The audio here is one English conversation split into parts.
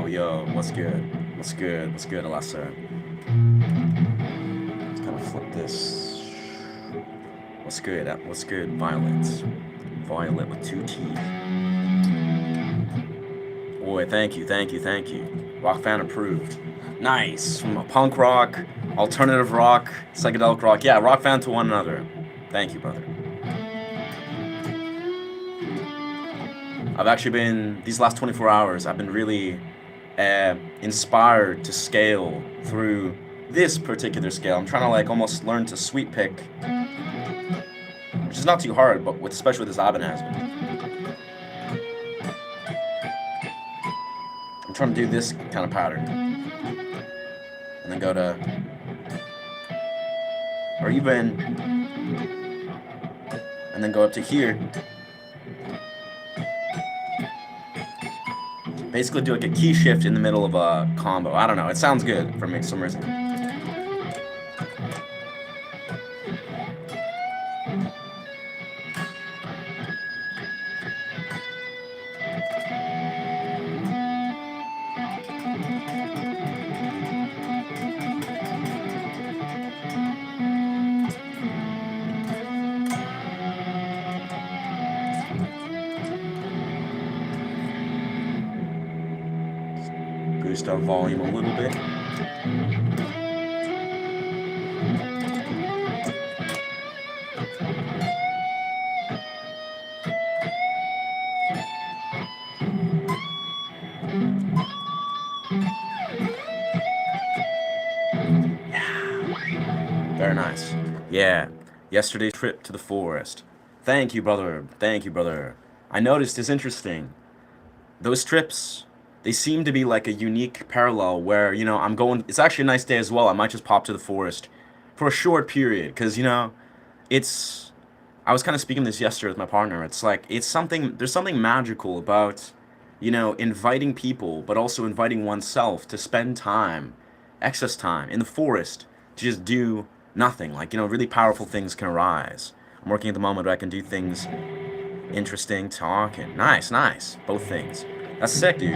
Yo, what's good? What's good, Alessa? Let's kind of flip this. What's good? What's good, Violet? Violet with two T's. Boy, thank you. Rock fan approved. Nice. From a punk rock, alternative rock, psychedelic rock. Yeah, rock fan to one another. Thank you, brother. I've actually been, these last 24 hours, I've been really inspired to scale through this particular scale. I'm trying to like almost learn to sweep pick, which is not too hard, but with, especially with this Abenazman. I'm trying to do this kind of pattern. And then go to, or even, and then go up to here. Basically do like a key shift in the middle of a combo. I don't know, it sounds good for me for some reason. Boost our volume a little bit. Very nice. Yeah. Yesterday's trip to the forest. Thank you, brother. Thank you, brother. I noticed it's interesting. Those trips, they seem to be like a unique parallel where, you know, I'm going, it's actually a nice day as well. I might just pop to the forest for a short period because, you know, it's, I was kind of speaking this yesterday with my partner. It's like, it's something, there's something magical about, you know, inviting people, but also inviting oneself to spend time, excess time in the forest to just do nothing. Like, you know, really powerful things can arise. I'm working at the moment where I can do things interesting, talk, and nice. Both things. That's sick, dude.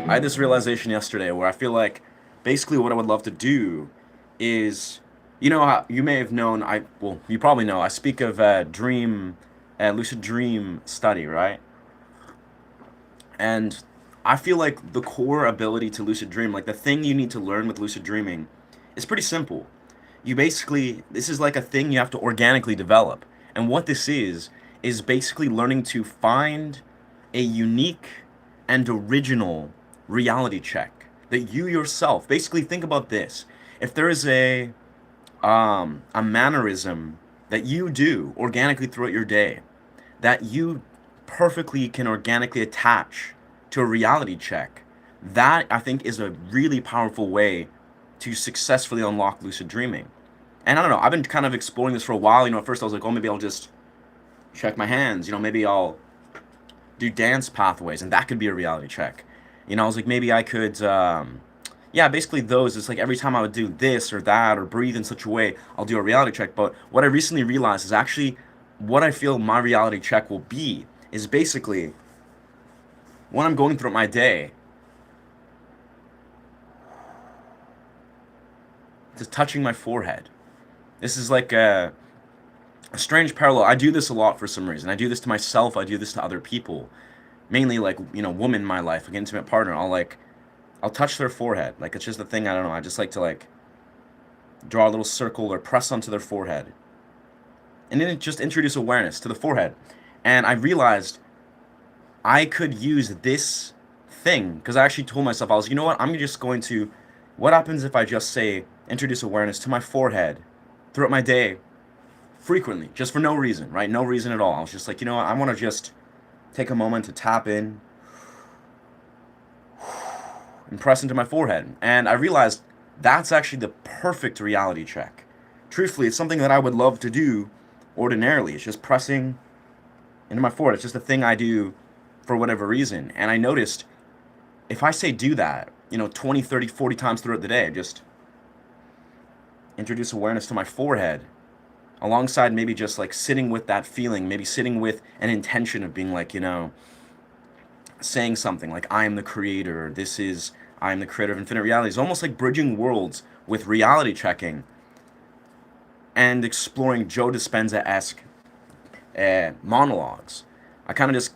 I had this realization yesterday where I feel like basically what I would love to do is, you know, you may have known, well, you probably know, I speak of lucid dream study, right? And I feel like the core ability to lucid dream, like the thing you need to learn with lucid dreaming, is pretty simple. You basically, this is like a thing you have to organically develop. And what this is basically learning to find a unique and original reality check that you yourself, basically think about this. If there is a mannerism that you do organically throughout your day, that you perfectly can organically attach to a reality check, that I think is a really powerful way to successfully unlock lucid dreaming. And I don't know, I've been kind of exploring this for a while. You know, at first I was like, oh, maybe I'll just check my hands. You know, maybe I'll do dance pathways, and that could be a reality check. You know, I was like, maybe I could, Yeah, basically those. It's like every time I would do this or that or breathe in such a way, I'll do a reality check. But what I recently realized is actually what I feel my reality check will be is basically when I'm going through my day, just touching my forehead. This is like a strange parallel. I do this a lot for some reason. I do this to myself. I do this to other people. Mainly like, women in my life, like an intimate partner. I'll touch their forehead. Like it's just a thing. I don't know. I just like to like draw a little circle or press onto their forehead, and then just introduce awareness to the forehead. And I realized I could use this thing because I actually told myself, I was, you know what, I'm just going to, what happens if I just say, introduce awareness to my forehead throughout my day frequently, just for no reason, right? No reason at all. I was just like, you know what, I want to just take a moment to tap in and press into my forehead. And I realized that's actually the perfect reality check. Truthfully, it's something that I would love to do ordinarily. It's just pressing into my forehead. It's just a thing I do for whatever reason. And I noticed if I say do that, 20, 30, 40 times throughout the day, just introduce awareness to my forehead alongside maybe just like sitting with that feeling, maybe sitting with an intention of being like, saying something like, I am the creator, I am the creator of infinite realities, almost like bridging worlds with reality checking and exploring Joe Dispenza esque monologues. I kind of just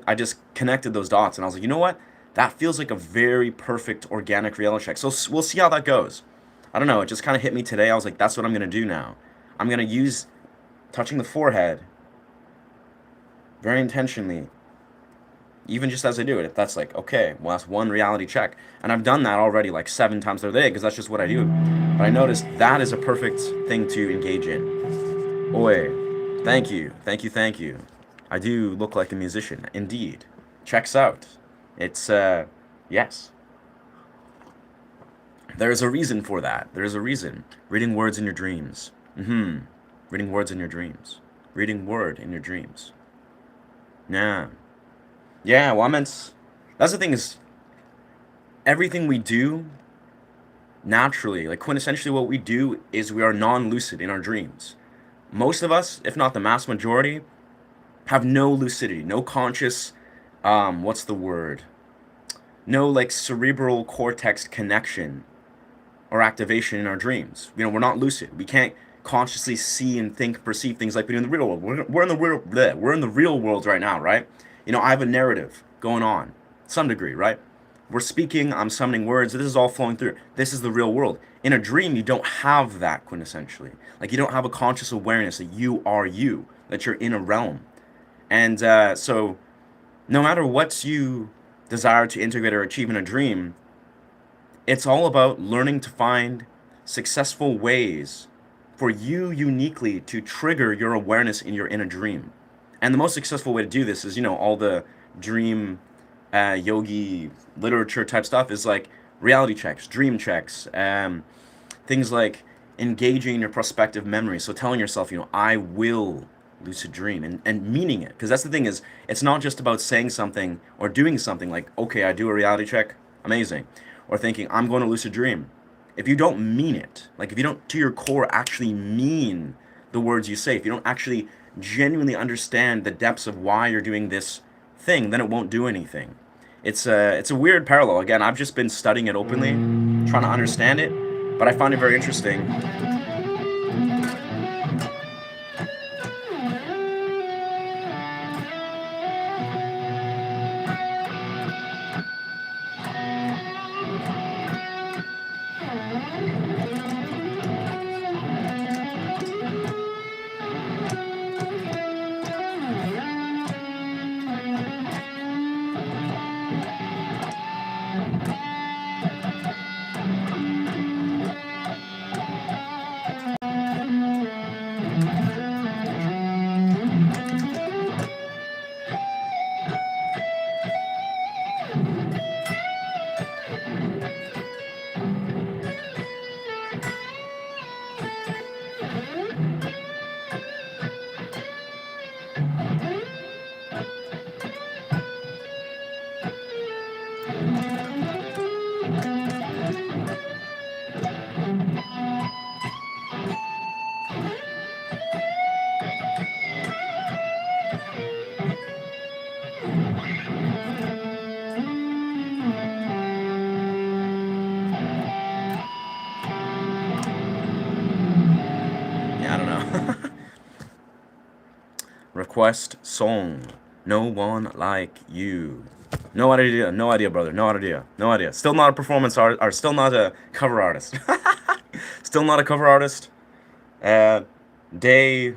I just connected those dots and I was like, you know what? That feels like a very perfect organic reality check. So we'll see how that goes. I don't know. It just kind of hit me today. I was like, that's what I'm going to do now. I'm going to use touching the forehead very intentionally, even just as I do it. If that's like, okay, well, that's one reality check. And I've done that already like 7 times through the day because that's just what I do. But I noticed that is a perfect thing to engage in. Oi, thank you, thank you, thank you. I do look like a musician, indeed. Checks out. It's, yes. There's a reason for that. There's a reason. Reading words in your dreams. Reading words in your dreams. Reading word in your dreams. Yeah. Yeah, well, I meant, that's the thing is, everything we do naturally, like quintessentially what we do is we are non-lucid in our dreams. Most of us, if not the mass majority, have no lucidity, no conscious, what's the word? No like cerebral cortex connection or activation in our dreams. We're not lucid. We can't consciously see and think, perceive things like we do in the real world. We're in the real, bleh, we're in the real world right now, right? I have a narrative going on, some degree, right? We're speaking, I'm summoning words, this is all flowing through. This is the real world. In a dream, you don't have that quintessentially. Like you don't have a conscious awareness that you are you, that you're in a realm. And so no matter what you desire to integrate or achieve in a dream, it's all about learning to find successful ways for you uniquely to trigger your awareness in a dream. And the most successful way to do this is, all the dream yogi literature type stuff is like reality checks, dream checks, things like engaging your prospective memory. So telling yourself, I will lucid dream and meaning it. Because that's the thing is, it's not just about saying something or doing something like, okay, I do a reality check, amazing. Or thinking, I'm going to lucid dream. If you don't mean it, like if you don't to your core actually mean the words you say, if you don't actually genuinely understand the depths of why you're doing this thing, then it won't do anything. It's a weird parallel. Again, I've just been studying it openly, trying to understand it, but I find it very interesting. Quest song. No one like you. No idea, brother. No idea. Still not a performance art, or still not a cover artist. Still not a cover artist. Day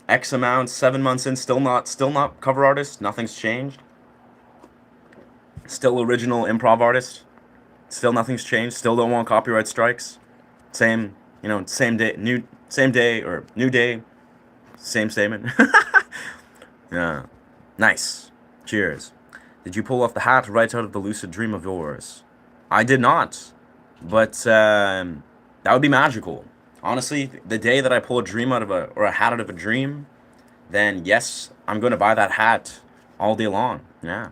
X amount, 7 months in, still not cover artist. Nothing's changed. Still original improv artist. Still nothing's changed. Still don't want copyright strikes. Same, same day or new day, same statement. Yeah, nice. Cheers. Did you pull off the hat right out of the lucid dream of yours? I did not, but that would be magical. Honestly, the day that I pull a dream out of a hat out of a dream, then yes, I'm gonna buy that hat all day long. Yeah,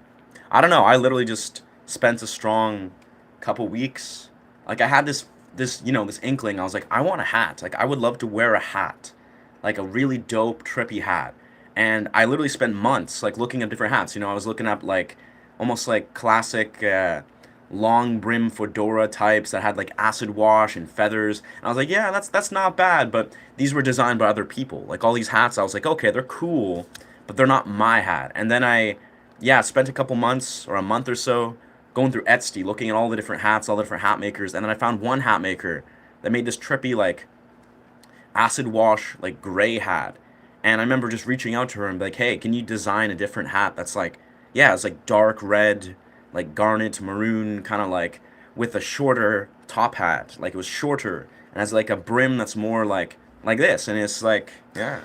I don't know. I literally just spent a strong couple weeks. Like I had this inkling. I was like, I want a hat. Like I would love to wear a hat, like a really dope trippy hat. And I literally spent months like looking at different hats. I was looking up like almost like classic long brim fedora types that had like acid wash and feathers. And I was like, yeah, that's not bad. But these were designed by other people. Like all these hats, I was like, okay, they're cool, but they're not my hat. And then yeah, spent a couple months or a month or so going through Etsy, looking at all the different hats, all the different hat makers. And then I found one hat maker that made this trippy like acid wash like gray hat. And I remember just reaching out to her and be like, hey, can you design a different hat that's like, yeah, it's like dark red, like garnet maroon, kind of like with a shorter top hat. Like it was shorter and has like a brim that's more like this. And it's like, yeah.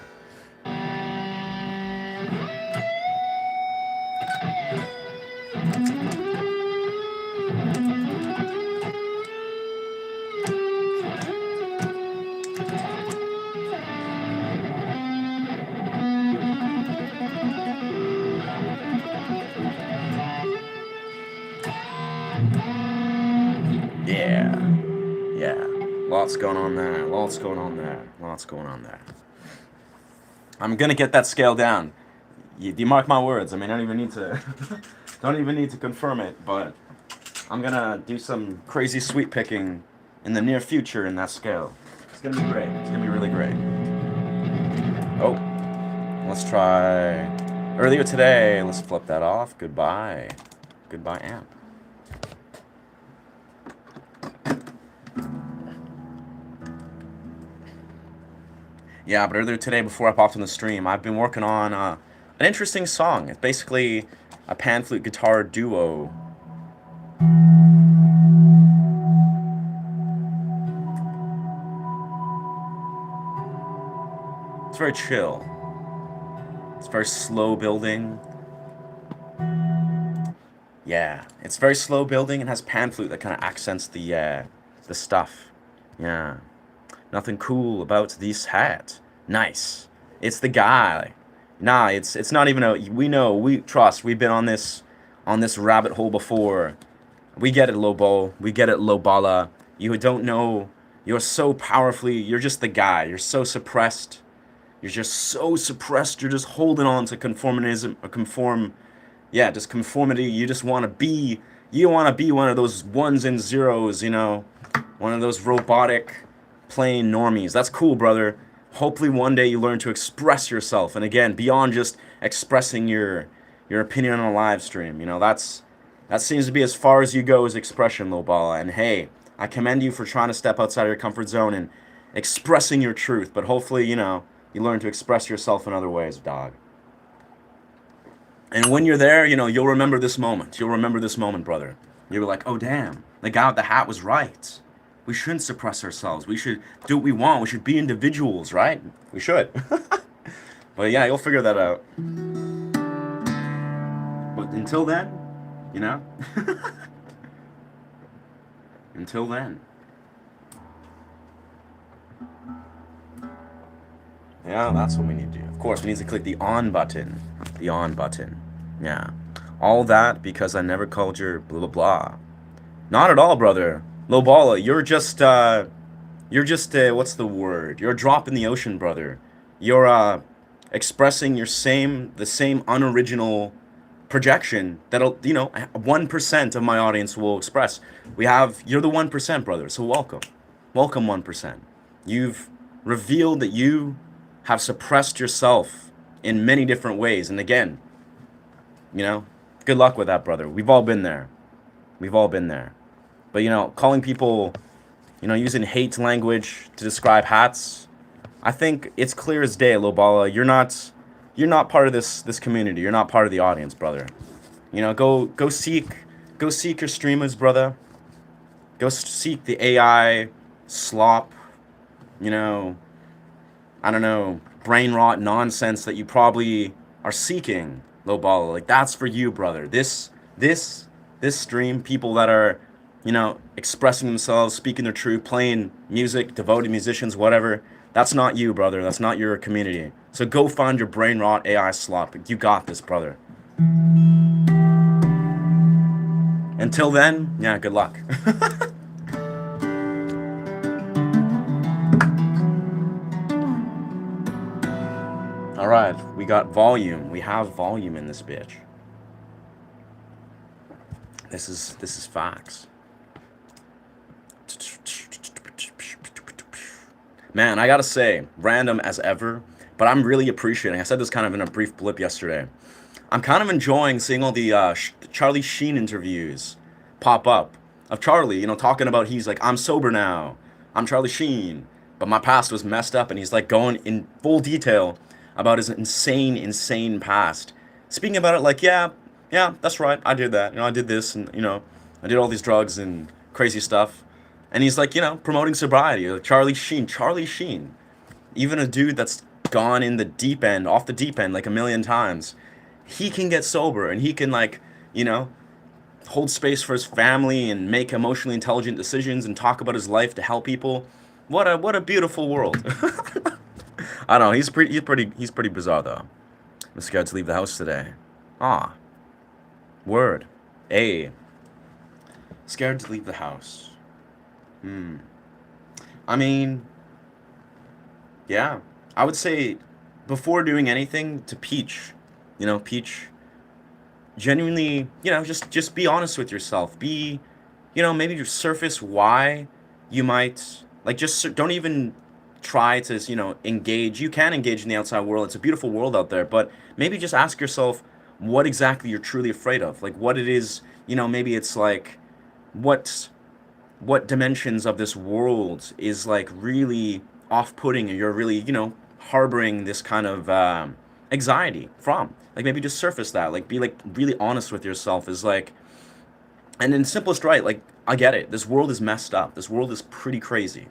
Yeah. Yeah. Lots going on there. Lots going on there. Lots going on there. I'm gonna get that scale down. You mark my words. I mean, I don't even need to don't even need to confirm it, but I'm gonna do some crazy sweet picking in the near future in that scale. It's gonna be great. It's gonna be really great. Oh, let's try earlier today. Let's flip that off. Goodbye. Goodbye, amp. Yeah, but earlier today, before I popped on the stream, I've been working on an interesting song. It's basically a pan flute guitar duo. It's very chill. It's very slow building. Yeah, it's very slow building and has pan flute that kind of accents the stuff. Yeah. Nothing cool about this hat. Nice. It's the guy. Nah, it's not even a. We trust. We've been on this rabbit hole before. We get it, Lobo. We get it, Lobala. You don't know. You're so powerfully. You're just the guy. You're so suppressed. You're just so suppressed. You're just holding on to conformism or conform. Yeah, just conformity. You just want to be. You want to be one of those ones and zeros. One of those robotic, plain normies. That's cool, brother. Hopefully one day you learn to express yourself, and again, beyond just expressing your opinion on a live stream. That seems to be as far as you go as expression, Lobala. And hey, I commend you for trying to step outside of your comfort zone and expressing your truth. But hopefully, you learn to express yourself in other ways, dog. And when you're there, you'll remember this moment. You'll remember this moment, brother. You'll be like, oh damn, the guy with the hat was right. We shouldn't suppress ourselves. We should do what we want. We should be individuals, right? We should. But yeah, you'll figure that out. But until then, until then. Yeah, that's what we need to do. Of course, we need to click the on button. The on button. Yeah. All that because I never called your blah blah blah. Not at all, brother. Lobala, you're just what's the word? You're a drop in the ocean, brother. You're expressing the same unoriginal projection that 1% of my audience will express. You're the 1%, brother. So welcome 1%. You've revealed that you have suppressed yourself in many different ways. And again, you know, good luck with that, brother. We've all been there. We've all been there. But calling people, using hate language to describe hats, I think it's clear as day, Lobala. You're not part of this community. You're not part of the audience, brother. Go seek your streamers, brother. Go seek the AI slop. You know, I don't know, brain rot nonsense that you probably are seeking, Lobala. Like that's for you, brother. This stream, people that are, expressing themselves, speaking their truth, playing music, devoted musicians, whatever. That's not you, brother. That's not your community. So go find your brain rot AI slop. You got this, brother. Until then, yeah, good luck. All right, we got volume. We have volume in this bitch. This is facts. Man, I gotta say, random as ever, but I'm really appreciating. I said this kind of in a brief blip yesterday. I'm kind of enjoying seeing all the Charlie Sheen interviews pop up of Charlie, talking about he's like, I'm sober now. I'm Charlie Sheen, but my past was messed up, and he's like going in full detail about his insane, insane past. Speaking about it like, yeah, yeah, that's right, I did that. I did this, and I did all these drugs and crazy stuff. And he's like, promoting sobriety. Like Charlie Sheen, even a dude that's gone in the deep end, off the deep end like a million times, he can get sober and he can like, you know, hold space for his family and make emotionally intelligent decisions and talk about his life to help people. What a beautiful world. I don't know. He's pretty bizarre though. I'm scared to leave the house today. Ah, word. A. Scared to leave the house. Hmm. I mean, yeah. I would say before doing anything to Peach, Peach, genuinely, just be honest with yourself. Be, maybe just surface why you might like don't even try to, engage. You can engage in the outside world. It's a beautiful world out there, but maybe just ask yourself what exactly you're truly afraid of. Like what it is, maybe it's like what what dimensions of this world is like really off-putting and you're really harboring this kind of anxiety from, like maybe just surface that, like be like really honest with yourself is like, and in simplest right, like I get it, this world is messed up, this world is pretty crazy,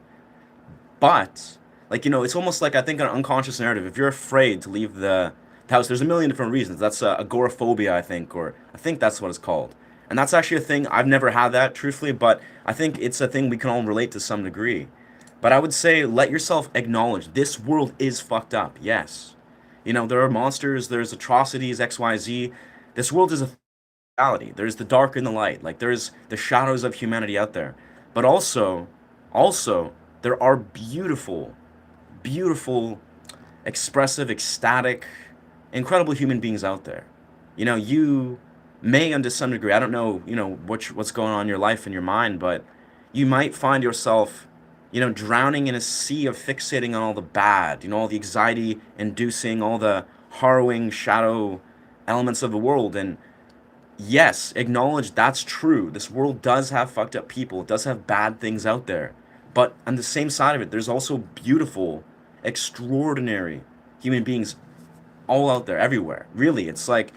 but like it's almost like I think an unconscious narrative, if you're afraid to leave the house, there's a million different reasons. That's agoraphobia, I think, or I think that's what it's called. And that's actually a thing. I've never had that, truthfully, but I think it's a thing we can all relate to some degree. But I would say let yourself acknowledge this world is fucked up. Yes. There are monsters, there's atrocities, XYZ. This world is a reality. There's the dark and the light. Like there's the shadows of humanity out there. But also there are beautiful, beautiful, expressive, ecstatic, incredible human beings out there. You may, to some degree, I don't know, what's going on in your life and your mind, but you might find yourself, drowning in a sea of fixating on all the bad, all the anxiety inducing, all the harrowing shadow elements of the world. And yes, acknowledge that's true. This world does have fucked up people. It does have bad things out there. But on the same side of it, there's also beautiful, extraordinary human beings all out there, everywhere. Really, it's like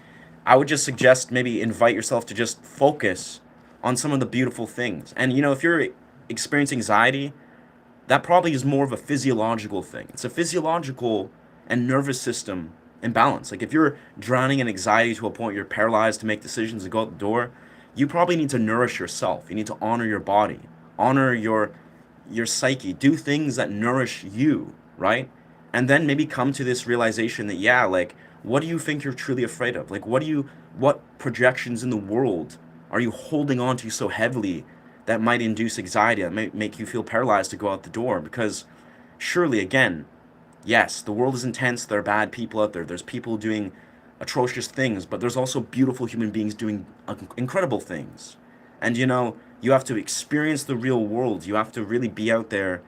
I would just suggest maybe invite yourself to just focus on some of the beautiful things. And if you're experiencing anxiety, that probably is more of a physiological thing. It's a physiological and nervous system imbalance. Like if you're drowning in anxiety to a point you're paralyzed to make decisions and go out the door, you probably need to nourish yourself. You need to honor your body, honor your psyche, do things that nourish you, right? And then maybe come to this realization that yeah, like what do you think you're truly afraid of? Like what projections in the world are you holding on to so heavily that might induce anxiety, that might make you feel paralyzed to go out the door? Because surely, again, yes, the world is intense, there are bad people out there, there's people doing atrocious things, but there's also beautiful human beings doing incredible things. And you have to experience the real world, you have to really be out there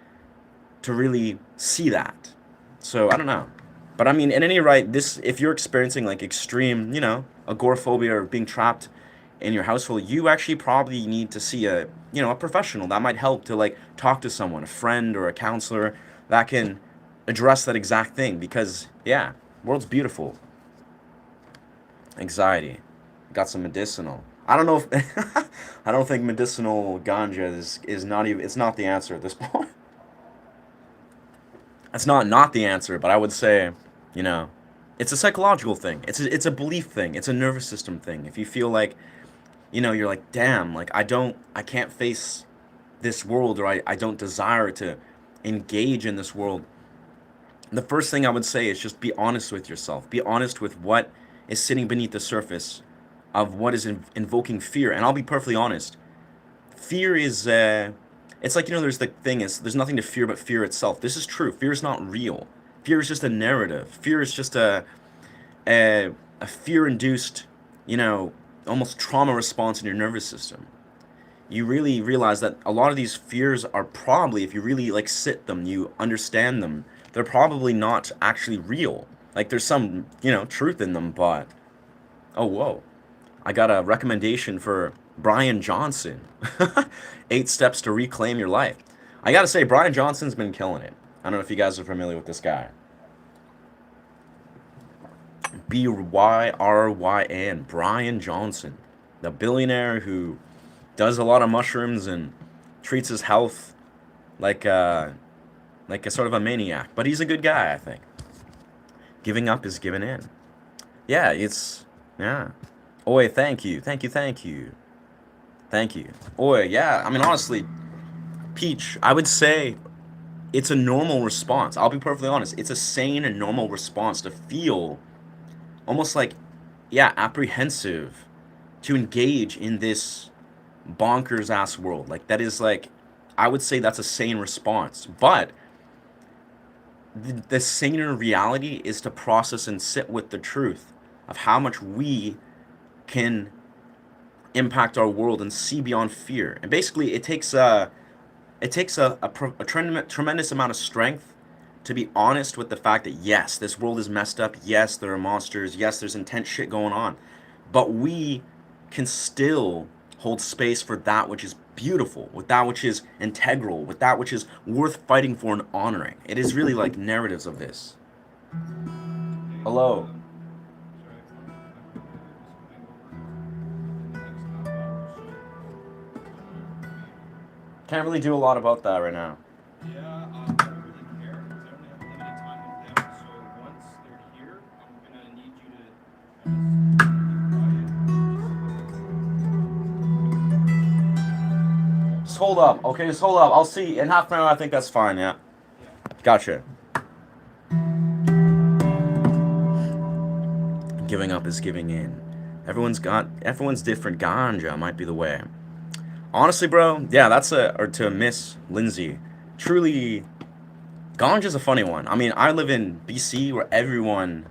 to really see that. So I don't know. But I mean, at any rate, this if you're experiencing like extreme, agoraphobia or being trapped in your household, you actually probably need to see a professional. That might help to like talk to someone, a friend or a counselor that can address that exact thing. Because yeah, world's beautiful. Anxiety, got some medicinal. I don't know if I don't think medicinal ganja is not even. It's not the answer at this point. It's not the answer, but I would say, you know, it's a psychological thing. It's a belief thing. It's a nervous system thing. If you feel like, you're like, damn, like I can't face this world, or I don't desire to engage in this world. The first thing I would say is just be honest with yourself. Be honest with what is sitting beneath the surface of what is invoking fear. And I'll be perfectly honest. Fear is it's like, there's the thing is there's nothing to fear but fear itself. This is true. Fear is not real. Fear is just a narrative. Fear is just a fear-induced, almost trauma response in your nervous system. You really realize that a lot of these fears are probably, if you really like sit them, you understand them, they're probably not actually real. Like there's some, truth in them, but oh whoa. I got a recommendation for Brian Johnson. 8 Steps to Reclaim Your Life. I gotta say, Brian Johnson's been killing it. I don't know if you guys are familiar with this guy. Byryan, Brian Johnson, the billionaire who does a lot of mushrooms and treats his health like a sort of a maniac. But he's a good guy, I think. Giving up is giving in. Yeah, yeah. Oi, thank you, thank you, thank you, thank you. Oi, yeah. I mean, honestly, Peach, I would say it's a normal response. I'll be perfectly honest. It's a sane and normal response to feel almost like, yeah, apprehensive to engage in this bonkers ass world. Like that is like, I would say that's a sane response. But the saner reality is to process and sit with the truth of how much we can impact our world and see beyond fear. And basically, it takes a tremendous amount of strength to be honest with the fact that yes, this world is messed up. Yes, there are monsters. Yes, there's intense shit going on, but we can still hold space for that which is beautiful, with that which is integral, with that which is worth fighting for and honoring. It is really like narratives of this. Hello. Can't really do a lot about that right now. Just hold up. Okay, just hold up. I'll see. In half an hour, I think that's fine, yeah. Gotcha. Giving up is giving in. Everyone's different. Ganja might be the way. Honestly, bro, yeah, or to Miss Lindsay. Truly, ganja's a funny one. I mean, I live in BC where everyone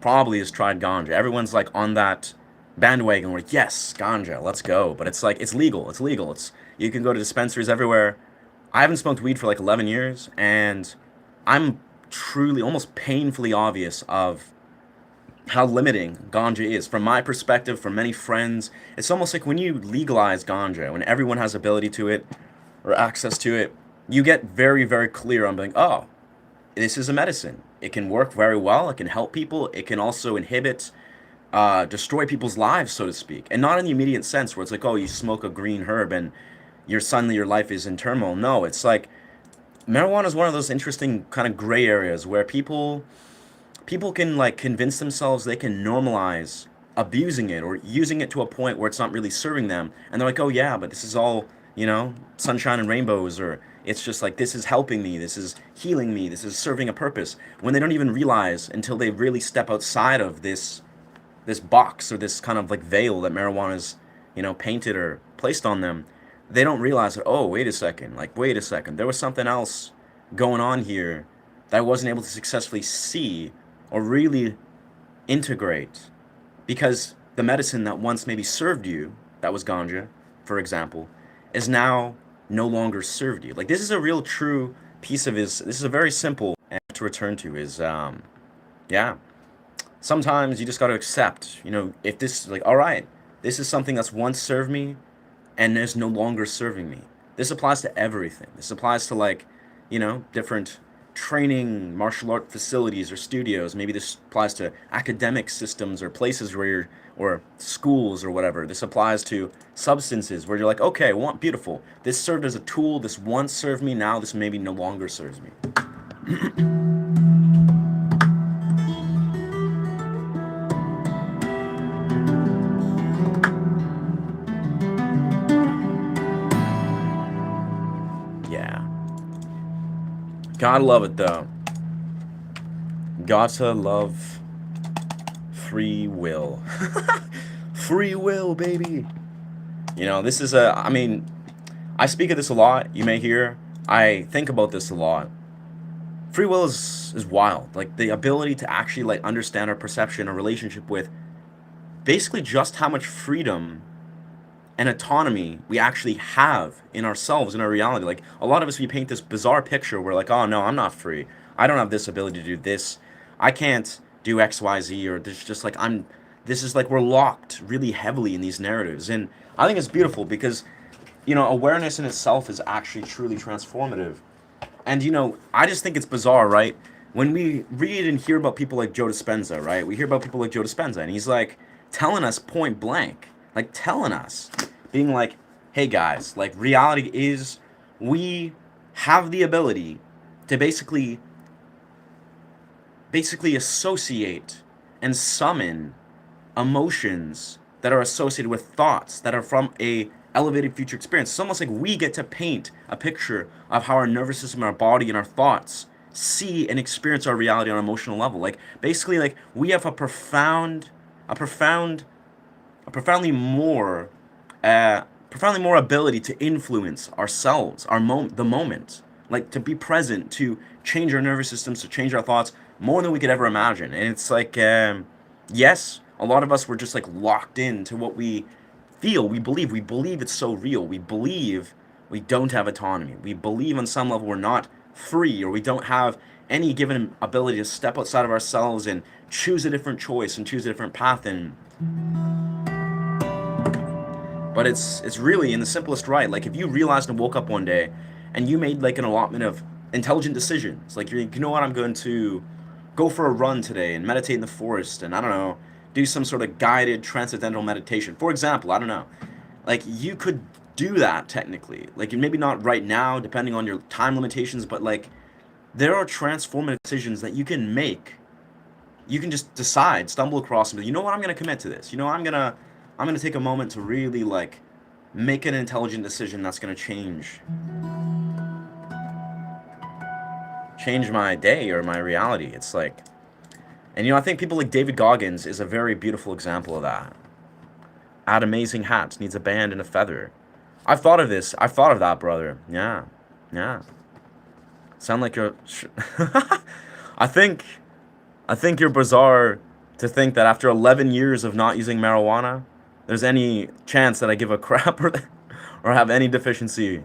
probably has tried ganja. Everyone's like on that bandwagon where yes, ganja, let's go. But it's like it's legal. It's legal. You can go to dispensaries everywhere. I haven't smoked weed for like 11 years, and I'm truly almost painfully obvious of how limiting ganja is. From my perspective, from many friends, it's almost like when you legalize ganja, when everyone has ability to it or access to it, you get very, very clear on being, oh, this is a medicine. It can work very well. It can help people. It can also inhibit, destroy people's lives, so to speak. And not in the immediate sense where it's like, oh, you smoke a green herb and suddenly your life is in turmoil. No, it's like marijuana is one of those interesting kind of gray areas where people can like convince themselves they can normalize abusing it or using it to a point where it's not really serving them, and they're like, oh yeah, but this is all, sunshine and rainbows, or it's just like this is helping me, this is healing me, this is serving a purpose, when they don't even realize until they really step outside of this box or this kind of like veil that marijuana is, painted or placed on them. They don't realize that, oh, wait a second, there was something else going on here that I wasn't able to successfully see or really integrate, because the medicine that once maybe served you, that was ganja, for example, is now no longer served you. Like this is a real true piece of this is a very simple and to return to is, yeah, sometimes you just got to accept, if this, like, all right, this is something that's once served me and is no longer serving me. This applies to everything. This applies to, like, different training martial art facilities or studios. Maybe this applies to academic systems or places where or schools or whatever. This applies to substances where you're like, okay, beautiful. This served as a tool. This once served me. Now this maybe no longer serves me. Yeah. Gotta love it though. Gotta love free will. Free will, baby. This is I speak of this a lot. You may hear. I think about this a lot. Free will is wild. Like the ability to actually like understand our perception, our relationship with basically just how much freedom and autonomy we actually have in ourselves, in our reality. Like a lot of us, we paint this bizarre picture where like, oh no, I'm not free. I don't have this ability to do this. I can't do X, Y, Z, or there's just like this is like we're locked really heavily in these narratives. And I think it's beautiful because, awareness in itself is actually truly transformative. And, I just think it's bizarre, right? When we read and hear about people like Joe Dispenza, right? We hear about people like Joe Dispenza, and he's like telling us point blank, like telling us, being like, hey guys, like reality is we have the ability to basically associate and summon emotions that are associated with thoughts that are from a elevated future experience. It's almost like we get to paint a picture of how our nervous system, our body, and our thoughts see and experience our reality on an emotional level. Like basically, like we have a profoundly more ability to influence ourselves, the moment, like to be present, to change our nervous systems, to change our thoughts more than we could ever imagine. And it's like, yes, a lot of us were just like locked into what we feel, we believe it's so real. We believe we don't have autonomy. We believe on some level we're not free, or we don't have any given ability to step outside of ourselves and choose a different choice and choose a different path. And but it's really in the simplest right. Like if you realized and woke up one day and you made like an allotment of intelligent decisions, like you know what, I'm going to go for a run today and meditate in the forest, and I don't know, do some sort of guided transcendental meditation. For example, I don't know. Like you could do that technically. Like maybe not right now, depending on your time limitations, but like there are transformative decisions that you can make. You can just decide, stumble across them. You know what? I'm gonna commit to this. I'm gonna take a moment to really like make an intelligent decision that's gonna change my day or my reality. It's like, and I think people like David Goggins is a very beautiful example of that. Add amazing hats, needs a band and a feather. I've thought of this. I've thought of that, brother. Yeah, yeah. Sound like you're. I think you're bizarre to think that after 11 years of not using marijuana, there's any chance that I give a crap or have any deficiency.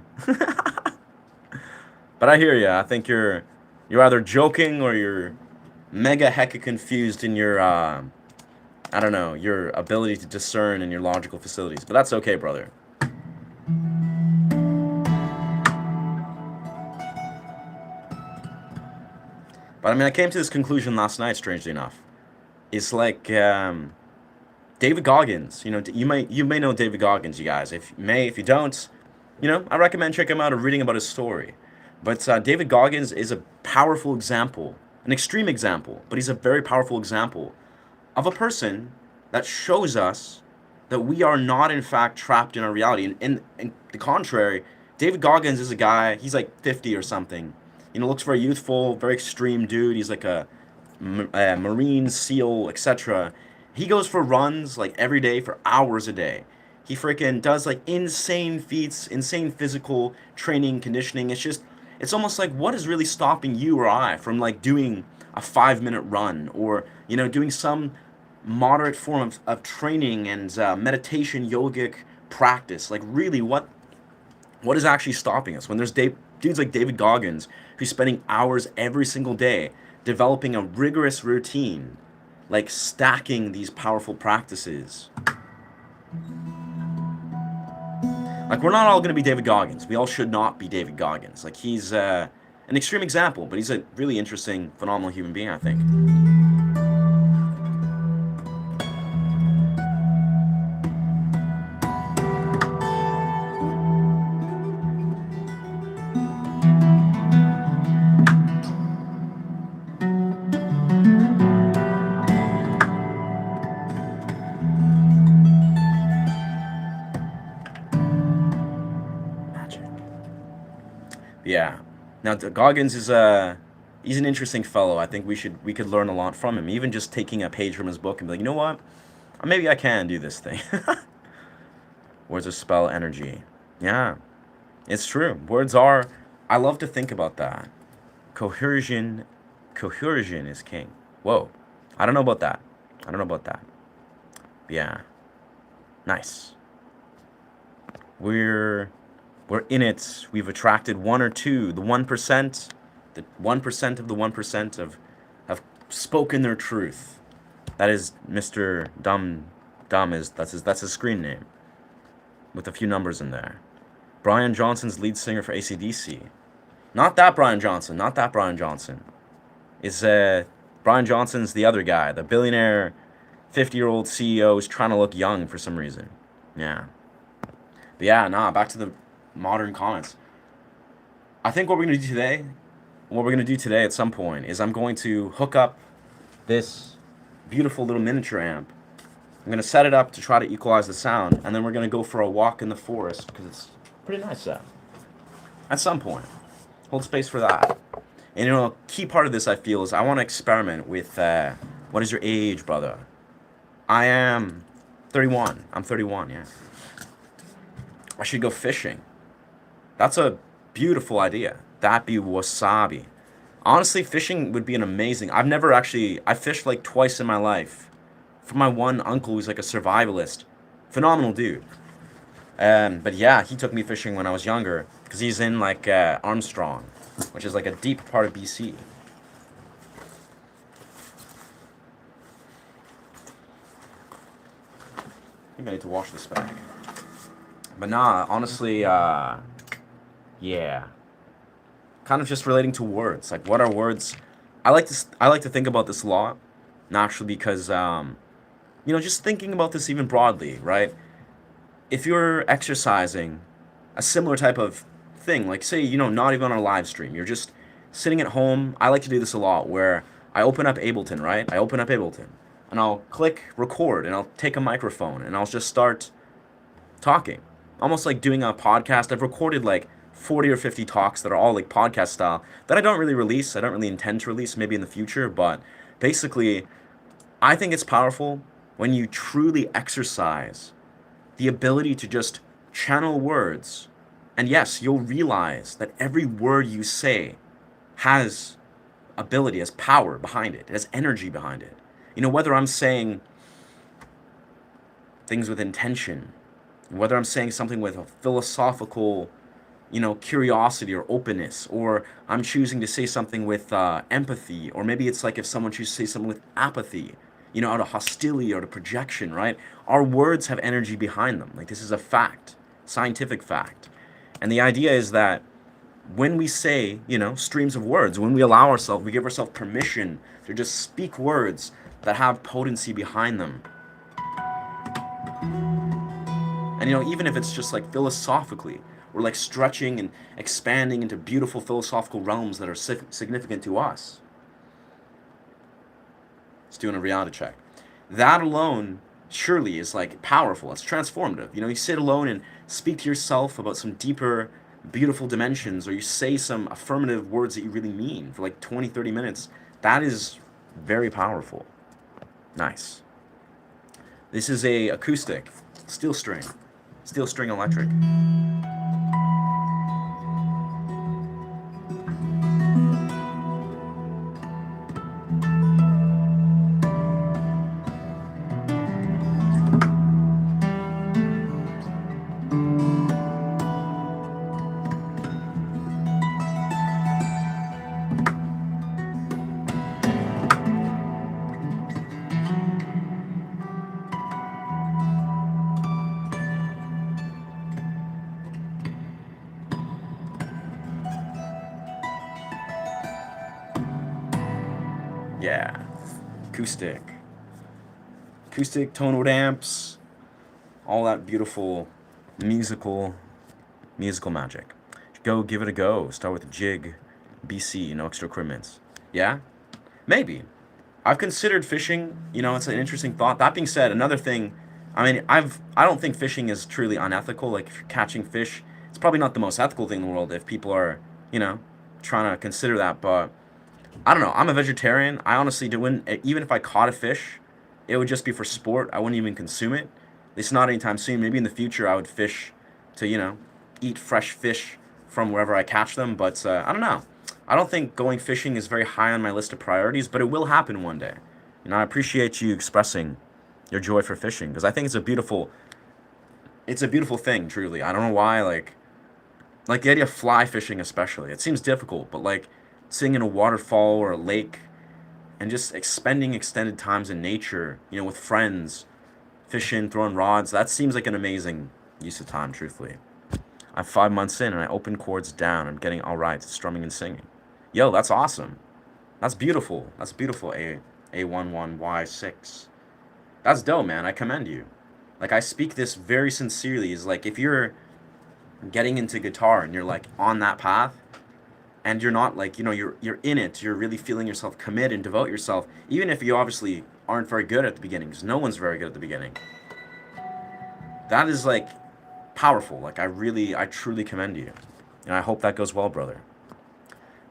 But I hear you. I think you're either joking or you're mega hecka confused in your I don't know, your ability to discern in your logical facilities. But that's okay, brother. But I mean, I came to this conclusion last night, strangely enough. It's like David Goggins. You may know David Goggins, you guys. If you don't, I recommend checking him out or reading about his story. But David Goggins is a powerful example, an extreme example, but he's a very powerful example of a person that shows us that we are not, in fact, trapped in our reality. And the contrary, David Goggins is a guy, he's like 50 or something. Looks very youthful, very extreme dude. He's like a Marine, SEAL, etc. He goes for runs like every day for hours a day. He freaking does like insane feats, insane physical training, conditioning. It's almost like, what is really stopping you or I from like doing a 5-minute run, or doing some moderate form of training and meditation, yogic practice? Like really, what is actually stopping us when there's Dudes like David Goggins, who's spending hours every single day developing a rigorous routine, like stacking these powerful practices. Like, we're not all going to be David Goggins. We all should not be David Goggins. Like, he's an extreme example, but he's a really interesting, phenomenal human being, I think. Magic. Yeah. Now, Goggins is he's an interesting fellow. I think we could learn a lot from him. Even just taking a page from his book and be like, you know what? Maybe I can do this thing. Words are spell energy. Yeah, it's true. Words are. I love to think about that. Cohesion, cohesion is king. Whoa, I don't know about that. I don't know about that. Yeah, nice. We're we're in it. We've attracted one or two. The 1%, the 1% of the 1% have spoken their truth. That is Mr. Dumb. Dumb is that's his screen name, with a few numbers in there. Brian Johnson's lead singer for AC/DC. Not that Brian Johnson. Not that Brian Johnson. Is Brian Johnson's the other guy, the billionaire, 50-year-old CEO who's trying to look young for some reason. Yeah. But yeah, nah. Back to the modern comments. I think what we're gonna do today at some point is I'm going to hook up this beautiful little miniature amp. I'm gonna set it up to try to equalize the sound, and then we're gonna go for a walk in the forest because it's pretty nice out. At some point, hold space for that. And you know, a key part of this I feel is I want to experiment with what is your age, brother? I am 31. I'm 31. Yeah. I should go fishing. That's a beautiful idea. That be wasabi. Honestly, fishing would be an amazing. I fished like twice in my life. For my one uncle who's like a survivalist. Phenomenal dude. But yeah, he took me fishing when I was younger because he's in like Armstrong, which is like a deep part of BC. I think I need to wash this back. But nah, honestly, yeah. Kind of just relating to words. Like, what are words? I like to think about this a lot, naturally, because just thinking about this even broadly, right? If you're exercising a similar type of thing, like say, not even on a live stream, you're just sitting at home. I like to do this a lot where I open up Ableton, right? I open up Ableton and I'll click record and I'll take a microphone and I'll just start talking. Almost like doing a podcast. I've recorded like 40 or 50 talks that are all like podcast style that I don't really release. I don't really intend to release maybe in the future, but basically, I think it's powerful when you truly exercise the ability to just channel words. And yes, you'll realize that every word you say has ability, has power behind it, it has energy behind it. Whether I'm saying things with intention, whether I'm saying something with a philosophical, curiosity or openness, or I'm choosing to say something with empathy, or maybe it's like if someone chooses to say something with apathy, out of hostility or to projection, right? Our words have energy behind them. Like, this is a fact, scientific fact. And the idea is that when we say, streams of words, when we we give ourselves permission to just speak words that have potency behind them. And, even if it's just like philosophically, we're like stretching and expanding into beautiful philosophical realms that are significant to us. It's doing a reality check. That alone surely is like powerful. It's transformative. You sit alone and speak to yourself about some deeper, beautiful dimensions, or you say some affirmative words that you really mean for like 20, 30 minutes. That is very powerful. Nice. This is a acoustic steel string electric. Yeah. Acoustic. Acoustic, tonal amps, all that beautiful musical musical magic. Go give it a go. Start with jig, BC, no extra equipment. Yeah? Maybe. I've considered fishing. It's an interesting thought. That being said, another thing, I don't think fishing is truly unethical. Like if you're catching fish, it's probably not the most ethical thing in the world if people are, you know, trying to consider that. But I don't know. I'm a vegetarian. I honestly wouldn't. Even if I caught a fish, it would just be for sport. I wouldn't even consume it. At least not anytime soon. Maybe in the future I would fish to, eat fresh fish from wherever I catch them. But I don't know. I don't think going fishing is very high on my list of priorities, but it will happen one day. I appreciate you expressing your joy for fishing because I think it's a beautiful thing. Truly, I don't know why. Like the idea of fly fishing, especially. It seems difficult, but like sitting in a waterfall or a lake and just expending extended times in nature, with friends, fishing, throwing rods, that seems like an amazing use of time, truthfully. I'm 5 months in and I open chords down. I'm getting all right, strumming and singing. Yo, that's awesome. That's beautiful. That's beautiful, A11Y6. That's dope, man. I commend you. Like, I speak this very sincerely. Is like, if you're getting into guitar and you're like on that path, and you're not like you're in it, you're really feeling yourself commit and devote yourself, even if you obviously aren't very good at the beginning, because no one's very good at the beginning. That is like powerful. Like I truly commend you, and I hope that goes well, brother.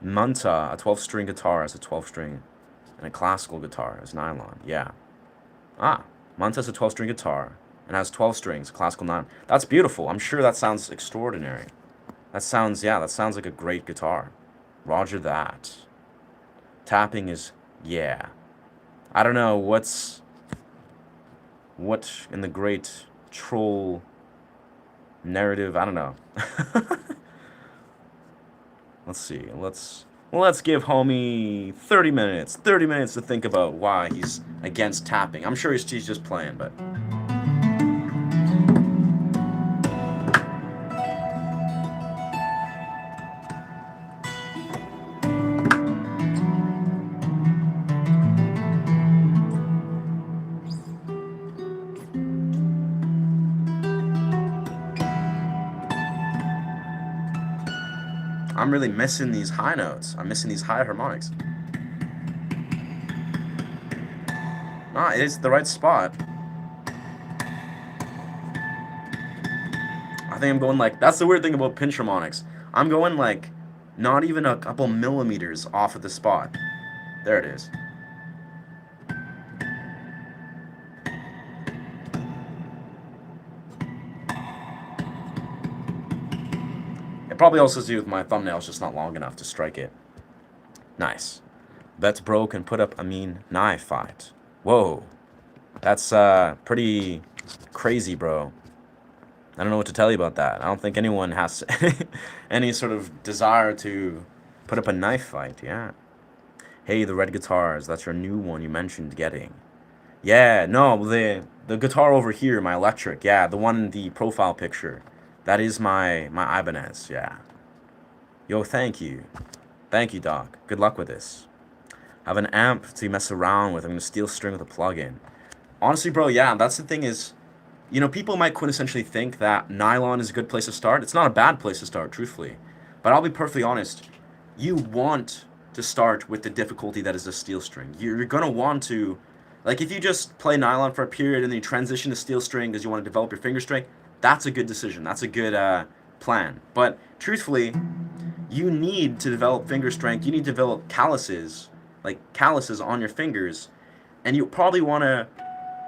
Manta, a 12-string guitar as a 12-string, and a classical guitar as nylon. Yeah. Ah, Manta's a 12-string guitar and has 12 strings, classical nylon. That's beautiful. I'm sure that sounds extraordinary. That sounds like a great guitar. Roger that. Tapping is, yeah. I don't know what in the great troll narrative, I don't know. Let's see. Let's give homie 30 minutes. 30 minutes to think about why he's against tapping. I'm sure he's just playing, but I'm really missing these high notes. I'm missing these high harmonics. Ah, it is the right spot. I think I'm going like, that's the weird thing about pinch harmonics. I'm going like not even a couple millimeters off of the spot. There it is. It probably also has to do with my thumbnails just not long enough to strike it. Nice. Bet's bro can put up a mean knife fight. Whoa. That's pretty crazy, bro. I don't know what to tell you about that. I don't think anyone has any sort of desire to put up a knife fight. Yeah. Hey, the red guitars. That's your new one you mentioned getting. Yeah, no, the guitar over here, my electric. Yeah, the one in the profile picture. That is my Ibanez. Yeah. Yo, thank you. Thank you, Doc. Good luck with this. I have an amp to mess around with. I'm gonna steel string with a plug-in. Honestly, bro, yeah, that's the thing is, people might quintessentially think that nylon is a good place to start. It's not a bad place to start, truthfully. But I'll be perfectly honest. You want to start with the difficulty that is a steel string. You're going to want to, like if you just play nylon for a period and then you transition to steel string because you want to develop your finger strength, that's a good decision. That's a good plan. But truthfully, you need to develop finger strength. You need to develop calluses, like calluses on your fingers. And you probably want to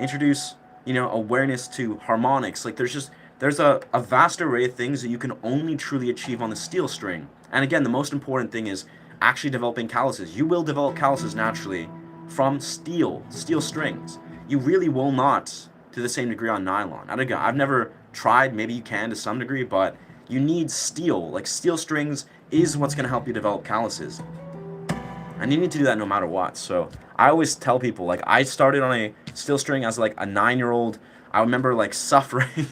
introduce awareness to harmonics. Like there's a vast array of things that you can only truly achieve on the steel string. And again, the most important thing is actually developing calluses. You will develop calluses naturally from steel strings. You really will not to the same degree on nylon. And again, I've never tried. Maybe you can to some degree, but you need steel. Like steel strings is what's going to help you develop calluses. And you need to do that no matter what. So I always tell people, like, I started on a steel string as like a 9-year-old. I remember like suffering,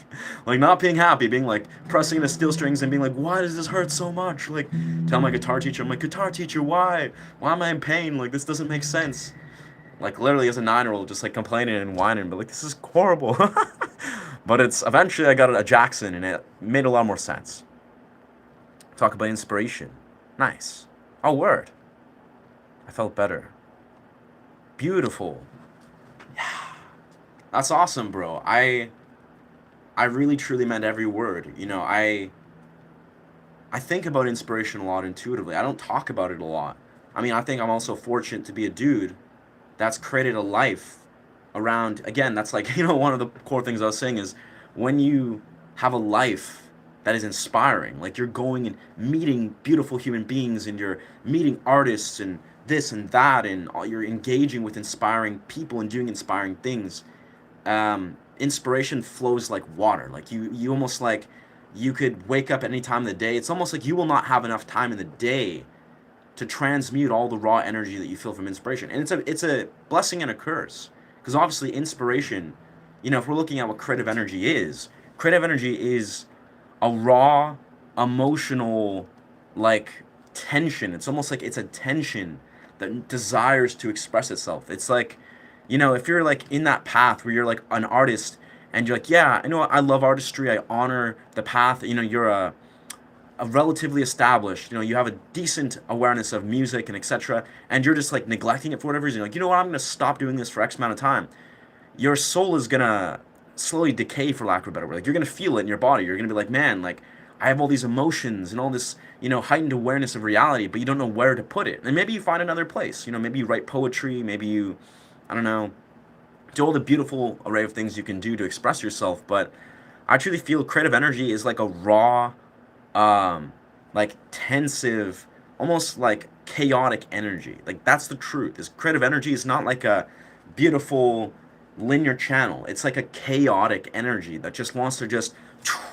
like not being happy, being like pressing the steel strings and being like, why does this hurt so much? Like, tell my guitar teacher, I'm like, guitar teacher, why? Why am I in pain? Like, this doesn't make sense. Like, literally as a 9-year-old, just like complaining and whining, but like, this is horrible. But it's eventually I got a Jackson and it made a lot more sense. Talk about inspiration. Nice. Oh, word. I felt better. Beautiful. That's awesome, bro. I really truly meant every word. You know, I think about inspiration a lot intuitively. I don't talk about it a lot. I mean, I think I'm also fortunate to be a dude that's created a life around, again, that's like, one of the core things I was saying is when you have a life that is inspiring, like you're going and meeting beautiful human beings and you're meeting artists and this and that and you're engaging with inspiring people and doing inspiring things. Inspiration flows like water. Like you almost like you could wake up at any time of the day. It's almost like you will not have enough time in the day to transmute all the raw energy that you feel from inspiration. And it's a blessing and a curse. Because obviously inspiration, if we're looking at what creative energy is a raw emotional like tension. It's almost like it's a tension that desires to express itself. It's like, if you're like in that path where you're like an artist and you're like, yeah, I love artistry. I honor the path. You're a relatively established, you have a decent awareness of music and etc. And you're just like neglecting it for whatever reason. You're like, you know what, I'm gonna stop doing this for X amount of time. Your soul is gonna slowly decay, for lack of a better word. Like you're gonna feel it in your body. You're gonna be like, man, like I have all these emotions and all this, heightened awareness of reality, but you don't know where to put it. And maybe you find another place. Maybe you write poetry. Maybe you, I don't know, do all the beautiful array of things you can do to express yourself. But I truly feel creative energy is like a raw, um, like tensive, almost like chaotic energy. Like that's the truth. This creative energy is not like a beautiful linear channel. It's like a chaotic energy that just wants to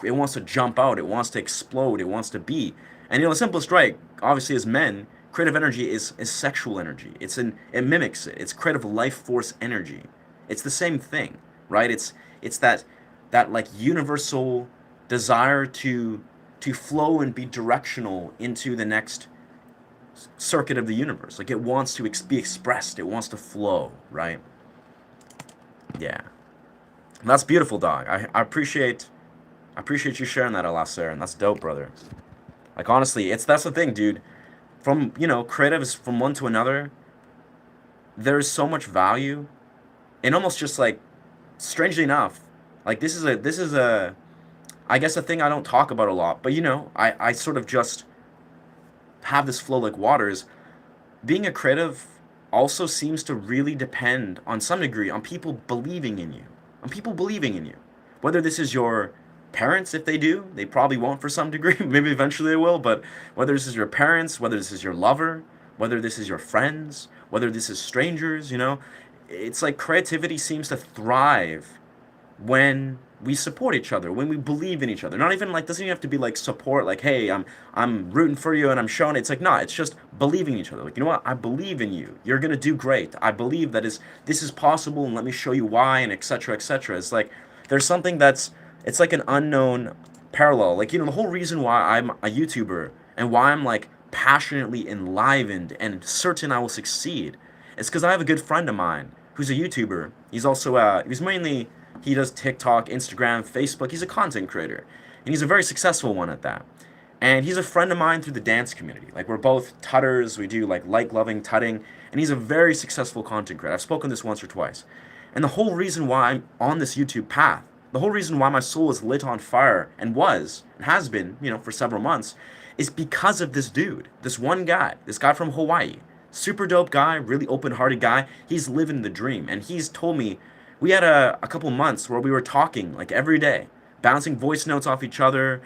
it wants to jump out. It wants to explode. It wants to be. And the simplest right, obviously as men, creative energy is sexual energy. It mimics it. It's creative life force energy. It's the same thing, right? It's that like universal desire to flow and be directional into the next circuit of the universe. Like it wants to be expressed. It wants to flow, right? Yeah, and that's beautiful, dog. I appreciate you sharing that, Alasser, and that's dope, brother. Like honestly, that's the thing, dude. From creatives from one to another, there's so much value, and almost just like strangely enough, like this is a I guess a thing I don't talk about a lot, but I sort of just have this flow like waters. Being a creative also seems to really depend on some degree on people believing in you. On people believing in you. Whether this is your parents, if they do, they probably won't for some degree, maybe eventually they will, but whether this is your parents, whether this is your lover, whether this is your friends, whether this is strangers, it's like creativity seems to thrive when we support each other, when we believe in each other. Not even like doesn't even have to be like support, like, hey, I'm rooting for you and I'm showing it. It's like nah, it's just believing in each other. Like, you know what? I believe in you. You're gonna do great. I believe that this is possible and let me show you why and etc. etc. It's like there's something it's like an unknown parallel. Like, the whole reason why I'm a YouTuber and why I'm like passionately enlivened and certain I will succeed is because I have a good friend of mine who's a YouTuber. He's also he does TikTok, Instagram, Facebook. He's a content creator, and he's a very successful one at that. And he's a friend of mine through the dance community. Like we're both tutters. We do like loving tutting, and he's a very successful content creator. I've spoken this once or twice. And the whole reason why I'm on this YouTube path, the whole reason why my soul is lit on fire and has been, for several months, is because of this dude, this one guy, this guy from Hawaii. Super dope guy, really open-hearted guy. He's living the dream, and he's told me we had a couple months where we were talking like every day, bouncing voice notes off each other,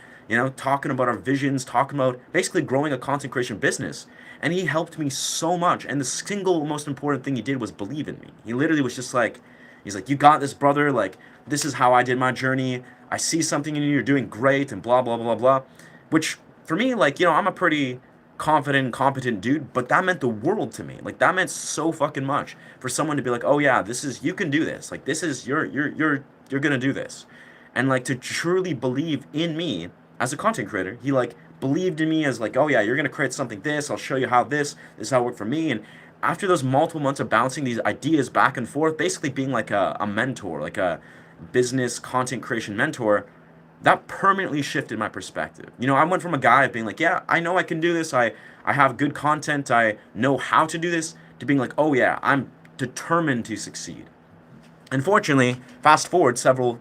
talking about our visions, talking about basically growing a content creation business. And he helped me so much. And the single most important thing he did was believe in me. He literally was just like, he's like, you got this, brother. Like, this is how I did my journey. I see something in you. You're doing great and blah, blah, blah, blah. Which for me, like, I'm a pretty confident, competent dude, but that meant the world to me. Like that meant so fucking much for someone to be like, "Oh yeah, you can do this. Like this is you're you're gonna do this. And like to truly believe in me as a content creator, he like believed in me as like, oh yeah, you're gonna create something this, I'll show you how this is how it worked for me. And after those multiple months of bouncing these ideas back and forth, basically being like a mentor, like a business content creation mentor, that permanently shifted my perspective. You know, I went from a guy of being like, yeah, I know I can do this, I have good content, I know how to do this, to being like, oh yeah, I'm determined to succeed. Unfortunately, fast forward several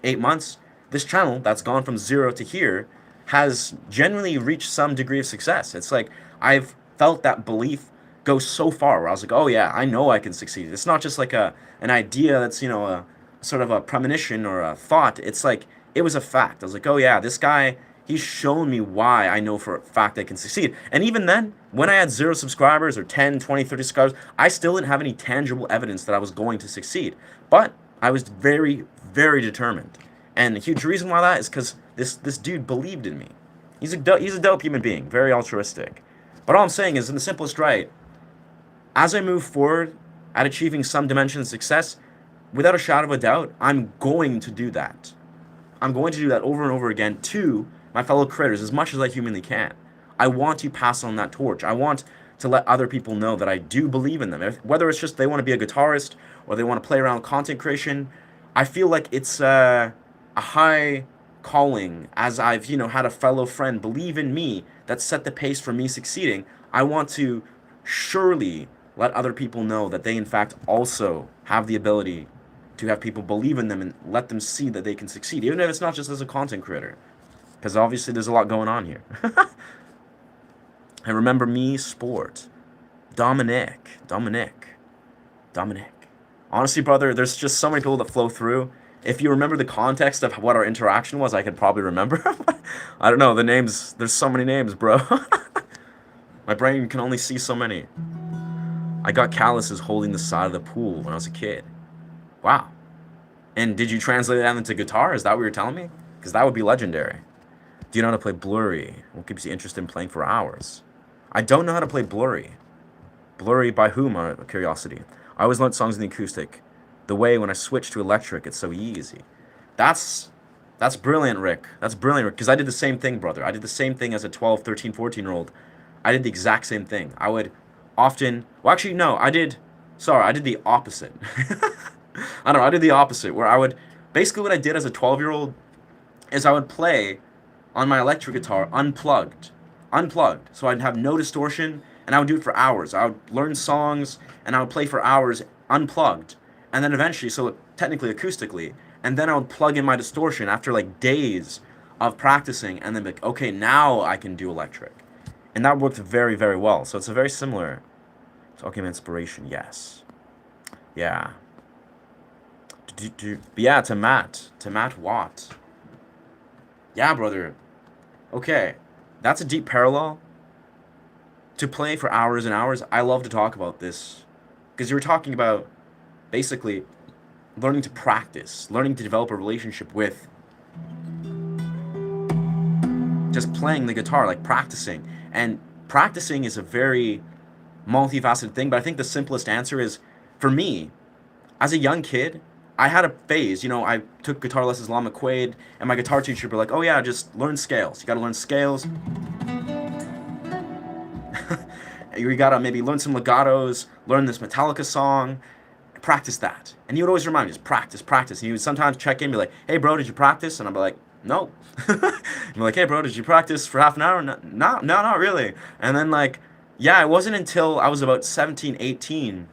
8 months, this channel that's gone from zero to here has genuinely reached some degree of success. It's like I've felt that belief go so far where I was like, oh yeah, I know I can succeed. It's not just like a an idea that's, you know, a sort of a premonition or a thought. It's like it was a fact. I was like, oh yeah, this guy, he's shown me why I know for a fact I can succeed. And even then, when I had 0 subscribers or 10, 20, 30 subscribers, I still didn't have any tangible evidence that I was going to succeed. But I was very, very determined. And a huge reason why that is because this dude believed in me. He's a dope human being, very altruistic. But all I'm saying is, in the simplest right, as I move forward at achieving some dimension of success, without a shadow of a doubt, I'm going to do that. I'm going to do that over and over again to my fellow creators as much as I humanly can. I want to pass on that torch. I want to let other people know that I do believe in them. Whether it's just they want to be a guitarist or they want to play around with content creation, I feel like it's a high calling. As I've, you know, had a fellow friend believe in me that set the pace for me succeeding, I want to surely let other people know that they in fact also have the ability to have people believe in them and let them see that they can succeed, even if it's not just as a content creator. Because obviously there's a lot going on here. And remember me, sport. Dominic. Honestly, brother, there's just so many people that flow through. If you remember the context of what our interaction was, I could probably remember. I don't know, the names, there's so many names, bro. My brain can only see so many. I got calluses holding the side of the pool when I was a kid. Wow. And did you translate that into guitar? Is that what you're telling me? Because that would be legendary. Do you know how to play Blurry? What keeps you interested in playing for hours? I don't know how to play Blurry. Blurry by whom, out of curiosity? I always learned songs in the acoustic. The way when I switch to electric, it's so easy. That's brilliant, Rick. That's brilliant, Rick. Because I did the same thing, brother. I did the same thing as a 12, 13, 14-year-old. I did the exact same thing. I would often... Well, actually, no. I did the opposite. I don't know. I did the opposite, where I would... Basically, what I did as a 12-year-old is I would play on my electric guitar unplugged. Unplugged. So I'd have no distortion, and I would do it for hours. I would learn songs, and I would play for hours unplugged. And then eventually, so technically acoustically, and then I would plug in my distortion after like days of practicing, and then be like, okay, now I can do electric. And that worked very, very well. So it's a very similar... Talking of inspiration, yes. Yeah. But yeah, to Matt Watt. Yeah, brother. Okay, that's a deep parallel. To play for hours and hours, I love to talk about this. Because you were talking about, basically, learning to practice, learning to develop a relationship with just playing the guitar, like practicing. And practicing is a very multifaceted thing, but I think the simplest answer is, for me, as a young kid, I had a phase, you know, I took guitar lessons, Lon McQuaid, and my guitar teacher were like, oh yeah, just learn scales. You gotta learn scales. You gotta maybe learn some legatos, learn this Metallica song, practice that. And he would always remind me, just practice. And he would sometimes check in and be like, hey bro, did you practice? And I'd be like, no. I'm like, hey bro, did you practice for half an hour? No, not really. And then like, yeah, it wasn't until I was about 17, 18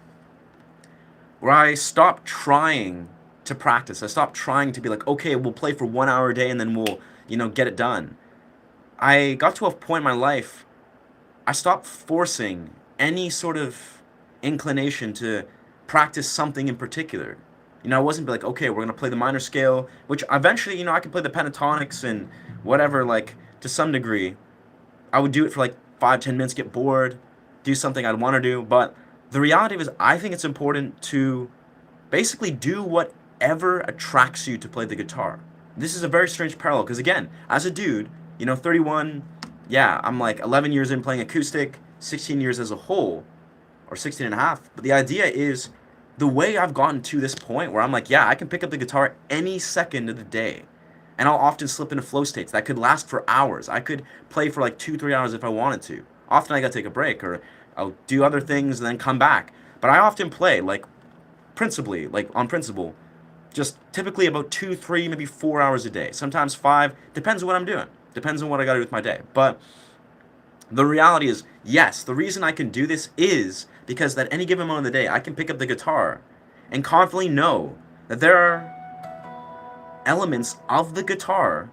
where I stopped trying to practice. I stopped trying to be like, okay, we'll play for 1 hour a day and then we'll, you know, get it done. I got to a point in my life, I stopped forcing any sort of inclination to practice something in particular. You know, I wasn't like, okay, we're going to play the minor scale, which eventually, you know, I could play the pentatonics and whatever, like, to some degree. I would do it for like 5-10 minutes, get bored, do something I'd want to do, but the reality is I think it's important to basically do whatever attracts you to play the guitar. This is a very strange parallel, because again, as a dude, you know, 31, yeah, I'm like 11 years in playing acoustic, 16 years as a whole, or 16 and a half, but the idea is the way I've gotten to this point where I'm like, yeah, I can pick up the guitar any second of the day. And I'll often slip into flow states that could last for hours. I could play for like 2, 3 hours if I wanted to. Often I gotta take a break or I'll do other things and then come back. But I often play, like, principally, like on principle, just typically about 2, 3, maybe 4 hours a day. Sometimes five. Depends on what I'm doing. Depends on what I gotta do with my day. But the reality is, yes, the reason I can do this is because at any given moment of the day, I can pick up the guitar and confidently know that there are elements of the guitar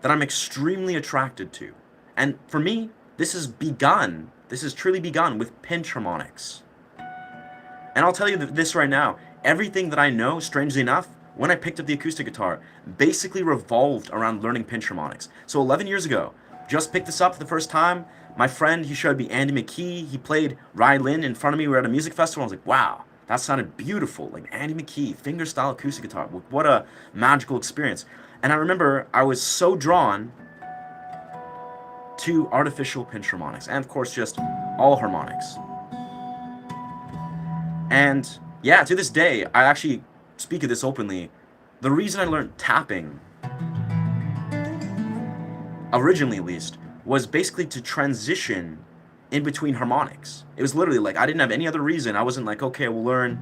that I'm extremely attracted to. And for me, this has truly begun with pinch harmonics. And I'll tell you this right now, everything that I know, strangely enough, when I picked up the acoustic guitar, basically revolved around learning pinch harmonics. So 11 years ago, just picked this up for the first time. My friend, he showed me Andy McKee. He played Rye Lynn in front of me. We were at a music festival. I was like, wow, that sounded beautiful. Like Andy McKee, fingerstyle acoustic guitar. What a magical experience. And I remember I was so drawn to artificial pinch harmonics. And of course, just all harmonics. And yeah, to this day, I actually speak of this openly. The reason I learned tapping, originally at least, was basically to transition in between harmonics. It was literally like I didn't have any other reason. I wasn't like, okay, we'll learn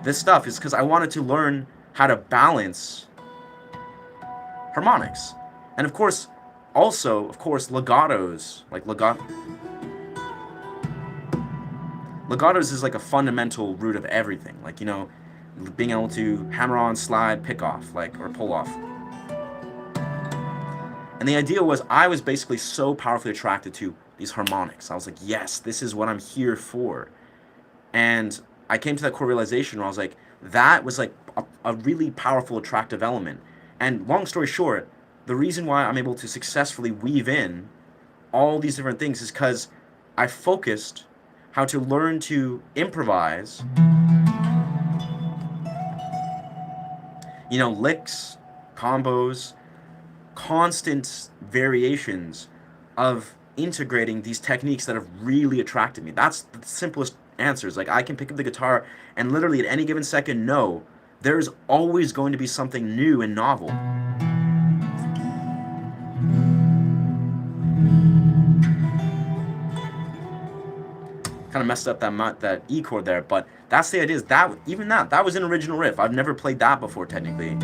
this stuff. It's because I wanted to learn how to balance harmonics. And of course, also, of course, legatos, like legatos is like a fundamental root of everything. Like, being able to hammer on, slide, pick off, like, or pull off. And the idea was I was basically so powerfully attracted to these harmonics. I was like, yes, this is what I'm here for. And I came to that core realization where I was like, that was like a really powerful, attractive element. And long story short, the reason why I'm able to successfully weave in all these different things is because I focused how to learn to improvise, licks, combos, constant variations of integrating these techniques that have really attracted me. That's the simplest answers. Like I can pick up the guitar and literally at any given second know there's always going to be something new and novel. Kind of messed up that E chord there, but that's the idea. Is that was an original riff. I've never played that before technically.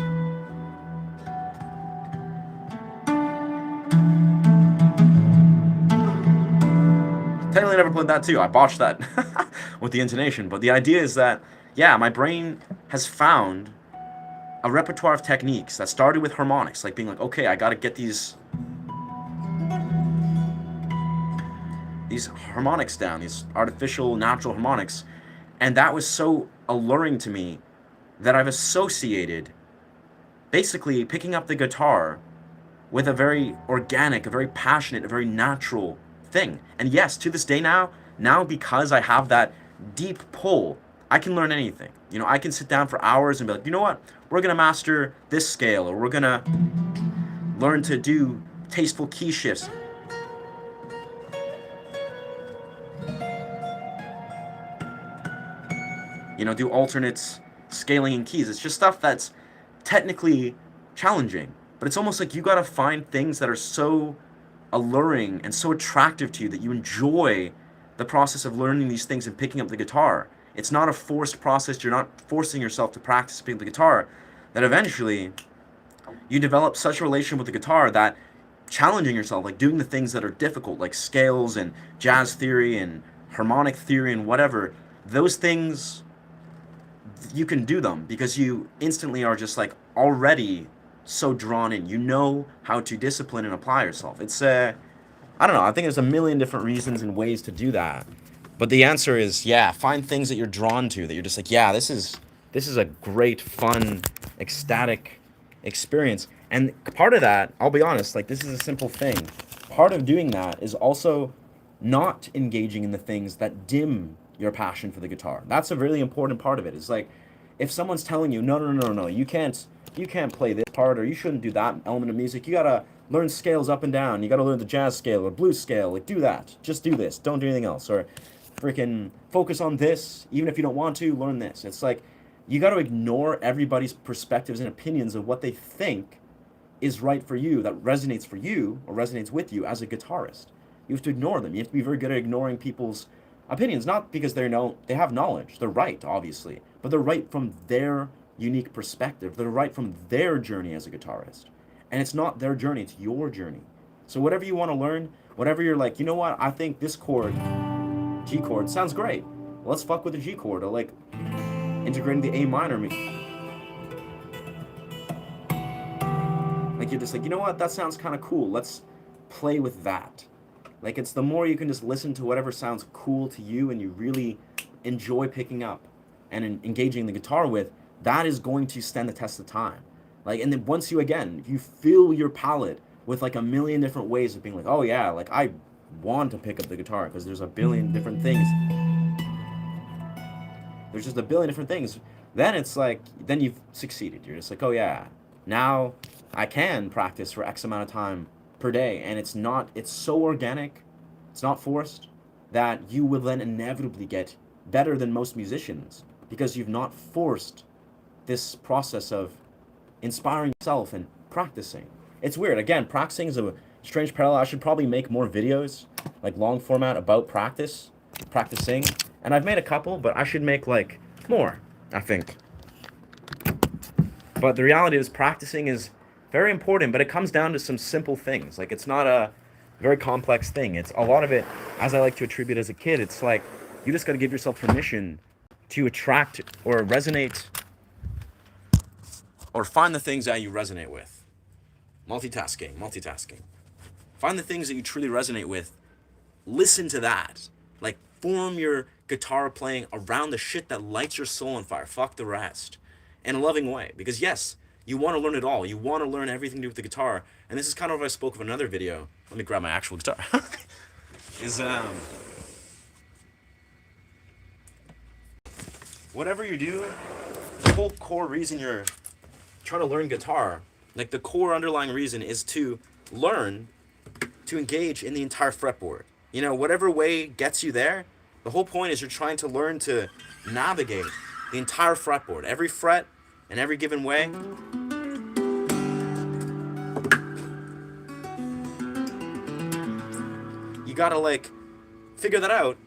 Technically never played that too. I botched that with the intonation. But the idea is that, yeah, my brain has found a repertoire of techniques that started with harmonics, like being like, okay, I gotta get these harmonics down, these artificial, natural harmonics. And that was so alluring to me that I've associated basically picking up the guitar with a very organic, a very passionate, a very natural thing. And yes, to this day now because I have that deep pull, I can learn anything. I can sit down for hours and be like, you know what? We're going to master this scale, or we're going to learn to do tasteful key shifts. Do alternates, scaling in keys. It's just stuff that's technically challenging, but it's almost like you got to find things that are so alluring and so attractive to you that you enjoy the process of learning these things and picking up the guitar. It's not a forced process. You're not forcing yourself to practice picking up the guitar. That eventually you develop such a relation with the guitar that challenging yourself, like doing the things that are difficult, like scales and jazz theory and harmonic theory and whatever, those things, you can do them because you instantly are just like already so drawn in. You know how to discipline and apply yourself. It's I don't know. I think there's a million different reasons and ways to do that. But the answer is, yeah, find things that you're drawn to, that you're just like, yeah, this is a great, fun, ecstatic experience. And part of that, I'll be honest, like this is a simple thing. Part of doing that is also not engaging in the things that dim your passion for the guitar. That's a really important part of it. It's like if someone's telling you, no, you can't play this part, or you shouldn't do that element of music. You gotta learn scales up and down. You gotta learn the jazz scale or blues scale. Like do that. Just do this. Don't do anything else. Or freaking focus on this, even if you don't want to, learn this. It's like you got to ignore everybody's perspectives and opinions of what they think is right for you, that resonates for you or resonates with you as a guitarist. You have to ignore them. You have to be very good at ignoring people's opinions, not because they have knowledge. They're right, obviously, but they're right from their unique perspective. They're right from their journey as a guitarist. And it's not their journey, it's your journey. So whatever you want to learn, whatever you're like, you know what, I think this chord, G chord, sounds great. Let's fuck with the G chord, or like integrating the A minor. Like you're just like, you know what, that sounds kind of cool. Let's play with that. Like it's the more you can just listen to whatever sounds cool to you and you really enjoy picking up and engaging the guitar with, that is going to stand the test of time. Like, and then once you, again, if you fill your palette with like a million different ways of being like, oh yeah, like I want to pick up the guitar because there's a billion different things. There's just a billion different things. Then it's like, then you've succeeded. You're just like, oh yeah, now I can practice for X amount of time per day. And it's so organic, it's not forced, that you will then inevitably get better than most musicians because you've not forced this process of inspiring yourself and practicing. It's weird. Again, practicing is a strange parallel. I should probably make more videos, like long format about practicing. And I've made a couple, but I should make like more, I think. But the reality is practicing is very important, but it comes down to some simple things. Like it's not a very complex thing. It's a lot of it, as I like to attribute as a kid, it's like you just got to give yourself permission to attract or resonate or find the things that you resonate with. Multitasking. Find the things that you truly resonate with. Listen to that. Like, form your guitar playing around the shit that lights your soul on fire. Fuck the rest. In a loving way. Because yes, you want to learn it all. You want to learn everything to do with the guitar. And this is kind of what I spoke of in another video. Let me grab my actual guitar. Whatever you do, the whole core reason you're trying to learn guitar, like the core underlying reason is to learn to engage in the entire fretboard. You know, whatever way gets you there, the whole point is you're trying to learn to navigate the entire fretboard, every fret and every given way. You gotta like figure that out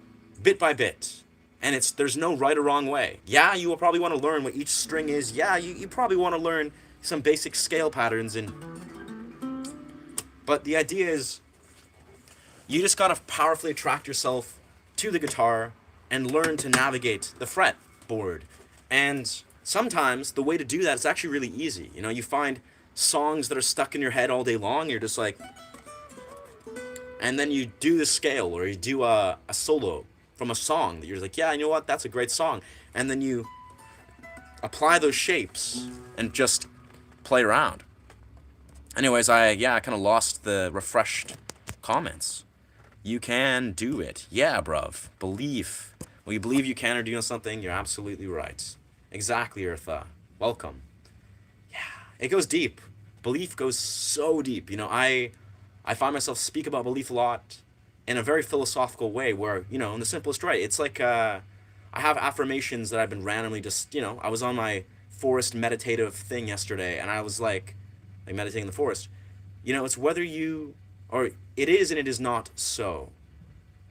bit by bit. And there's no right or wrong way. Yeah, you will probably want to learn what each string is. Yeah, you probably want to learn some basic scale patterns, but the idea is you just gotta powerfully attract yourself to the guitar and learn to navigate the fretboard. And sometimes the way to do that is actually really easy. You know, you find songs that are stuck in your head all day long, you're just like, and then you do the scale or you do a solo from a song that you're like, yeah, you know what, that's a great song. And then you apply those shapes and just play around. Anyways, I kind of lost the refreshed comments. You can do it. Yeah, bruv. Belief. When you believe you can or do something, you're absolutely right. Exactly, Eartha. Welcome. Yeah, it goes deep. Belief goes so deep. You know, I find myself speak about belief a lot in a very philosophical way where, you know, in the simplest way, it's like I have affirmations that I've been randomly just, you know, I was on my forest meditative thing yesterday and I was like meditating in the forest. You know, it's whether you, or it is and it is not so.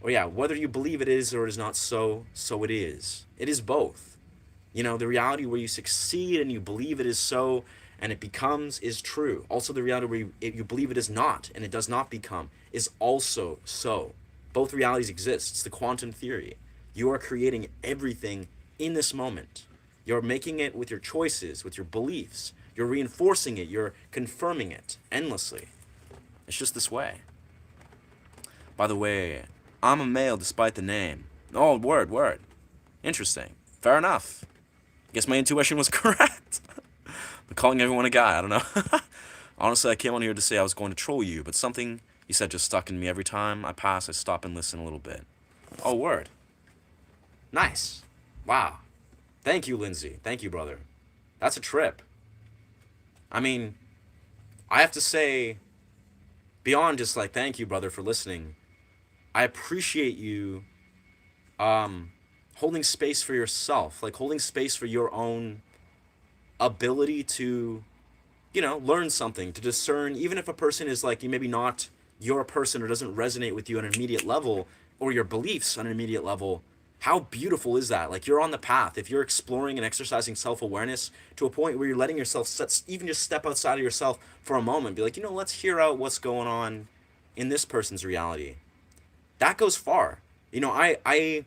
Or yeah, whether you believe it is or it is not so, so it is. It is both. You know, the reality where you succeed and you believe it is so and it becomes is true. Also the reality where you believe it is not and it does not become is also so. Both realities exist. It's the quantum theory. You are creating everything in this moment. You're making it with your choices, with your beliefs. You're reinforcing it. You're confirming it endlessly. It's just this way. By the way, I'm a male despite the name. Oh, word. Interesting. Fair enough. Guess my intuition was correct. I'm calling everyone a guy. I don't know. Honestly, I came on here to say I was going to troll you, but something you said just stuck in me. Every time I pass, I stop and listen a little bit. Oh, word. Nice. Wow. Thank you, Lindsay. Thank you, brother. That's a trip. I mean, I have to say, beyond just like, thank you, brother, for listening, I appreciate you um, holding space for yourself, like holding space for your own ability to, learn something, to discern, even if a person is like, you maybe not your person or doesn't resonate with you on an immediate level, or your beliefs on an immediate level. How beautiful is that? Like, you're on the path. If you're exploring and exercising self-awareness to a point where you're letting yourself even just step outside of yourself for a moment, be like, let's hear out what's going on in this person's reality. That goes far. Daily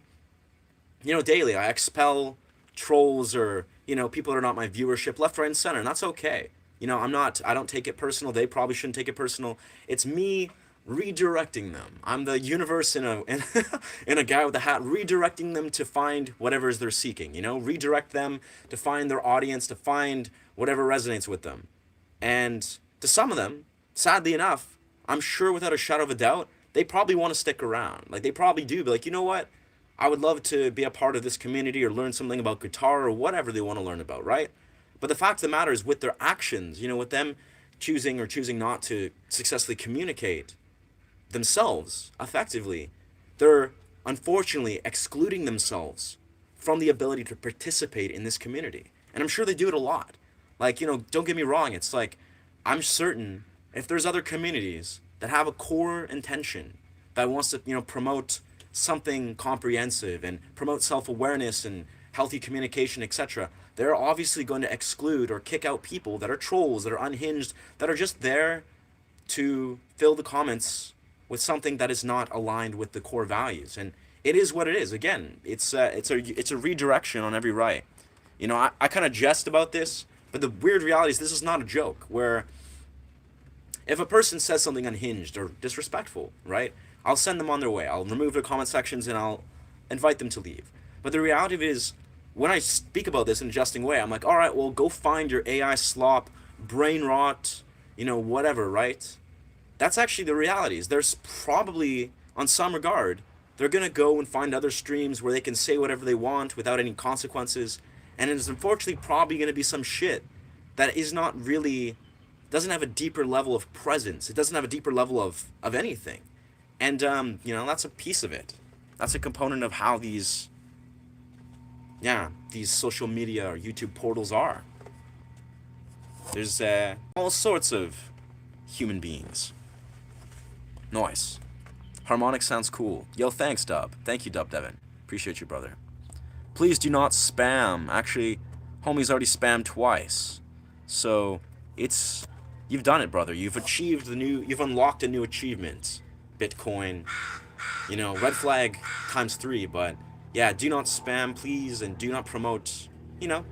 I expel trolls or, people that are not my viewership left, right, and center, and that's okay. I don't take it personal. They probably shouldn't take it personal. It's me redirecting them. I'm the universe in a guy with a hat, redirecting them to find whatever is they're seeking, redirect them to find their audience, to find whatever resonates with them. And to some of them, sadly enough, I'm sure without a shadow of a doubt, they probably want to stick around. Like, they probably do be like, you know what? I would love to be a part of this community or learn something about guitar or whatever they want to learn about, right? But the fact of the matter is, with their actions, with them choosing or choosing not to successfully communicate themselves effectively, they're unfortunately excluding themselves from the ability to participate in this community. And I'm sure they do it a lot. Like, don't get me wrong, it's like, I'm certain if there's other communities that have a core intention that wants to, promote something comprehensive and promote self-awareness and healthy communication, etc., they're obviously going to exclude or kick out people that are trolls, that are unhinged, that are just there to fill the comments with something that is not aligned with the core values. And it is what it is. Again, it's a redirection on every right. I kind of jest about this, but the weird reality is this is not a joke. Where if a person says something unhinged or disrespectful, right, I'll send them on their way. I'll remove their comment sections and I'll invite them to leave. But the reality of it is, when I speak about this in a jesting way, I'm like, all right, well, go find your AI slop, brain rot, whatever, right? That's actually the reality. Is there's probably, on some regard, they're going to go and find other streams where they can say whatever they want without any consequences. And it's unfortunately probably going to be some shit that is not really, doesn't have a deeper level of presence. It doesn't have a deeper level of anything. And, that's a piece of it. That's a component of how these social media or YouTube portals are. There's all sorts of human beings. Nice. Harmonic sounds cool. Yo, thanks, Dub. Thank you, Dub Devin. Appreciate you, brother. Please do not spam. Actually, homie's already spammed twice. So, you've done it, brother. You've unlocked a new achievement. Bitcoin, red flag times 3, but yeah, do not spam, please, and do not promote,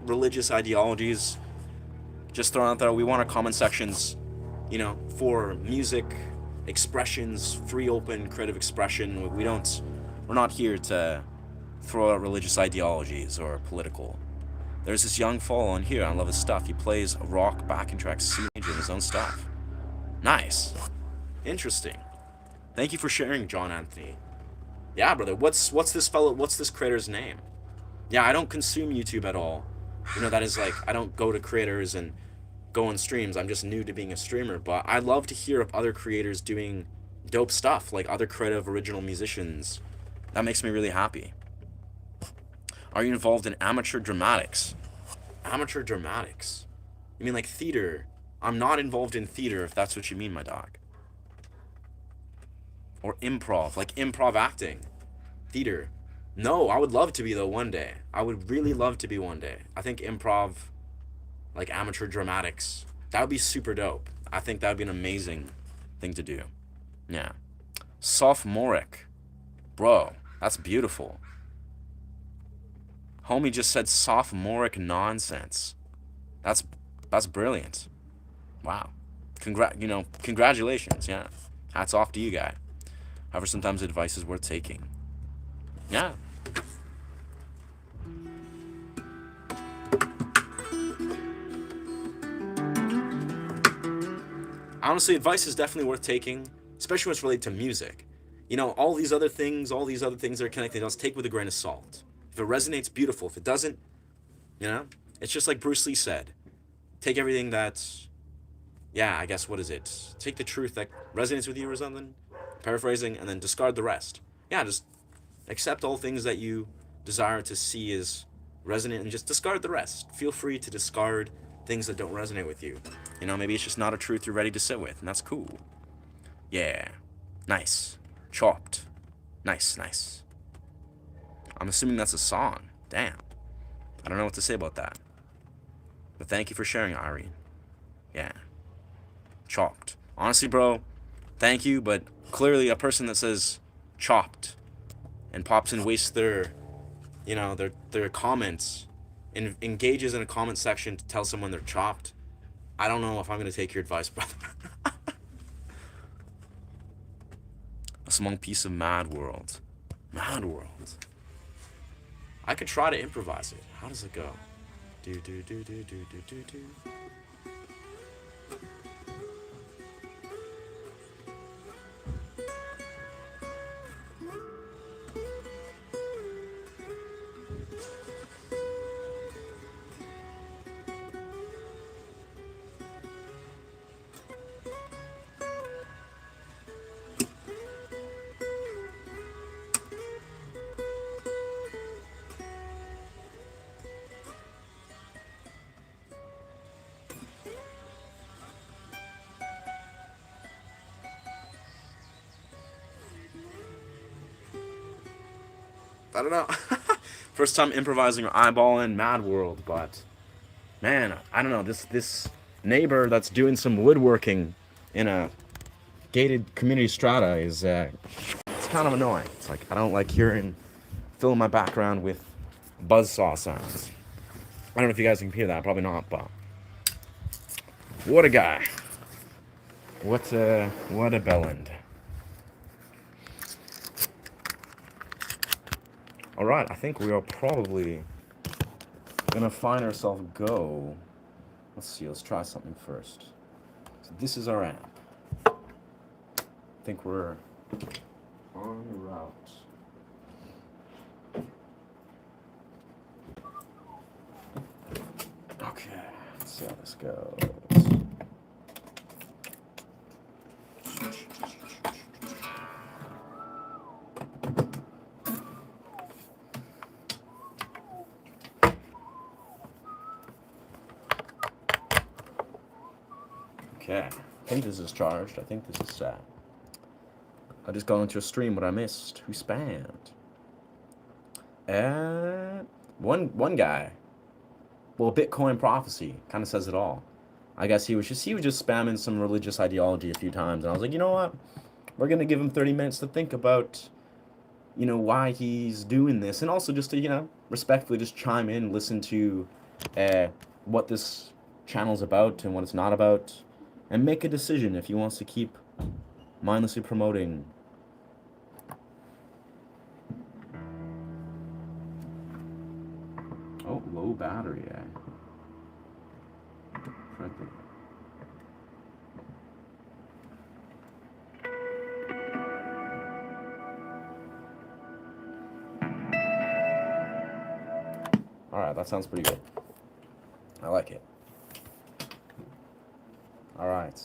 religious ideologies. Just throwing out there, we want our comment sections, for music, expressions, free, open, creative expression. We're not here to throw out religious ideologies or political. There's this young fool on here, I love his stuff. He plays rock backing tracks, C major, his own stuff. Nice. Interesting. Thank you for sharing, John Anthony. Yeah, brother, what's this creator's name? Yeah, I don't consume YouTube at all. That is like, I don't go to creators and go on streams. I'm just new to being a streamer, but I love to hear of other creators doing dope stuff, like other creative original musicians. That makes me really happy. Are you involved in amateur dramatics? Amateur dramatics? You mean like theater? I'm not involved in theater, if that's what you mean, my dog. Or improv, like improv acting. Theater. No, I would love to be, though, one day. I would really love to be one day. I think improv, like amateur dramatics, that would be super dope. I think that would be an amazing thing to do. Yeah. Sophomoric. Bro, that's beautiful. Homie just said sophomoric nonsense. That's brilliant. Wow. Congratulations, yeah. Hats off to you, guy. However, sometimes advice is worth taking. Yeah. Honestly, advice is definitely worth taking, especially when it's related to music. All these other things that are connected, let's take with a grain of salt. If it resonates, beautiful. If it doesn't, it's just like Bruce Lee said. Take everything that's, I guess, what is it? Take the truth that resonates with you or something, paraphrasing, and then discard the rest. Yeah, just Accept all things that you desire to see as resonant and just discard the rest. Feel free to discard things that don't resonate with you. You know, maybe it's just not a truth you're ready to sit with, and that's cool. Yeah. Nice. Chopped. Nice, nice. I'm assuming that's a song. Damn. I don't know what to say about that. But thank you for sharing, Irene. Yeah. Chopped. Honestly, bro, thank you, but clearly a person that says chopped and pops and wastes their, you know, their comments and engages in a comment section to tell someone they're chopped, I don't know if I'm going to take your advice, brother. A small piece of Mad World. Mad World. I could try to improvise it. How does it go? Do do do do do do do do. I don't know. First time improvising or eyeballing Mad World, but man, I don't know. This neighbor that's doing some woodworking in a gated community strata is it's kind of annoying. It's like I don't like filling my background with buzzsaw sounds. I don't know if you guys can hear that. Probably not, but what a guy. What a bellend. All right, I think we are probably gonna find ourselves go. Let's see. Let's try something first. So this is our amp. I think we're on route. Okay, let's see how this goes. Okay, I think this is charged. I think this is set. I just got into a stream, what I missed. Who spammed? One guy. Well, Bitcoin Prophecy kind of says it all. I guess he was just spamming some religious ideology a few times, and I was like, you know what? We're gonna give him 30 minutes to think about, you know, why he's doing this, and also just to, you know, respectfully just chime in, listen to, what this channel's about and what it's not about, and make a decision if he wants to keep mindlessly promoting. Oh, low battery, Correctly. Alright, that sounds pretty good. I like it. Alright.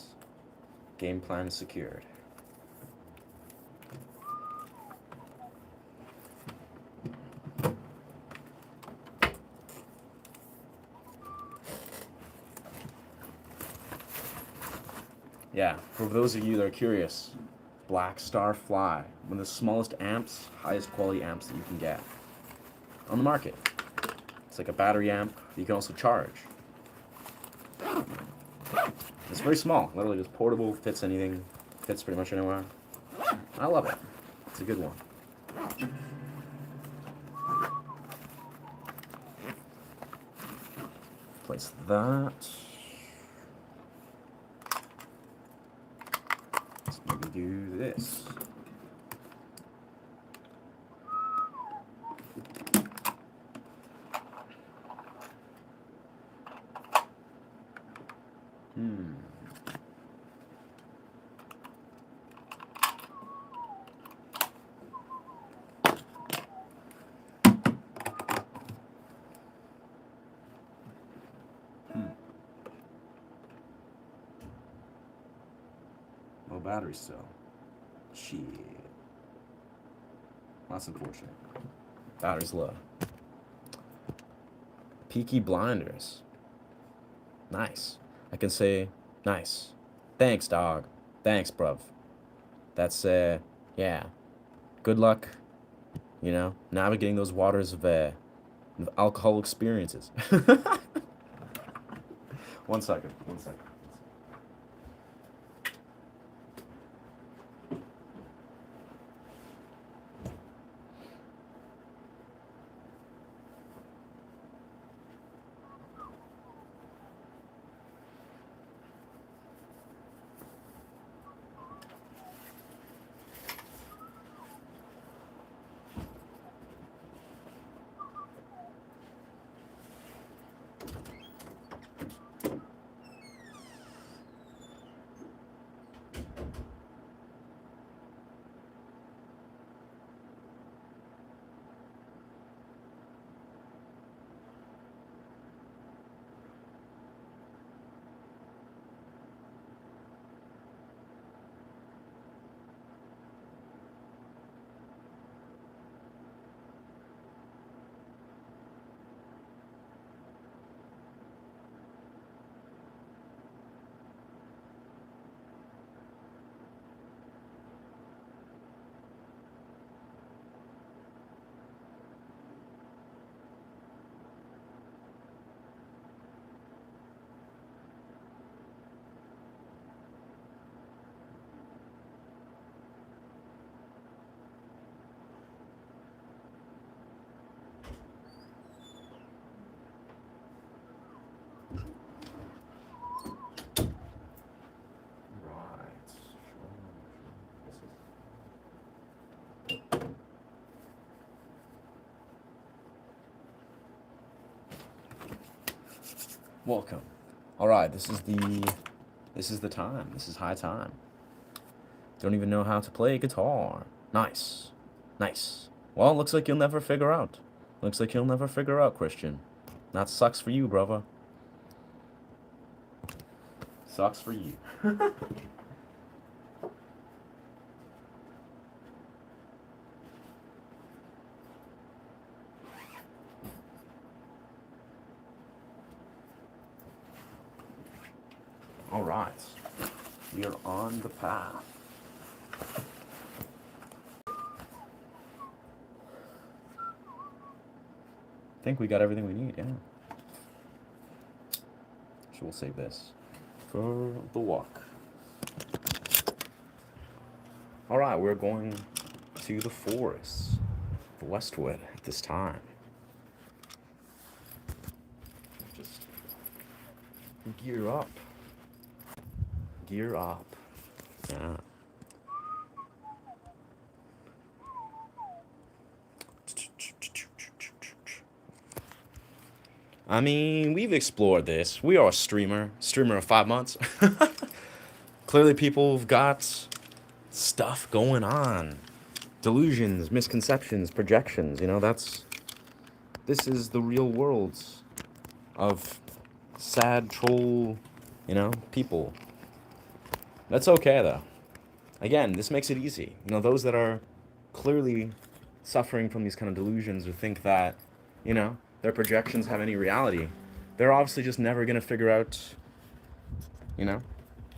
Game plan secured. Yeah, for those of you that are curious, Black Star Fly, one of the smallest amps, highest quality amps that you can get on the market. It's like a battery amp you can also charge. It's very small, literally just portable, fits anything, fits pretty much anywhere. I love it. It's a good one. Place that. Let's maybe do this. Low battery still. Shit. That's unfortunate. Battery's low. Peaky Blinders. Nice. I can say, nice. Thanks, dog. Thanks, bruv. That's, yeah. Good luck, navigating those waters of alcohol experiences. 1 second. 1 second. Welcome. All right, this is the time. This is high time. Don't even know how to play guitar. Nice. Nice. Well, looks like you'll never figure out. Looks like you'll never figure out, Christian. That sucks for you, brother. Sucks for you. All right. We are on the path. I think we got everything we need, yeah. So we'll save this for the walk. All right, we're going to the forest, the Westwood at this time. Just gear up. Gear up. Yeah. I mean, we've explored this. We are a streamer of 5 months. Clearly people have got stuff going on. Delusions, misconceptions, projections, this is the real world of sad troll, people. That's okay, though. Again, this makes it easy. Those that are clearly suffering from these kind of delusions or think that, their projections have any reality, they're obviously just never going to figure out,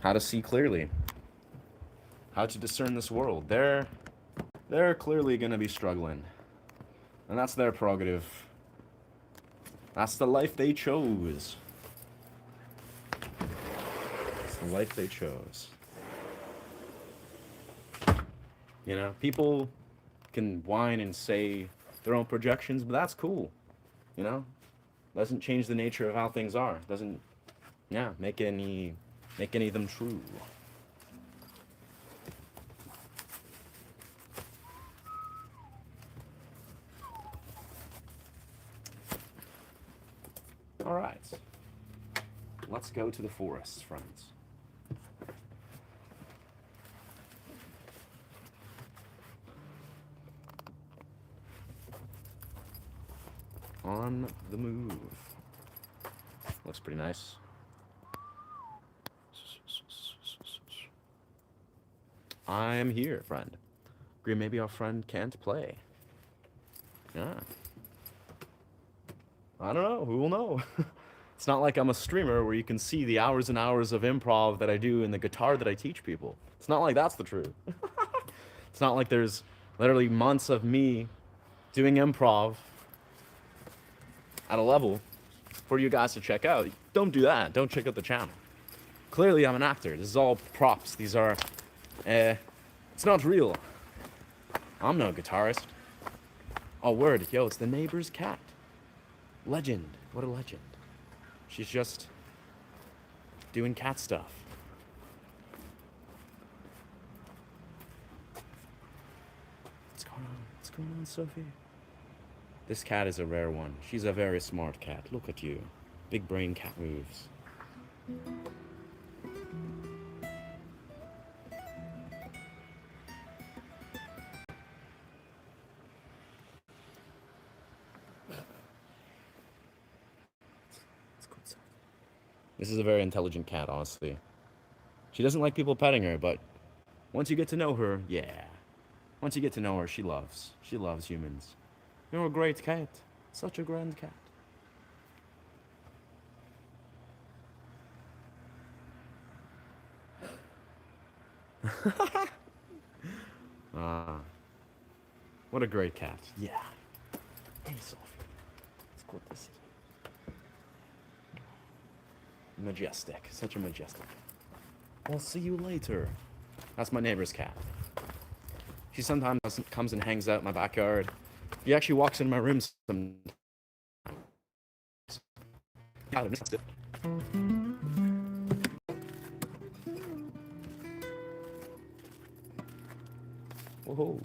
how to see clearly, how to discern this world. They're clearly going to be struggling. And that's their prerogative. That's the life they chose. It's the life they chose. People can whine and say their own projections, but that's cool. Doesn't change the nature of how things are. Doesn't, make any of them true. All right. Let's go to the forest, friends. On the move. Looks pretty nice. I am here, friend. Agree, maybe our friend can't play. Yeah. I don't know. Who will know? It's not like I'm a streamer where you can see the hours and hours of improv that I do and the guitar that I teach people. It's not like that's the truth. It's not like there's literally months of me doing improv at a level for you guys to check out. Don't do that. Don't check out the channel. Clearly, I'm an actor. This is all props. These are, it's not real. I'm no guitarist. Oh, word. Yo, it's the neighbor's cat. Legend. What a legend. She's just doing cat stuff. What's going on? What's going on, Sophie? This cat is a rare one. She's a very smart cat. Look at you. Big brain cat moves. This is a very intelligent cat, honestly. She doesn't like people petting her, but once you get to know her, yeah. Once you get to know her, she loves. She loves humans. You're a great cat. Such a grand cat. Ah. What a great cat. Yeah. Hey, Sophie. Let's go this is. Majestic. Such a majestic. I'll see you later. That's my neighbor's cat. She sometimes comes and hangs out in my backyard. He actually walks into my room sometimes. Whoa.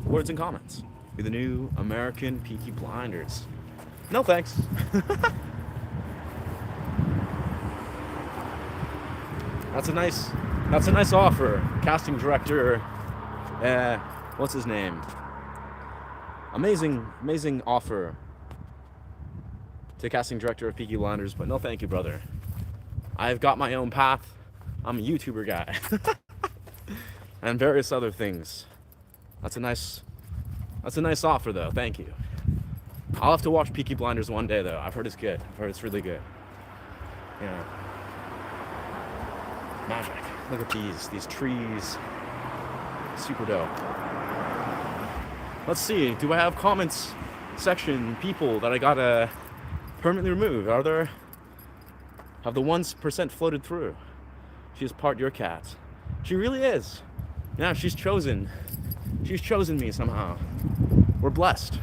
Words and comments. Be the new American Peaky Blinders. No thanks. That's a nice offer. Casting director, what's his name? Amazing offer to casting director of Peaky Blinders, but no thank you, brother. I've got my own path. I'm a YouTuber guy. And various other things. That's a nice offer, though. Thank you. I'll have to watch Peaky Blinders one day, though. I've heard it's good. I've heard it's really good. Yeah. Magic. Look at these trees. Super dope. Let's see. Do I have comments section people that I gotta permanently remove? Have the 1% floated through? She is part your cat. She really is. Yeah, she's chosen me somehow. We're blessed.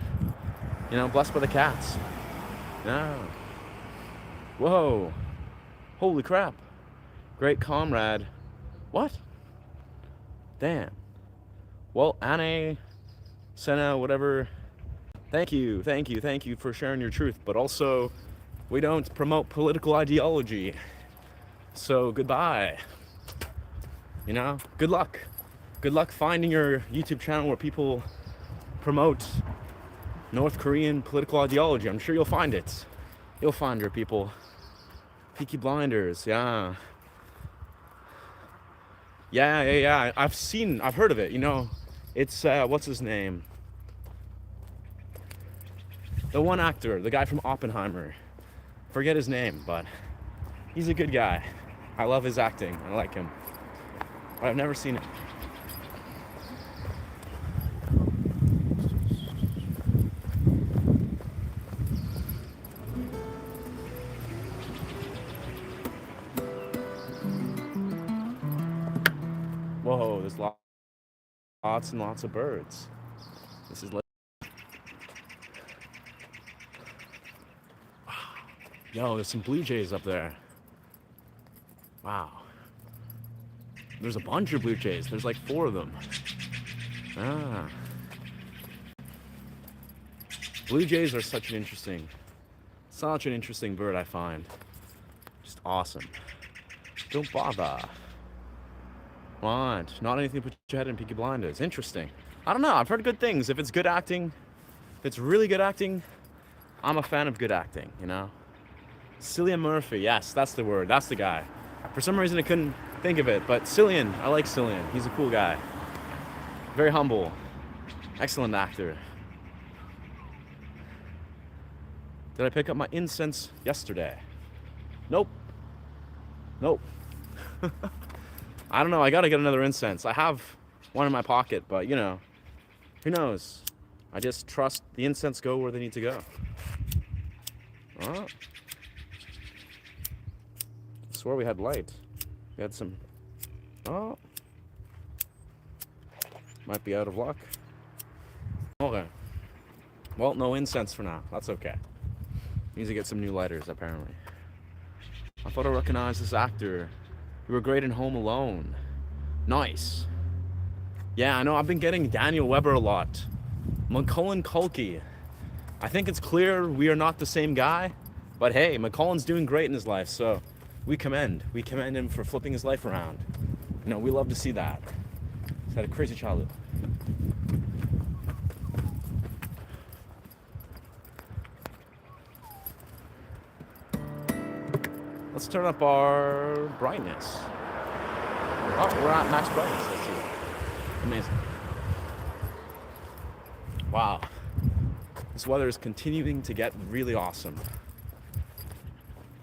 You know, blessed by the cats. Yeah. Whoa. Holy crap. Great comrade. What? Damn. Well, Anne, Senna, whatever. Thank you for sharing your truth. But also, we don't promote political ideology. So, goodbye. You know, good luck. Good luck finding your YouTube channel where people promote North Korean political ideology. I'm sure you'll find it. You'll find your people. Peaky Blinders, yeah. Yeah. I've heard of it, you know. It's, what's his name? The one actor, the guy from Oppenheimer. Forget his name, but he's a good guy. I love his acting. I like him. But I've never seen it. Whoa, there's lots and lots of birds. This is wow. Yo, there's some blue jays up there. Wow. There's a bunch of blue jays. There's like 4 of them. Ah. Blue jays are such an interesting bird, I find. Just awesome. Don't bother. What? Not anything to put your head in Peaky Blinders. Interesting. I don't know. I've heard good things. If it's good acting, if it's really good acting, I'm a fan of good acting, you know? Cillian Murphy. Yes, that's the word. That's the guy. For some reason, I couldn't think of it, but Cillian. I like Cillian. He's a cool guy. Very humble. Excellent actor. Did I pick up my incense yesterday? Nope. Nope. I don't know. I gotta get another incense. I have one in my pocket, but you know, who knows? I just trust the incense go where they need to go. Oh. I swore we had light. We had some. Oh. Might be out of luck. Okay. Well, no incense for now. That's okay. Needs to get some new lighters, apparently. I thought I recognized this actor. You were great in Home Alone. Nice. Yeah, I know. I've been getting Daniel Webber a lot. Macaulay Culkin. I think it's clear we are not the same guy. But hey, Macaulay's doing great in his life, so we commend him for flipping his life around. You know, we love to see that. He's had a crazy childhood. Let's turn up our brightness. Oh, we're at max brightness. Let's see. Amazing. Wow. This weather is continuing to get really awesome.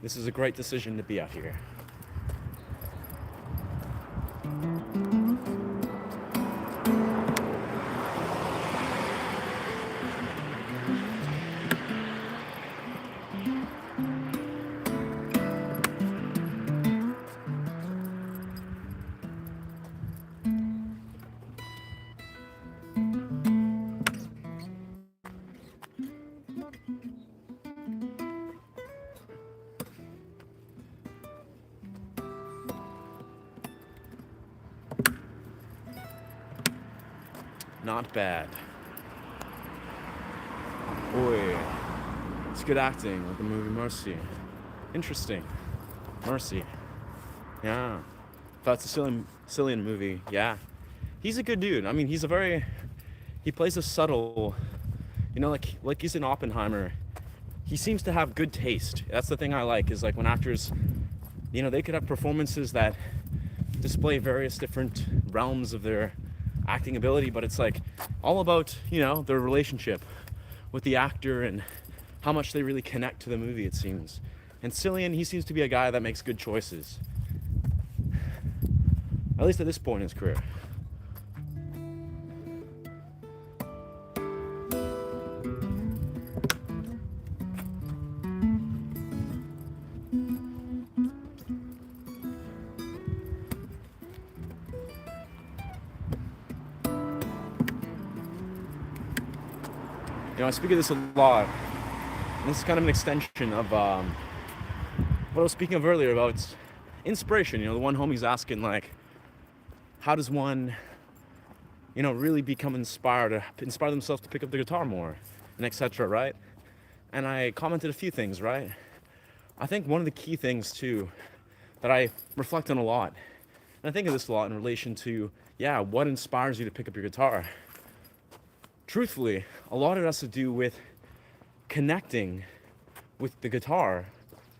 This is a great decision to be out here. Not bad. Boy, it's good acting with the movie Mercy. Interesting. Mercy. Yeah. Thought it's a Cillian movie. Yeah. He's a good dude. I mean, he plays a subtle, you know, like he's in Oppenheimer. He seems to have good taste. That's the thing I like, is like when actors, you know, they could have performances that display various different realms of their acting ability, but it's like all about, you know, their relationship with the actor and how much they really connect to the movie, it seems. And Cillian, he seems to be a guy that makes good choices, at least at this point in his career. You know, I speak of this a lot. And this is kind of an extension of what I was speaking of earlier about inspiration. You know, the one homie's asking, like, how does one, you know, really become inspire themselves to pick up the guitar more, and etc., right? And I commented a few things, right? I think one of the key things, too, that I reflect on a lot, and I think of this a lot in relation to, yeah, what inspires you to pick up your guitar? Truthfully, a lot of it has to do with connecting with the guitar,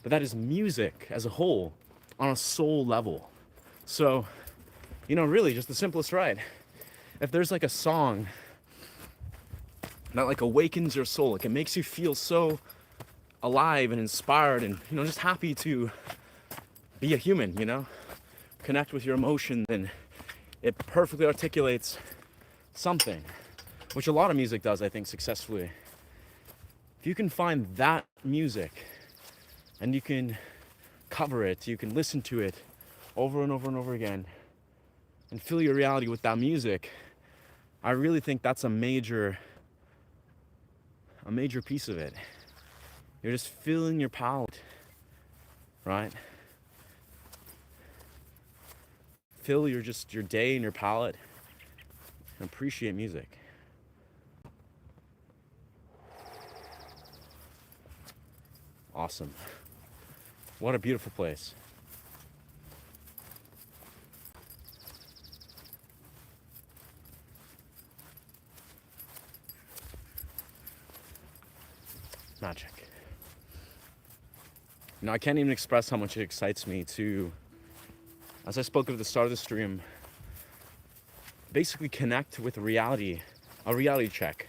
but that is music as a whole on a soul level. So, you know, really just the simplest, right? If there's like a song that like awakens your soul, like it makes you feel so alive and inspired and, you know, just happy to be a human, you know, connect with your emotions, and it perfectly articulates something, which a lot of music does, I think, successfully. If you can find that music and you can cover it, you can listen to it over and over and over again and fill your reality with that music, I really think that's a major piece of it. You're just filling your palate, right? Fill your day and your palate and appreciate music. Awesome. What a beautiful place. Magic. I can't even express how much it excites me to, as I spoke at the start of the stream, basically connect with reality, a reality check.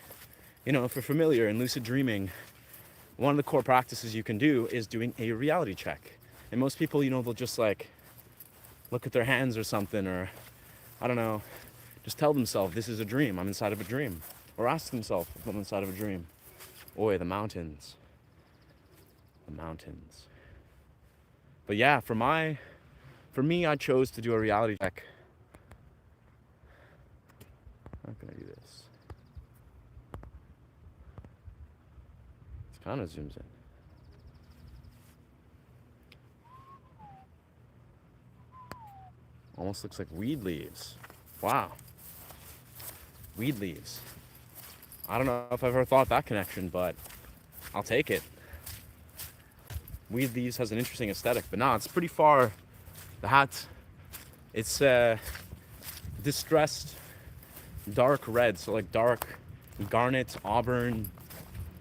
If you're familiar in lucid dreaming, one of the core practices you can do is doing a reality check. And most people, they'll just like look at their hands or something, or I don't know, just tell themselves this is a dream, I'm inside of a dream. Or ask themselves if I'm inside of a dream. Oi, the mountains. The mountains. But yeah, for me, I chose to do a reality check. How can I do this? It kind of zooms in. Almost looks like weed leaves. Wow. Weed leaves. I don't know if I've ever thought that connection, but I'll take it. Weed leaves has an interesting aesthetic, but it's pretty far. The hat, it's distressed dark red, so like dark garnet, auburn,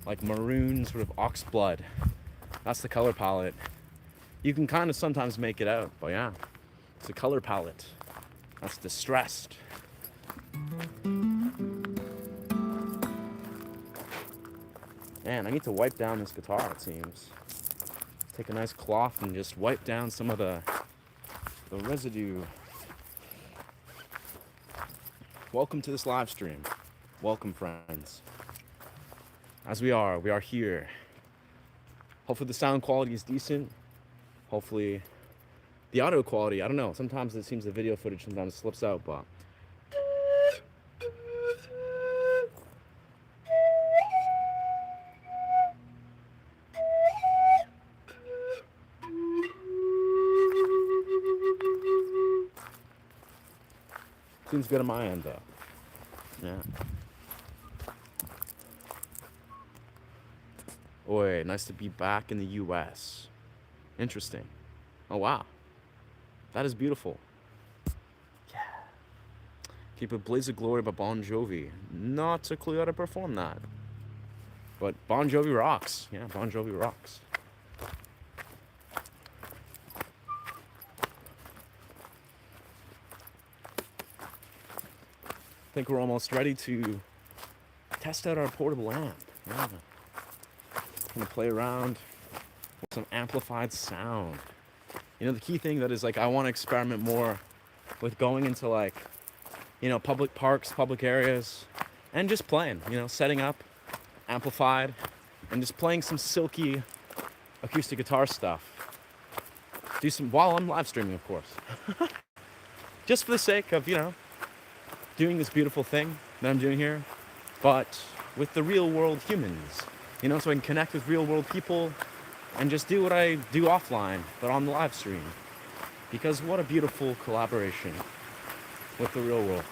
like maroon, sort of ox blood. That's the color palette. You can kind of sometimes make it out, but yeah, it's a color palette. That's distressed. Man, I need to wipe down this guitar, it seems. Take a nice cloth and just wipe down some of the residue. Welcome to this live stream. Welcome, friends. As we are here. Hopefully the sound quality is decent. Hopefully the audio quality, I don't know. Sometimes it seems the video footage sometimes slips out, but seems good on my end, though. Yeah. Oi, nice to be back in the US. Interesting. Oh, wow. That is beautiful. Yeah. Keep it Blaze of Glory by Bon Jovi. Not a clue how to perform that. But Bon Jovi rocks. Yeah, Bon Jovi rocks. I think we're almost ready to test out our portable amp. Yeah. Gonna play around with some amplified sound. The key thing that is like, I want to experiment more with going into like, public parks, public areas, and just playing, setting up, amplified, and just playing some silky acoustic guitar stuff. Do some, while I'm live streaming, of course. Just for the sake of, doing this beautiful thing that I'm doing here, but with the real world humans, so I can connect with real world people and just do what I do offline, but on the live stream. Because what a beautiful collaboration with the real world.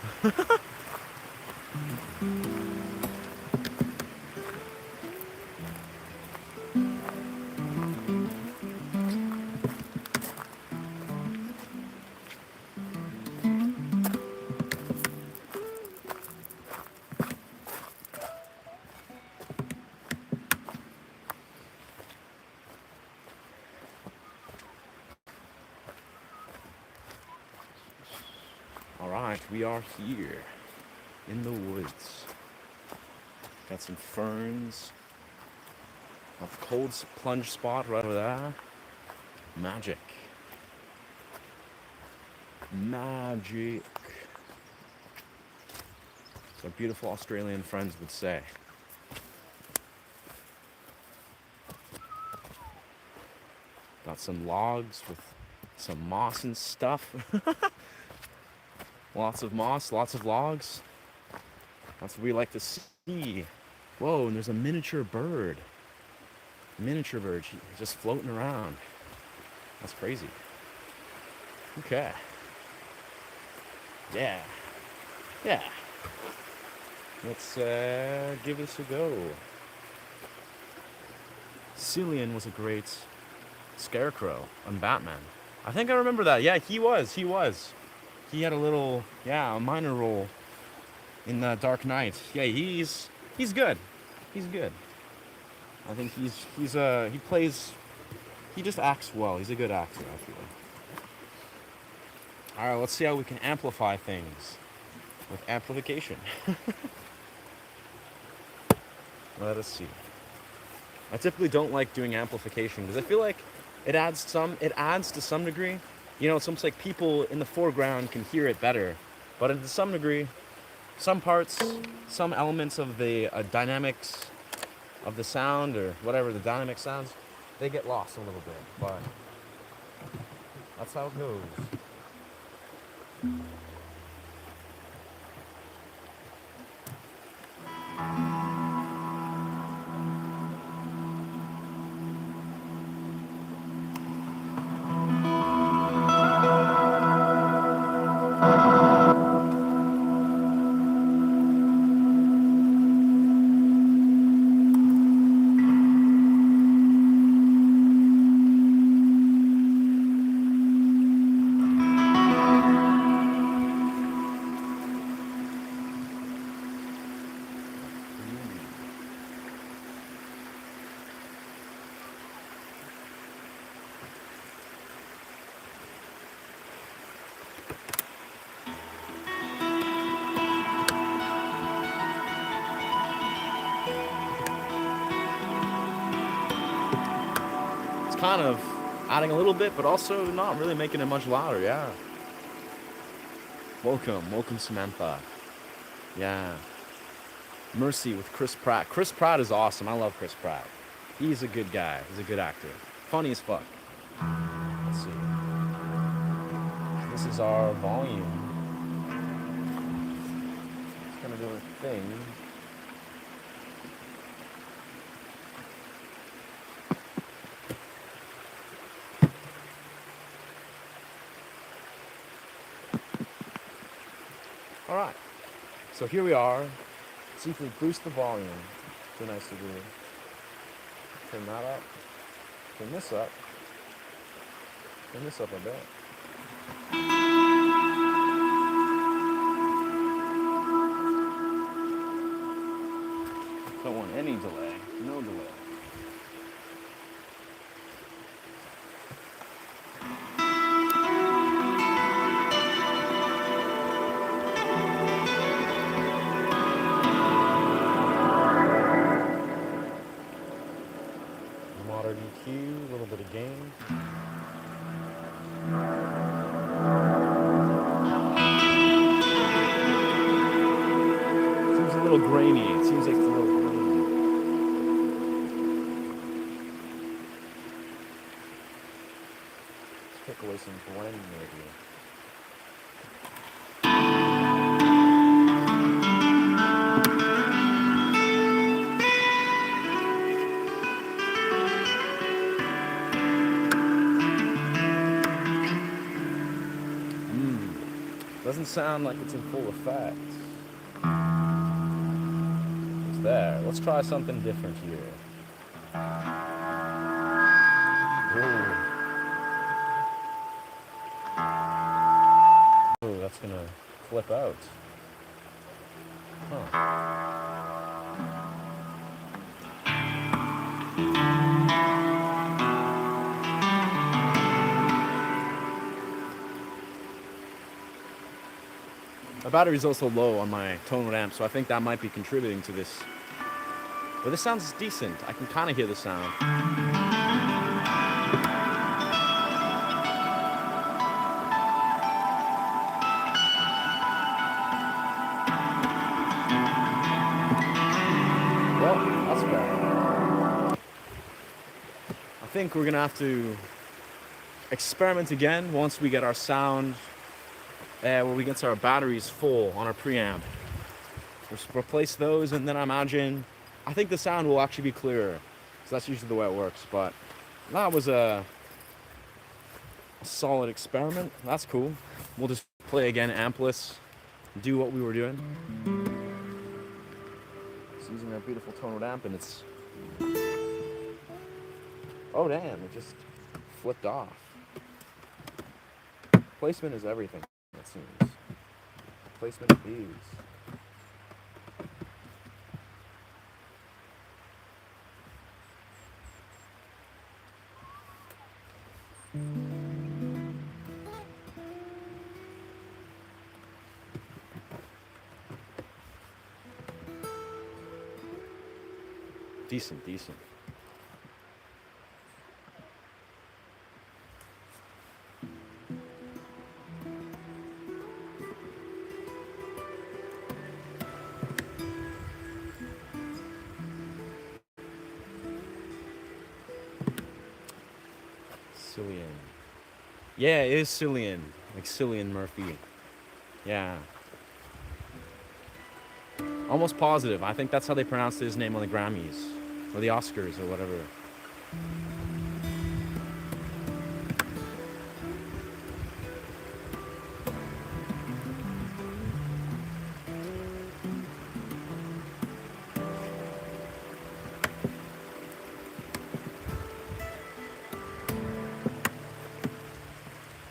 We are here in the woods. Got some ferns. A cold plunge spot right over there. Magic. Magic. So beautiful Australian friends would say. Got some logs with some moss and stuff. Lots of moss, lots of logs. That's what we like to see. Whoa, and there's a miniature bird. Miniature bird, just floating around. That's crazy. Okay. Yeah. Yeah. Let's give this a go. Cillian was a great Scarecrow on Batman. I think I remember that. Yeah, he was. He was. He had a little, yeah, a minor role in Dark Knight. Yeah, he's good. He's good. I think he plays, he just acts well. He's a good actor, I feel. All right, let's see how we can amplify things with amplification. Let us see. I typically don't like doing amplification because I feel like it adds to some degree. You know, it's almost like people in the foreground can hear it better, but to some degree, some parts, some elements of the dynamics of the sound or whatever the dynamic sounds, they get lost a little bit. But that's how it goes. It's kind of adding a little bit, but also not really making it much louder. Yeah. Welcome, Samantha. Yeah. Mercy with Chris Pratt. Chris Pratt is awesome. I love Chris Pratt. He's a good guy. He's a good actor. Funny as fuck. Let's see. This is our volume. It's gonna do a thing. All right. So here we are. See if we boost the volume to a nice degree. Turn that up. Turn this up. Turn this up a bit. Don't want any delay. No delay. Modern EQ, a little bit of gain. Seems a little grainy. It seems like it's a little grainy. Let's take away some blend maybe. Doesn't sound like it's in full effect. It's there. Let's try something different here. Ooh, that's gonna flip out. Huh. My battery's also low on my tone amp, so I think that might be contributing to this. But this sounds decent. I can kind of hear the sound. Well, that's better. I think we're gonna have to experiment again once we get our sound where we get our batteries full on our preamp. Just replace those, and then I think the sound will actually be clearer. So that's usually the way it works. But that was a solid experiment. That's cool. We'll just play again, ampless, do what we were doing. It's using our beautiful tonal amp, and it's Oh damn, it just flipped off. Placement is everything, it seems. Placement is. Decent, decent. Cillian. Yeah, it is Cillian. Like Cillian Murphy. Yeah. Almost positive. I think that's how they pronounced his name on the Grammys. Or the Oscars or whatever.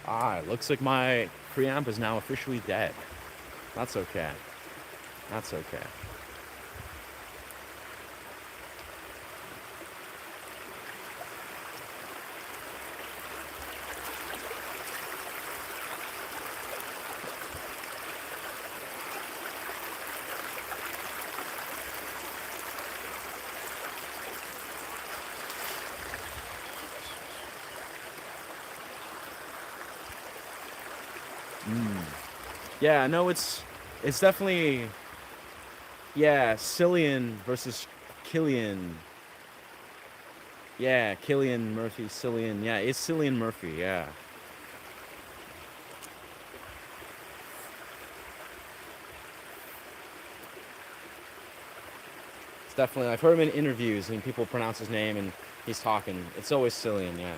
Ah, it looks like my preamp is now officially dead. That's okay. That's okay. Yeah, no, it's definitely, yeah, Cillian versus Killian. Yeah, Killian Murphy, Cillian. Yeah, it's Cillian Murphy. Yeah. It's definitely. I've heard him in interviews and people pronounce his name and he's talking. It's always Cillian. Yeah.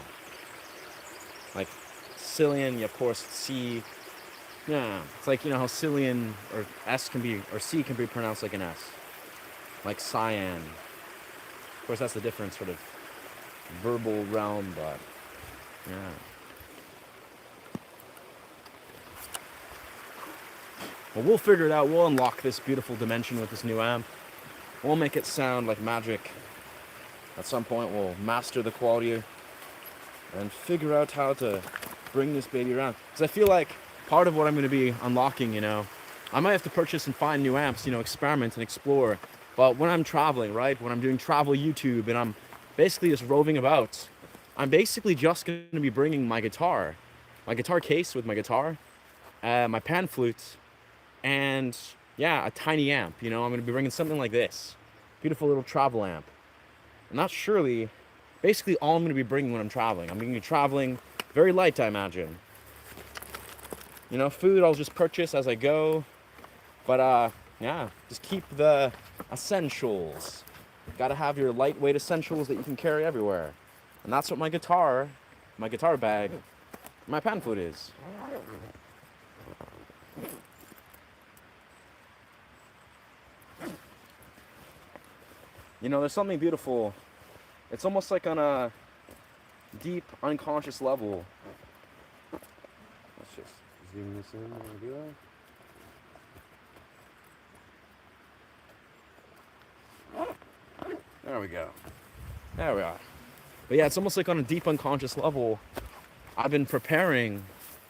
Like Cillian, yeah, of course. C. Yeah. It's like how Cillian or S can be or C can be pronounced like an S. Like cyan. Of course, that's the different sort of verbal realm, but yeah. Well, we'll figure it out. We'll unlock this beautiful dimension with this new amp. We'll make it sound like magic. At some point, we'll master the quality and figure out how to bring this baby around. Because I feel like part of what I'm going to be unlocking, I might have to purchase and find new amps, experiment and explore. But when I'm traveling, right, when I'm doing travel YouTube and I'm basically just roving about, I'm basically just going to be bringing my guitar case with my guitar, my pan flute, and yeah, a tiny amp. I'm going to be bringing something like this. Beautiful little travel amp. And that's surely basically all I'm going to be bringing when I'm traveling. I'm going to be traveling very light, I imagine. Food I'll just purchase as I go. But yeah, just keep the essentials. Gotta have your lightweight essentials that you can carry everywhere. And that's what my guitar bag, my pan flute is. There's something beautiful. It's almost like on a deep, unconscious level. Let's just zoom this in when I do that. There we go. There we are. But yeah, it's almost like on a deep, unconscious level, I've been preparing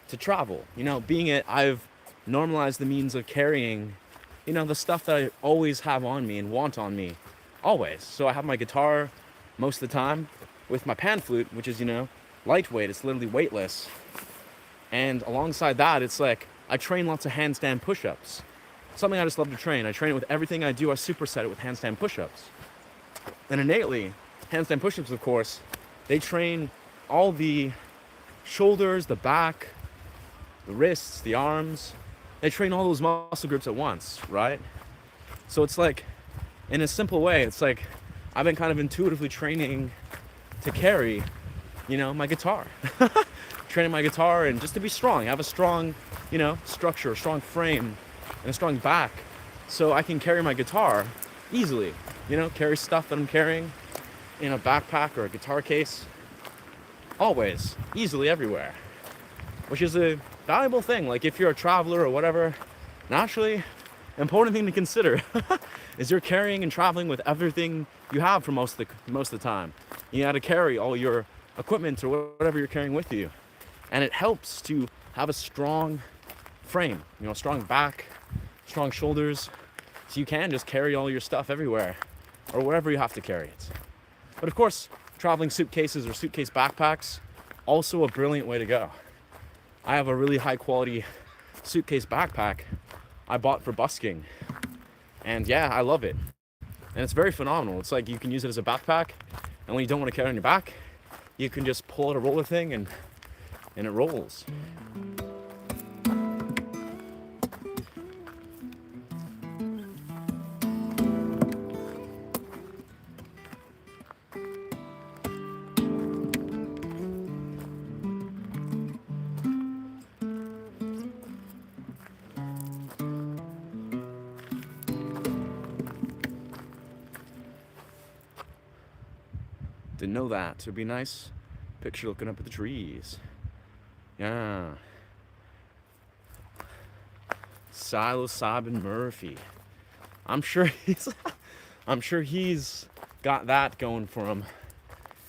to travel. Being it, I've normalized the means of carrying, the stuff that I always have on me and want on me. Always. So I have my guitar most of the time with my pan flute, which is, lightweight. It's literally weightless. And alongside that, it's like I train lots of handstand push-ups. Something I just love to train. I train it with everything I do. I superset it with handstand push-ups. And innately, handstand push-ups, of course, they train all the shoulders, the back, the wrists, the arms. They train all those muscle groups at once, right? So it's like, in a simple way, it's like I've been kind of intuitively training to carry, my guitar. Training my guitar and just to be strong. Have a strong, structure, a strong frame, and a strong back. So I can carry my guitar easily. Carry stuff that I'm carrying in a backpack or a guitar case. always, easily everywhere, which is a valuable thing. Like if you're a traveler or whatever, naturally, important thing to consider is you're carrying and traveling with everything you have for most of the time. You got to carry all your equipment or whatever you're carrying with you, and it helps to have a strong frame, strong back, strong shoulders, so you can just carry all your stuff everywhere or wherever you have to carry it. But of course, traveling suitcases or suitcase backpacks, also a brilliant way to go. I have a really high quality suitcase backpack I bought for busking, and yeah, I love it. And it's very phenomenal. It's like you can use it as a backpack, and when you don't want to carry it on your back, you can just pull out a roller thing and it rolls. Didn't know that. It'd be nice. Picture looking up at the trees. Yeah. Psilocybin Murphy. I'm sure he's I'm sure he's got that going for him.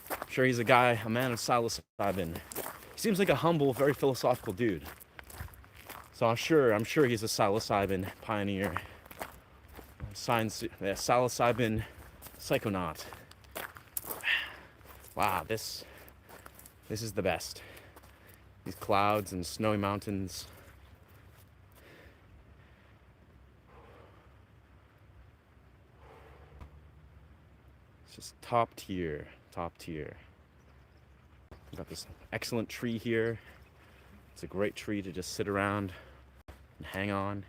I'm sure he's a man of psilocybin. He seems like a humble, very philosophical dude. So I'm sure he's a psilocybin pioneer. Psilocybin psychonaut. Wow, this is the best. These clouds and snowy mountains. It's just top tier, top tier. We've got this excellent tree here. It's a great tree to just sit around and hang on.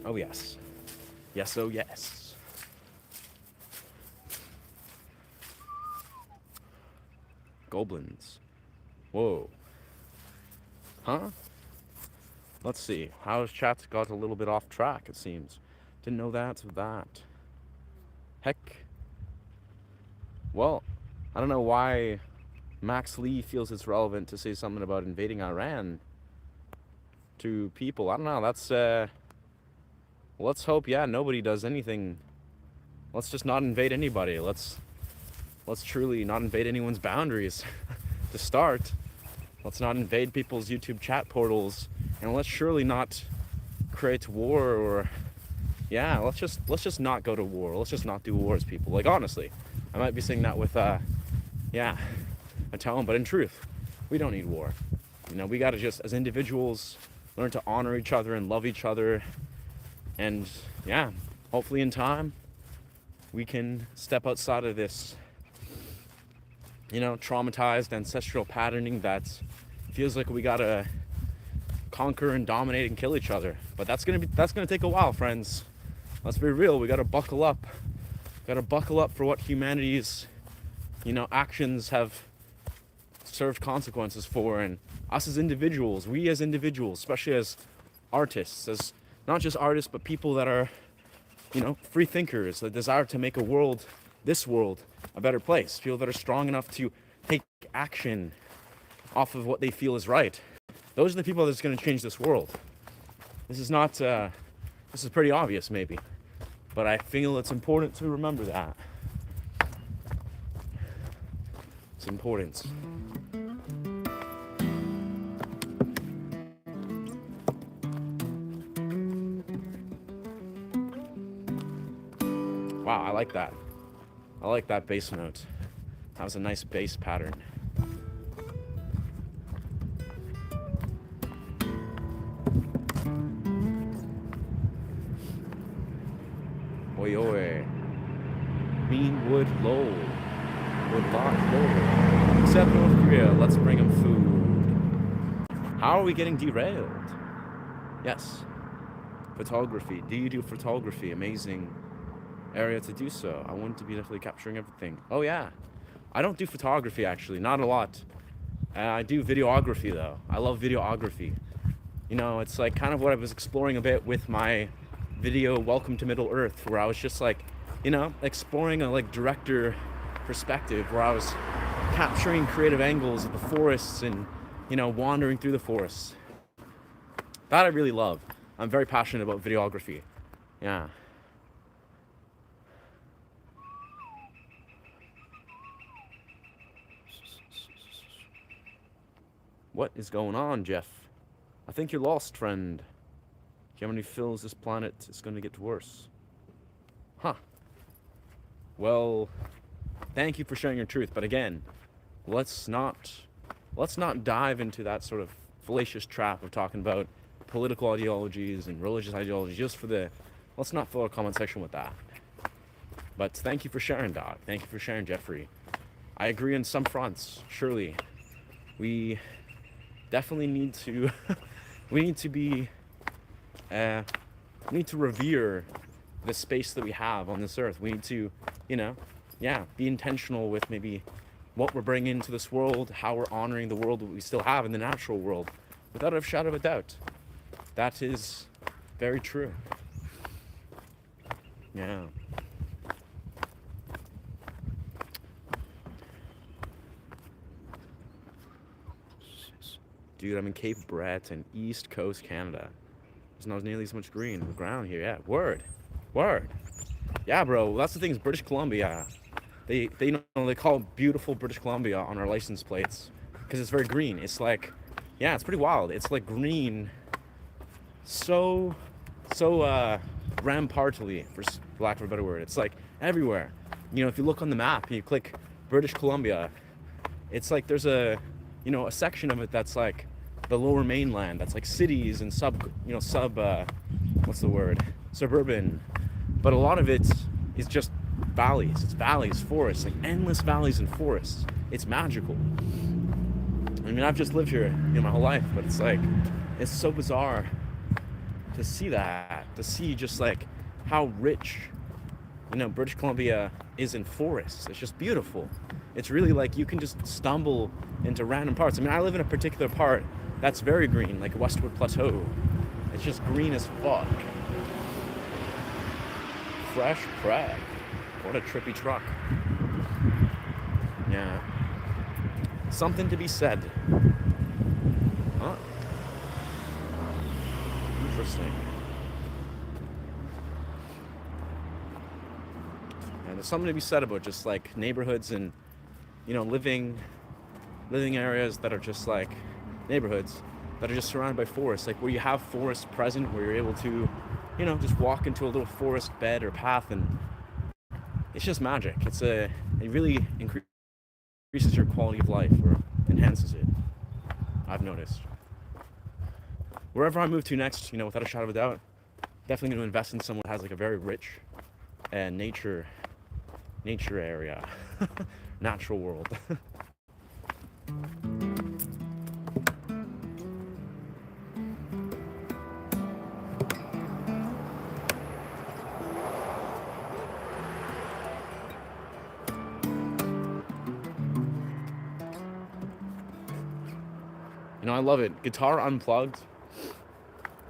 Oh yes. Yes, oh yes. Goblins. Whoa. Huh? Let's see. How's chat's got a little bit off track, it seems. Didn't know that. Heck. Well, I don't know why Max Lee feels it's relevant to say something about invading Iran to people. I don't know. That's let's hope, yeah, nobody does anything. Let's just not invade anybody. Let's truly not invade anyone's boundaries to start. Let's not invade people's YouTube chat portals, and let's surely not create war or yeah, let's just not go to war. Let's just not do wars, people. Like honestly, I might be saying that with yeah, a tone, but in truth, we don't need war. We gotta just as individuals learn to honor each other and love each other. And yeah, hopefully in time, we can step outside of this, traumatized ancestral patterning that feels like we gotta conquer and dominate and kill each other. But that's gonna take a while, friends. Let's be real. We gotta buckle up. For what humanity's, actions have served consequences for, and us as individuals, especially as artists, as not just artists, but people that are, free thinkers, that desire to make this world, a better place. People that are strong enough to take action off of what they feel is right. Those are the people that's going to change this world. This is pretty obvious maybe, but I feel it's important to remember that. It's important. Wow, I like that. I like that bass note. That was a nice bass pattern. Oi oi. Meanwood Lowell. Woodloch Lowell. Except North Korea, let's bring them food. How are we getting derailed? Yes. Photography. Do you do photography? Amazing area to do so. I want to be definitely capturing everything. Oh yeah, I don't do photography actually, not a lot. I do videography though. I love videography. You know, it's like kind of what I was exploring a bit with my video Welcome to Middle Earth, where I was just like, you know, exploring a like director perspective, where I was capturing creative angles of the forests and, you know, wandering through the forests. That I really love. I'm very passionate about videography. Yeah. What is going on, Jeff? I think you're lost, friend. How many fills this planet is going to get worse? Huh. Well, thank you for sharing your truth, but again, let's not dive into that sort of fallacious trap of talking about political ideologies and religious ideologies just for the let's not fill our comment section with that. But thank you for sharing, Doc. Thank you for sharing, Jeffrey. I agree on some fronts, surely. We definitely need to we need to be we need to revere the space that we have on this earth. We need to, you know, yeah, be intentional with maybe what we're bringing into this world, how we're honoring the world that we still have in the natural world, without a shadow of a doubt. That is very true. Yeah. Dude, I'm in Cape Breton, East Coast Canada. There's not nearly as much green on the ground here. Yeah, word. Word. Yeah, bro, that's the thing is British Columbia. They you know, they call beautiful British Columbia on our license plates because it's very green. It's like, yeah, it's pretty wild. It's like green so rampartly, for lack of a better word. It's like everywhere. You know, if you look on the map and you click British Columbia, it's like there's a, you know, a section of it that's like the lower mainland, that's like cities and what's the word, suburban, but a lot of it is just valleys. It's valleys, forests, like endless valleys and forests. It's magical. I mean, I've just lived here, you know, my whole life, but it's like, it's so bizarre to see that, to see just like how rich, you know, British Columbia is in forests. It's just beautiful. It's really like you can just stumble into random parts. I mean, I live in a particular part that's very green, like Westwood Plateau. It's just green as fuck. Fresh Preg. What a trippy truck. Yeah. Something to be said. Huh? Interesting. And there's something to be said about just like neighborhoods and, you know, living areas that are just like neighborhoods that are just surrounded by forests, like where you have forest present, where you're able to, you know, just walk into a little forest bed or path, and it's just magic. It really increases your quality of life or enhances it, I've noticed. Wherever I move to next, you know, without a shadow of a doubt, definitely going to invest in someone that has like a very rich nature area, natural world. You know, I love it. Guitar unplugged,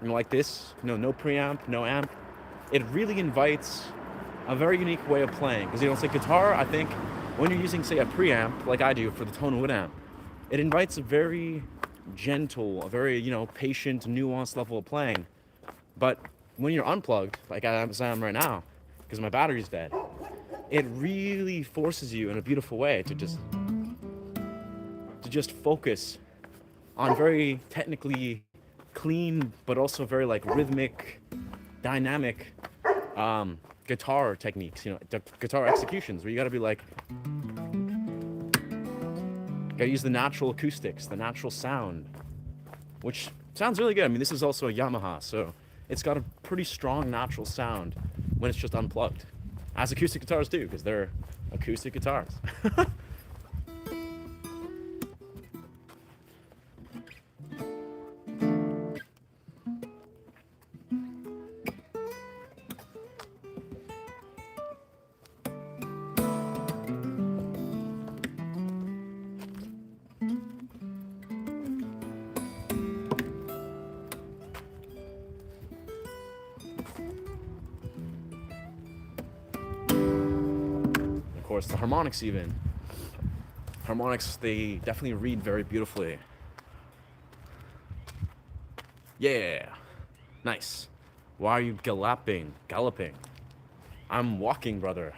you know, like this, you know, no preamp, no amp. It really invites a very unique way of playing. Because, you know, it's like guitar, I think, when you're using, say, a preamp, like I do for the tone wood amp, it invites a very gentle, a very, you know, patient, nuanced level of playing. But when you're unplugged, like I am right now, because my battery's dead, it really forces you in a beautiful way to just focus on very technically clean, but also very like rhythmic, dynamic guitar techniques, you know, guitar executions, where you gotta be like, gotta use the natural acoustics, the natural sound, which sounds really good. I mean, this is also a Yamaha, so it's got a pretty strong natural sound when it's just unplugged, as acoustic guitars do, because they're acoustic guitars. course, the harmonics even. Harmonics, they definitely read very beautifully. Yeah. Nice. Why are you galloping? I'm walking, brother.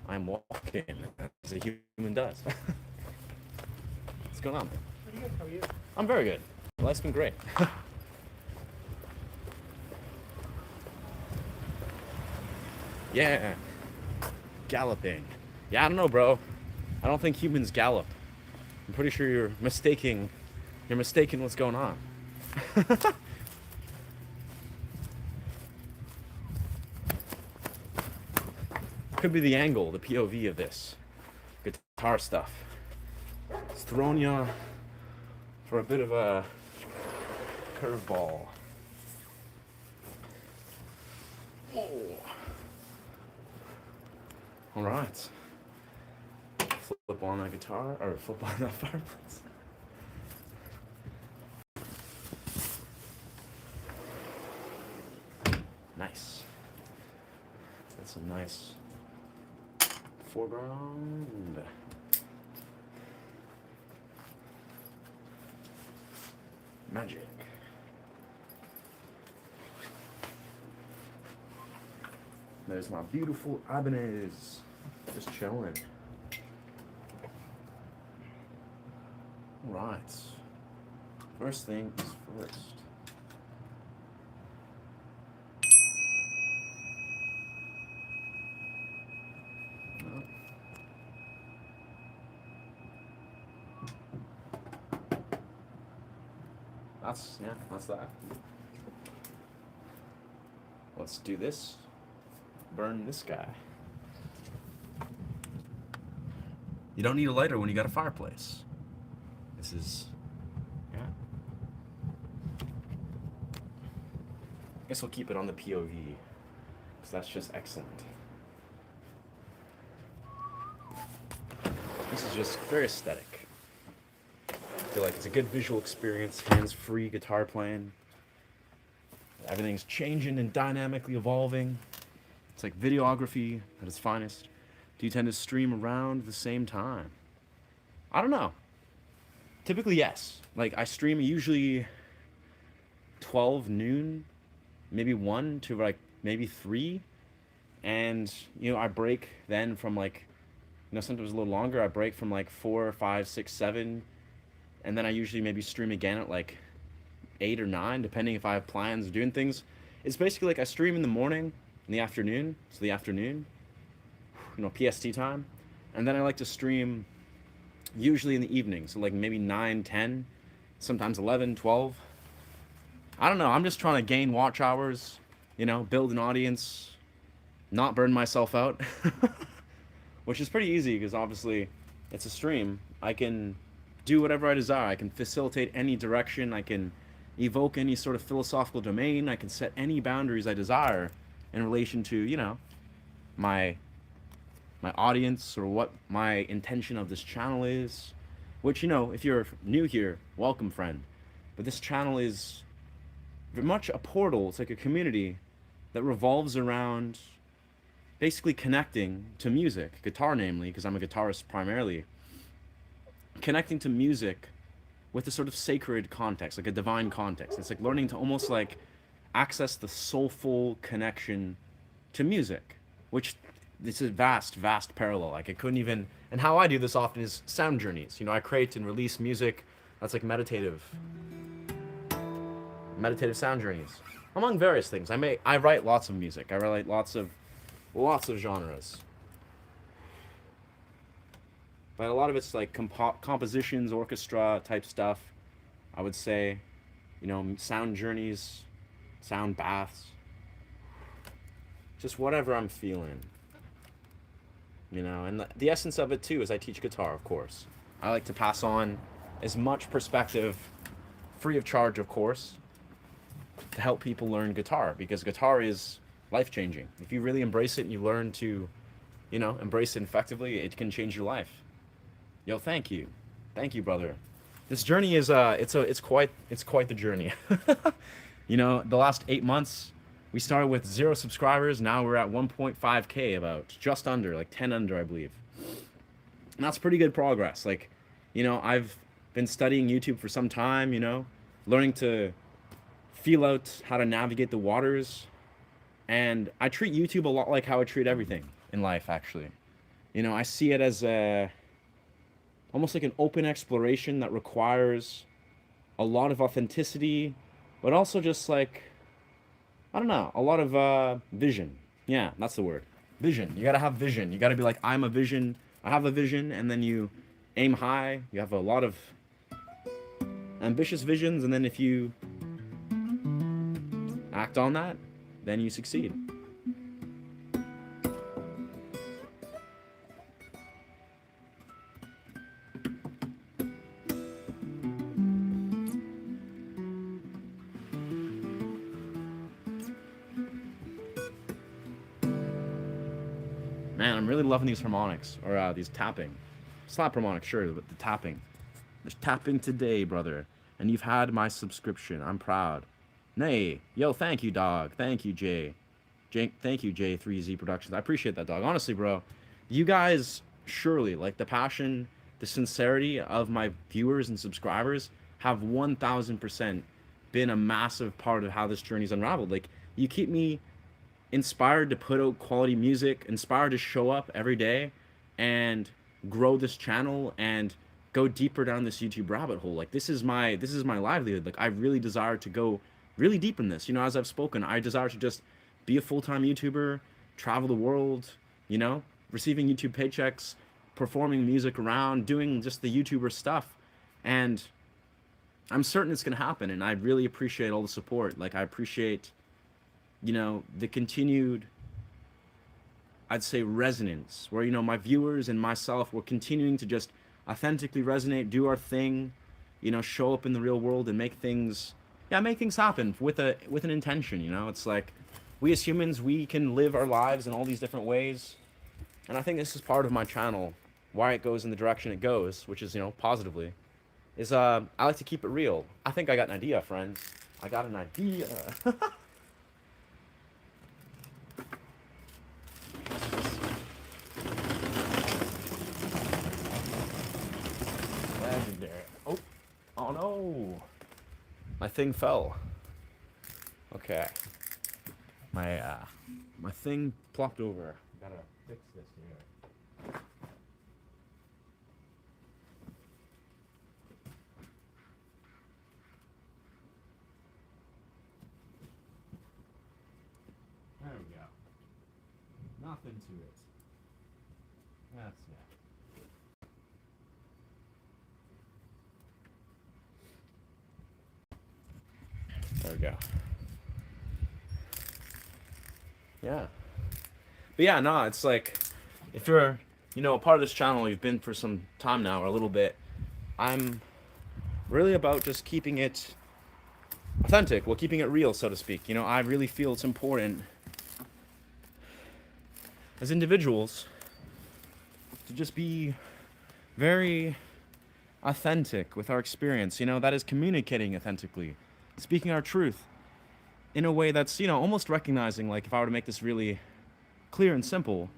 I'm walking, as a human does. What's going on, man? Pretty good. How are you? I'm very good. Life's been great. Yeah. Galloping. Yeah, I don't know, bro. I don't think humans gallop. I'm pretty sure you're mistaking what's going on. Could be the angle, the POV of this guitar stuff. It's throwing you for a bit of a curveball. Oh. All right. Flip on that guitar, or flip on that fireplace. Nice. That's a nice foreground. Magic. There's my beautiful Ibanez. Just chilling. Right. First thing is first. No. That's that. Let's do this. Burn this guy. You don't need a lighter when you got a fireplace. This is, yeah. Guess we'll keep it on the POV, because that's just excellent. This is just very aesthetic. I feel like it's a good visual experience, hands-free guitar playing. Everything's changing and dynamically evolving. It's like videography at its finest. Do you tend to stream around the same time? I don't know. Typically, yes. Like, I stream usually 12 noon, maybe 1 to like maybe 3. And, you know, I break then from like, you know, sometimes a little longer. I break from like 4, 5, 6, 7. And then I usually maybe stream again at like 8 or 9, depending if I have plans of doing things. It's basically like I stream in the morning, in the afternoon. So the afternoon, you know, PST time. And then I like to stream usually in the evening. So like maybe 9, 10, sometimes 11, 12. I don't know. I'm just trying to gain watch hours, you know, build an audience, not burn myself out. Which is pretty easy because obviously it's a stream. I can do whatever I desire. I can facilitate any direction. I can evoke any sort of philosophical domain. I can set any boundaries I desire in relation to, you know, my audience or what my intention of this channel is. Which, you know, if you're new here, welcome, friend. But this channel is very much a portal. It's like a community that revolves around basically connecting to music, guitar namely, because I'm a guitarist primarily, connecting to music with a sort of sacred context, like a divine context. It's like learning to almost like access the soulful connection to music, which this is vast, vast parallel. Like I couldn't even, and how I do this often is sound journeys. You know, I create and release music that's like meditative sound journeys, among various things. I write lots of music. I write lots of genres. But a lot of it's like compositions, orchestra type stuff. I would say, you know, sound journeys, sound baths. Just whatever I'm feeling. You know, and the essence of it too is I teach guitar, of course. I like to pass on as much perspective, free of charge, of course, to help people learn guitar, because guitar is life-changing. If you really embrace it and you learn to, you know, embrace it effectively, it can change your life. Yo, thank you, brother. This journey is it's quite the journey. You know, the last 8 months, we started with 0 subscribers. Now we're at 1.5K, about just under, like 10 under, I believe. And that's pretty good progress. Like, I've been studying YouTube for some time, learning to feel out how to navigate the waters. And I treat YouTube a lot like how I treat everything in life, actually. I see it as almost like an open exploration that requires a lot of authenticity, but also just like, I don't know, a lot of vision. Yeah, that's the word. Vision. You gotta have vision. You gotta be like, I'm a vision. I have a vision, and then you aim high. You have a lot of ambitious visions, and then if you act on that, then you succeed. Man, I'm really loving these harmonics, or these tapping. Slap harmonics, sure, but the tapping. There's tapping today, brother. And you've had my subscription. I'm proud. Nay. Yo, thank you, dog. Thank you, Jay. Thank you, J3Z Productions. I appreciate that, dog. Honestly, bro, you guys surely, like, the passion, the sincerity of my viewers and subscribers have 1000% been a massive part of how this journey's unraveled. Like, you keep me inspired to put out quality music, inspired to show up every day and grow this channel and go deeper down this YouTube rabbit hole. Like, this is my livelihood. Like, I really desire to go really deep in this. As I've spoken, I desire to just be a full-time YouTuber, travel the world, receiving YouTube paychecks, performing music around, doing just the YouTuber stuff. And I'm certain it's going to happen, and I really appreciate all the support. Like, I appreciate the continued, I'd say, resonance, where, my viewers and myself, we're continuing to just authentically resonate, do our thing, show up in the real world and make things happen with an intention. It's like, we as humans, we can live our lives in all these different ways. And I think this is part of my channel, why it goes in the direction it goes, which is, positively, is I like to keep it real. I think I got an idea, friends. I got an idea. Legendary. Oh no. My thing fell. Okay. My thing plopped over. Gotta fix this here. There we go. Nothing to it. That's it. There we go. Yeah. But yeah, no, it's like, if you're, a part of this channel, you've been for some time now, or a little bit, I'm really about just keeping it authentic, keeping it real, so to speak. I really feel it's important as individuals to just be very authentic with our experience, that is communicating authentically, speaking our truth in a way that's, almost recognizing, like, if I were to make this really clear and simple,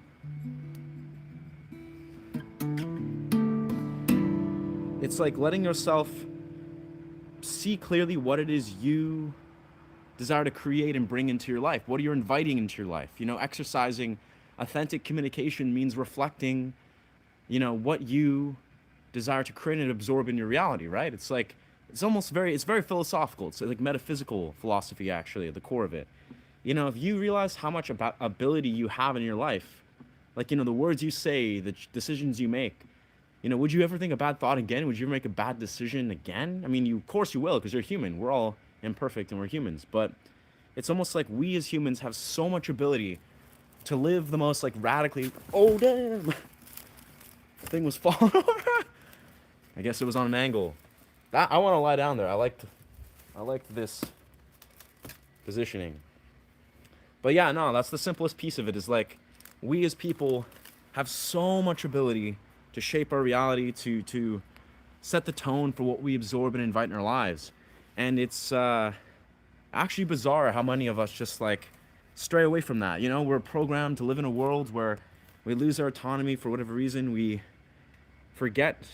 it's like letting yourself see clearly what it is you desire to create and bring into your life, what you're inviting into your life. Exercising authentic communication means reflecting, what you desire to create and absorb in your reality, right? It's like, it's very philosophical. It's like metaphysical philosophy, actually, at the core of it. If you realize how much ability you have in your life, like, the words you say, the decisions you make, would you ever think a bad thought again? Would you ever make a bad decision again? I mean, of course you will, because you're human. We're all imperfect and we're humans. But it's almost like we as humans have so much ability to live the most, like, radically... Oh, damn! The thing was falling over. I guess it was on an angle. I want to lie down there. I liked this positioning. But yeah, no, that's the simplest piece of it, is like, we as people have so much ability to shape our reality, to set the tone for what we absorb and invite in our lives. And it's actually bizarre how many of us just, like, stray away from that. We're programmed to live in a world where We lose our autonomy for whatever reason. We forget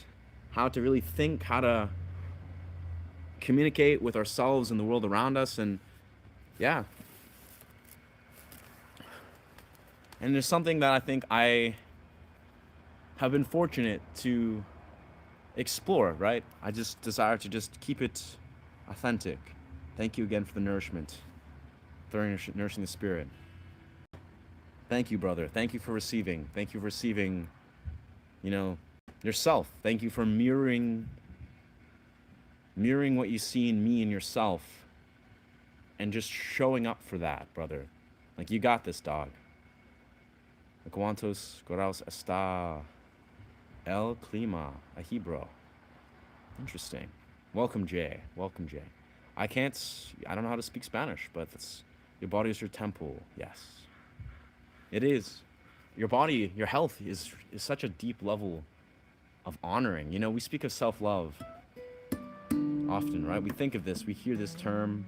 how to really think, how to communicate with ourselves and the world around us. And yeah, and there's something that I think I have been fortunate to explore, right? I just desire to just keep it authentic. Thank you again for the nourishment, for nourishing the spirit. Thank you, brother. Thank you for receiving. Thank you for receiving, you know, yourself. Thank you for mirroring what you see in me and yourself, and just showing up for that, brother. Like, you got this, dog. ¿Cuántos grados está el clima aquí, bro? Interesting. Welcome, Jay. Welcome, Jay. I don't know how to speak Spanish, but that's, your body is your temple. Yes. It is. Your body, your health is such a deep level of honoring. You know, we speak of self-love often, right? We think of this, we hear this term,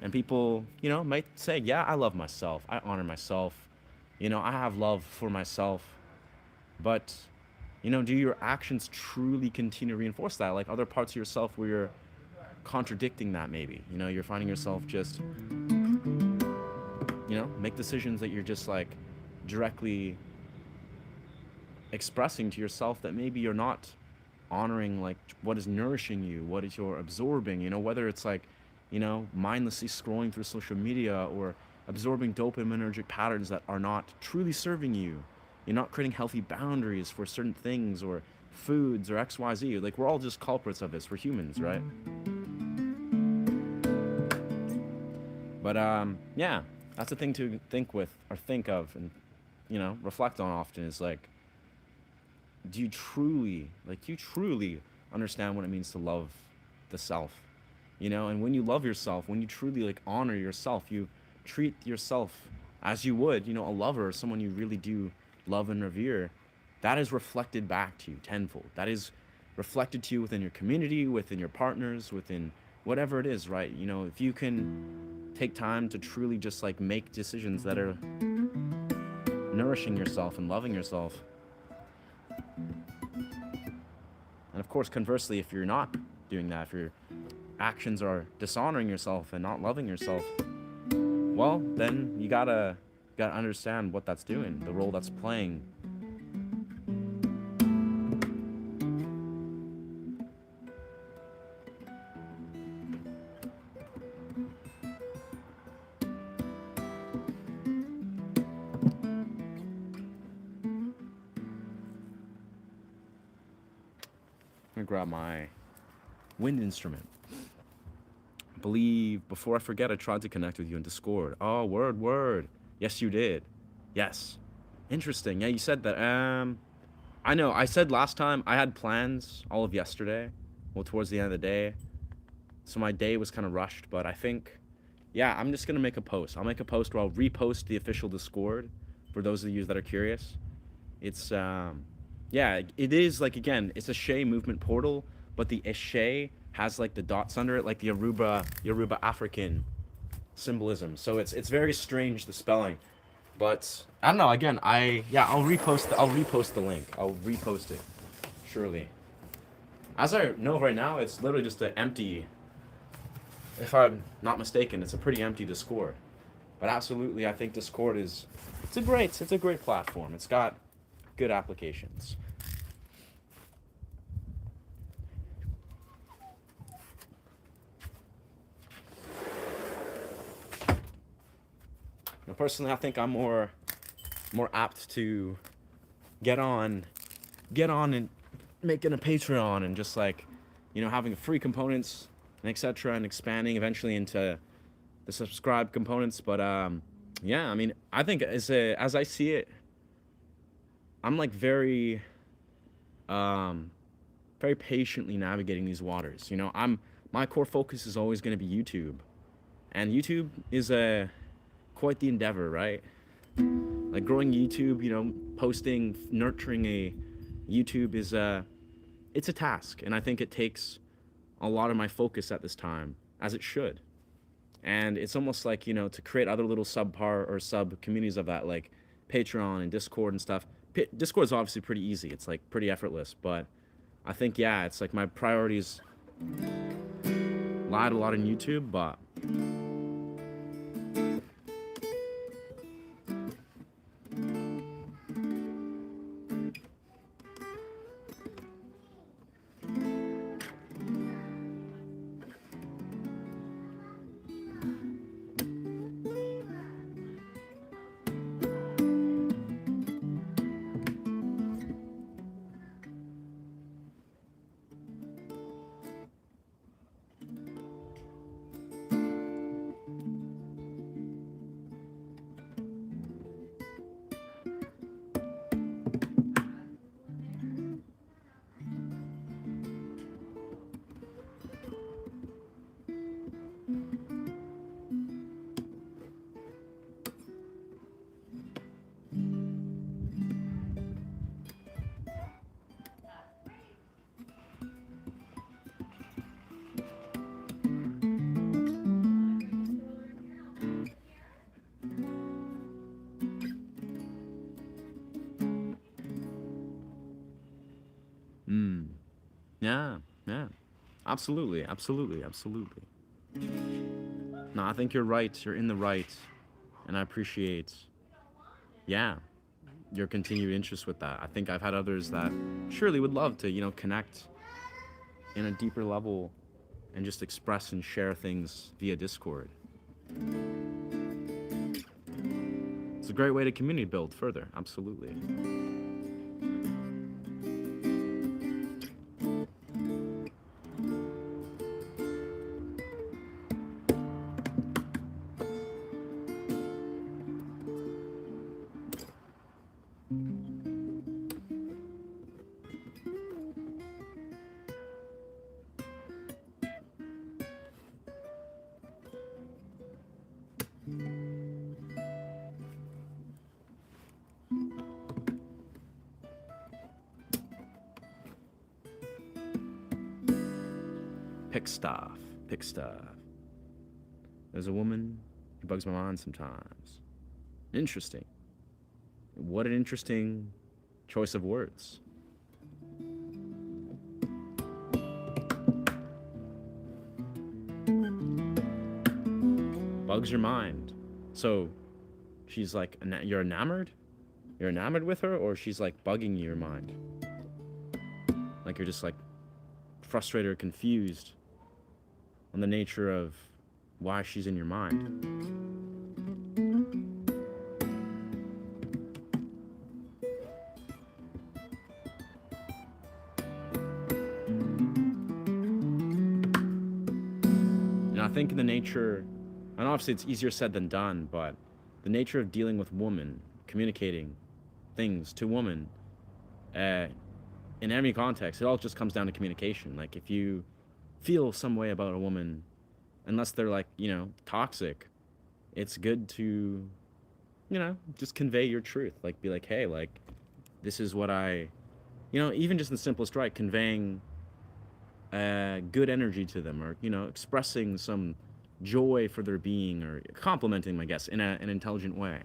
and people, you know, might say, yeah, I love myself. I honor myself. You know, I have love for myself. But, you know, do your actions truly continue to reinforce that? Like other parts of yourself where you're contradicting that maybe. You know, you're finding yourself just, you know, make decisions that you're just like directly expressing to yourself that maybe you're not honoring, like what is nourishing you, what is you're absorbing, you know, whether it's like, you know, mindlessly scrolling through social media or absorbing dopaminergic patterns that are not truly serving you. You're not creating healthy boundaries for certain things or foods or XYZ. Like, we're all just culprits of this. We're humans, right? But yeah, that's the thing to think of and, you know, reflect on often is like, do you truly understand what it means to love the self? You know, and when you love yourself, when you truly like honor yourself, you treat yourself as you would, you know, a lover, someone you really do love and revere, that is reflected back to you tenfold. That is reflected to you within your community, within your partners, within whatever it is, right? You know, if you can take time to truly just like make decisions that are nourishing yourself and loving yourself. And of course, conversely, if you're not doing that, if your actions are dishonoring yourself and not loving yourself, well, then you gotta understand what that's doing, the role that's playing. I'm gonna grab my wind instrument. I believe, before I forget, I tried to connect with you in Discord. Oh, word. Yes, you did. Yes. Interesting. Yeah, you said that. I know. I said last time I had plans all of yesterday. Well, towards the end of the day. So my day was kind of rushed, but I think, yeah, I'm just gonna make a post. I'll make a post where I'll repost the official Discord for those of you that are curious. It's yeah, it is like, again, it's a Shay movement portal, but the Shay has like the dots under it, like the Yoruba African symbolism. So it's very strange, the spelling, but I don't know. Again, I'll repost the link. I'll repost it, surely. As I know right now, it's literally just an empty. If I'm not mistaken, it's a pretty empty Discord. But absolutely, I think Discord is it's a great platform. It's got good applications. Now, personally, I think I'm more apt to get on and making a Patreon and just like, you know, having free components and etc. and expanding eventually into the subscribe components. But yeah, I mean, I think as I see it, I'm like very patiently navigating these waters. You know, my core focus is always going to be YouTube, and YouTube is quite the endeavor, right? Like growing YouTube, you know, posting, nurturing a YouTube is it's a task, and I think it takes a lot of my focus at this time, as it should. And it's almost like, you know, to create other little subpar or sub communities of that, like Patreon and Discord and stuff, Discord's obviously pretty easy. It's like pretty effortless, but I think yeah, it's like my priorities lied a lot on YouTube, but mm, yeah, yeah, absolutely, absolutely, absolutely. No, I think you're right. You're in the right, and I appreciate, yeah, your continued interest with that. I think I've had others that surely would love to, connect in a deeper level and just express and share things via Discord. It's a great way to community build further. Absolutely. Pick stuff. Pick stuff. There's a woman who bugs my mind sometimes. Interesting. What an interesting choice of words. Bugs your mind. So she's like, you're enamored? You're enamored with her, or she's like bugging your mind? Like you're just like frustrated or confused on the nature of why she's in your mind. And I think in the nature, and obviously it's easier said than done, but the nature of dealing with women, communicating things to women, in any context, it all just comes down to communication. Like if you feel some way about a woman, unless they're like, toxic, it's good to, just convey your truth. Like be like, hey, like this is what even just the simplest right, conveying good energy to them, or, expressing some joy for their being, or complimenting them, I guess, in an intelligent way.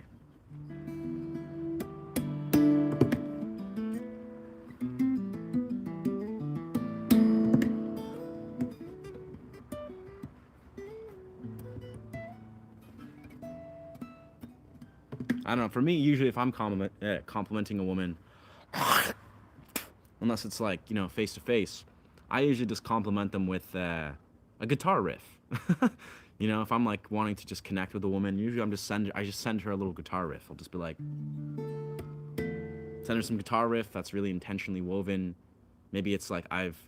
I don't know. For me, usually if I'm complimenting a woman, unless it's like, face to face, I usually just compliment them with a guitar riff. If I'm like wanting to just connect with a woman, usually I just send her a little guitar riff. I'll just be like, send her some guitar riff that's really intentionally woven. Maybe it's like I've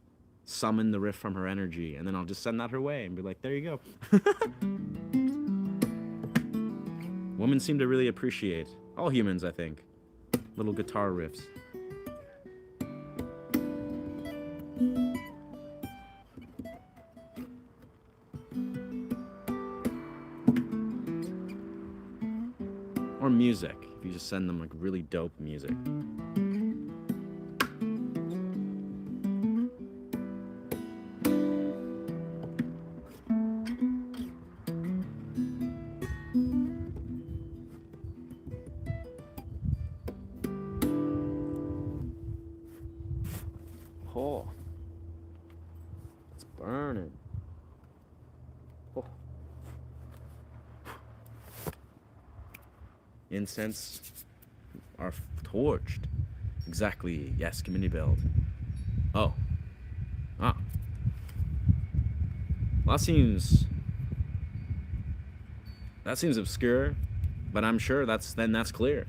summoned the riff from her energy, and then I'll just send that her way and be like, there you go. Women seem to really appreciate, all humans, I think, little guitar riffs. Or music, if you just send them like really dope music. Oh, it's burning. Oh. Incense are torched. Exactly. Yes, community build. Oh. Ah. Well, that seems obscure, but I'm sure that's clear.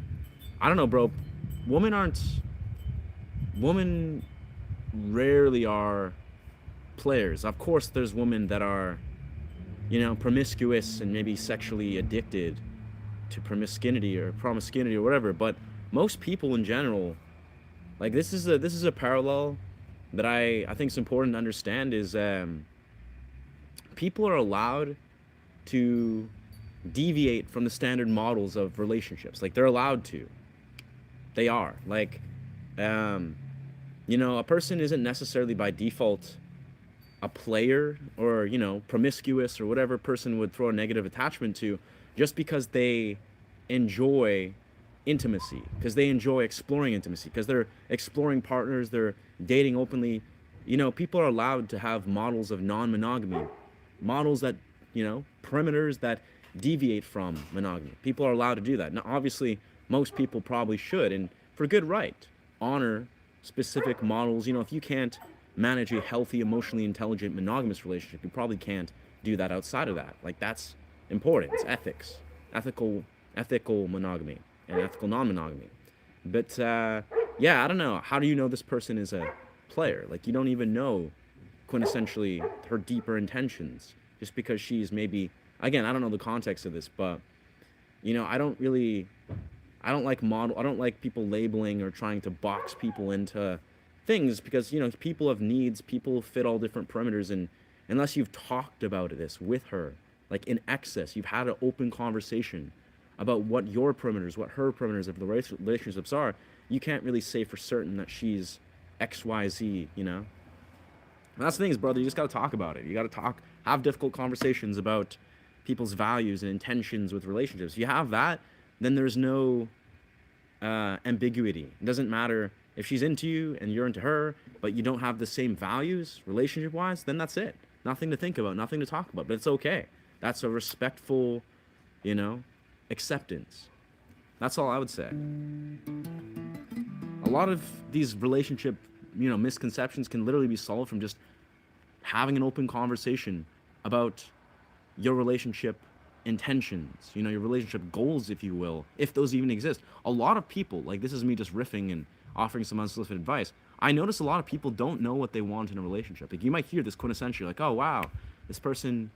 I don't know, bro. Women aren't women rarely are players. Of course, there's women that are, promiscuous and maybe sexually addicted to promiscuity or whatever. But most people in general, like this is a parallel that I think is important to understand is people are allowed to deviate from the standard models of relationships. Like they're allowed to. They are. Like um a person isn't necessarily by default a player or, promiscuous or whatever person would throw a negative attachment to just because they enjoy intimacy, because they enjoy exploring intimacy, because they're exploring partners, they're dating openly. People are allowed to have models of non-monogamy, models that, perimeters that deviate from monogamy. People are allowed to do that. Now, obviously, most people probably should, and for good right, honor specific models. If you can't manage a healthy, emotionally intelligent, monogamous relationship, you probably can't do that outside of that. Like that's important. It's ethics, ethical monogamy, and ethical non-monogamy. But yeah, I don't know. How do you know this person is a player? Like you don't even know quintessentially her deeper intentions just because she's maybe, again, I don't know the context of this, but I don't like people labeling or trying to box people into things because people have needs, people fit all different perimeters, and unless you've talked about this with her, like in excess, you've had an open conversation about what your perimeters, what her perimeters of the relationships are, you can't really say for certain that she's XYZ. And that's the thing is, brother, you just got to talk about it. You got to have difficult conversations about people's values and intentions with relationships. If you have that, then there's no ambiguity. It doesn't matter if she's into you and you're into her, but you don't have the same values relationship-wise, then that's it. Nothing to think about, nothing to talk about, but it's okay. That's a respectful, acceptance. That's all I would say. A lot of these relationship, misconceptions can literally be solved from just having an open conversation about your relationship intentions, your relationship goals, if you will, if those even exist. A lot of people, like this is me just riffing and offering some unsolicited advice. I notice a lot of people don't know what they want in a relationship. Like you might hear this quintessentially, like, oh wow, this person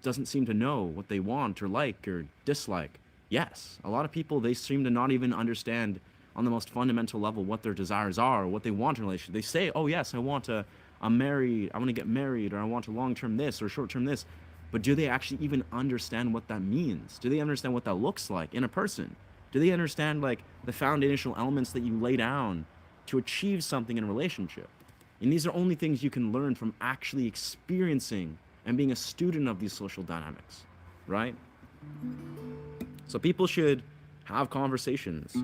doesn't seem to know what they want or like or dislike. Yes, a lot of people, they seem to not even understand on the most fundamental level what their desires are or what they want in a relationship. They say, oh yes, I want to get married, or I want a long-term this or short-term this. But do they actually even understand what that means? Do they understand what that looks like in a person? Do they understand like the foundational elements that you lay down to achieve something in a relationship? And these are only things you can learn from actually experiencing and being a student of these social dynamics, right? So people should have conversations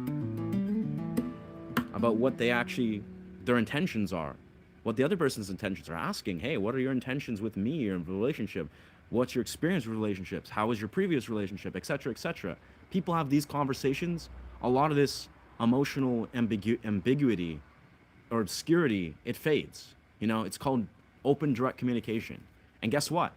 about what their intentions are, what the other person's intentions are. Asking, hey, what are your intentions with me or in a relationship? What's your experience with relationships? How was your previous relationship, etc., etc. People have these conversations. A lot of this emotional ambiguity or obscurity, it fades. It's called open, direct communication. And guess what?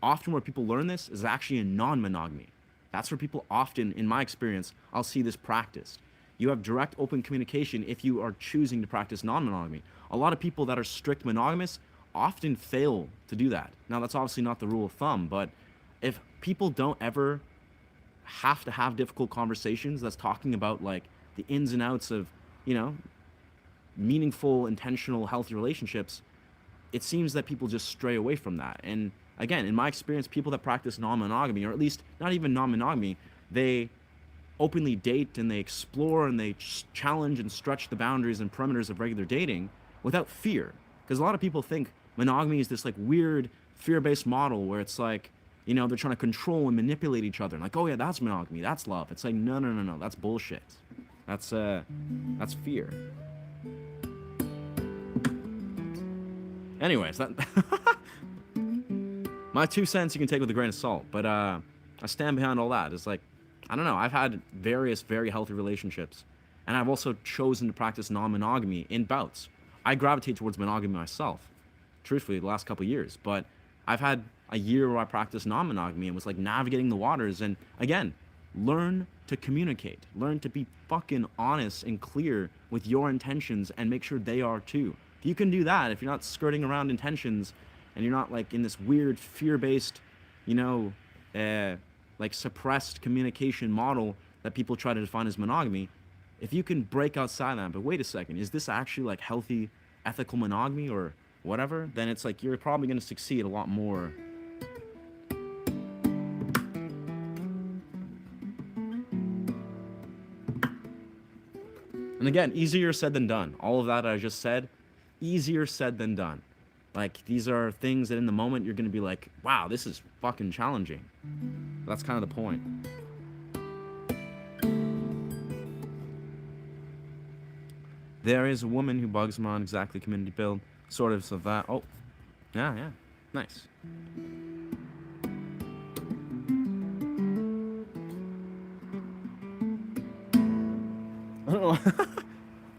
Often where people learn this is actually in non-monogamy. That's where people often, in my experience, I'll see this practiced. You have direct, open communication if you are choosing to practice non-monogamy. A lot of people that are strict monogamous often fail to do that. Now, that's obviously not the rule of thumb, but if people don't ever have to have difficult conversations that's talking about like the ins and outs of, meaningful, intentional, healthy relationships, it seems that people just stray away from that. And again, in my experience, people that practice non-monogamy, or at least not even non-monogamy, they openly date and they explore and they challenge and stretch the boundaries and perimeters of regular dating without fear. Because a lot of people think monogamy is this like weird fear-based model where it's like, they're trying to control and manipulate each other. Like, oh yeah, that's monogamy, that's love. It's like, no, that's bullshit. That's fear. Anyways, that my 2 cents you can take with a grain of salt, but I stand behind all that. It's like, I don't know. I've had various very healthy relationships, and I've also chosen to practice non-monogamy in bouts. I gravitate towards monogamy myself, truthfully, the last couple of years. But I've had a year where I practiced non-monogamy and was like navigating the waters. And again, learn to communicate, learn to be fucking honest and clear with your intentions, and make sure they are too. If you can do that, if you're not skirting around intentions, and you're not like in this weird fear-based, you know, like suppressed communication model that people try to define as monogamy, if you can break outside that, but wait a second, is this actually like healthy, ethical monogamy or whatever? Then it's like you're probably going to succeed a lot more. And again, easier said than done. All of that I just said, easier said than done. Like, these are things that in the moment you're going to be like, wow, this is fucking challenging. That's kind of the point. There is a woman who bugs me on exactly community build, sort of that. Oh, yeah, nice. I don't know.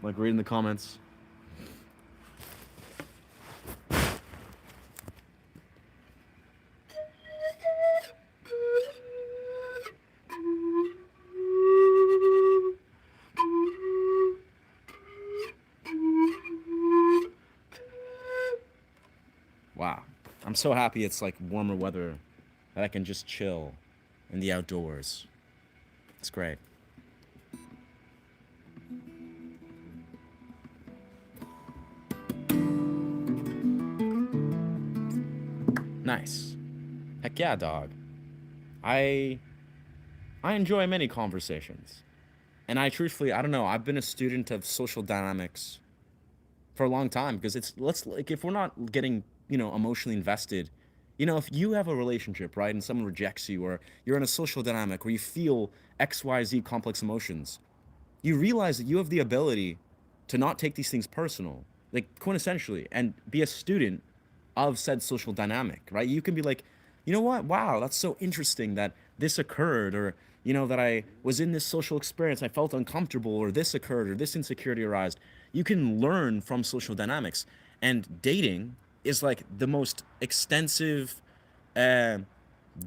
Like reading the comments. Wow. I'm so happy it's like warmer weather that I can just chill in the outdoors. It's great. Nice. Heck yeah, dog. I enjoy many conversations. And I truthfully, I don't know, I've been a student of social dynamics for a long time, because let's like, if we're not getting, emotionally invested, if you have a relationship, right, and someone rejects you, or you're in a social dynamic where you feel XYZ complex emotions, you realize that you have the ability to not take these things personal, like quintessentially, and be a student of said social dynamic, right? You can be like, you know what? Wow, that's so interesting that this occurred, or, that I was in this social experience, I felt uncomfortable, or this occurred, or this insecurity arose. You can learn from social dynamics. And dating is like the most extensive,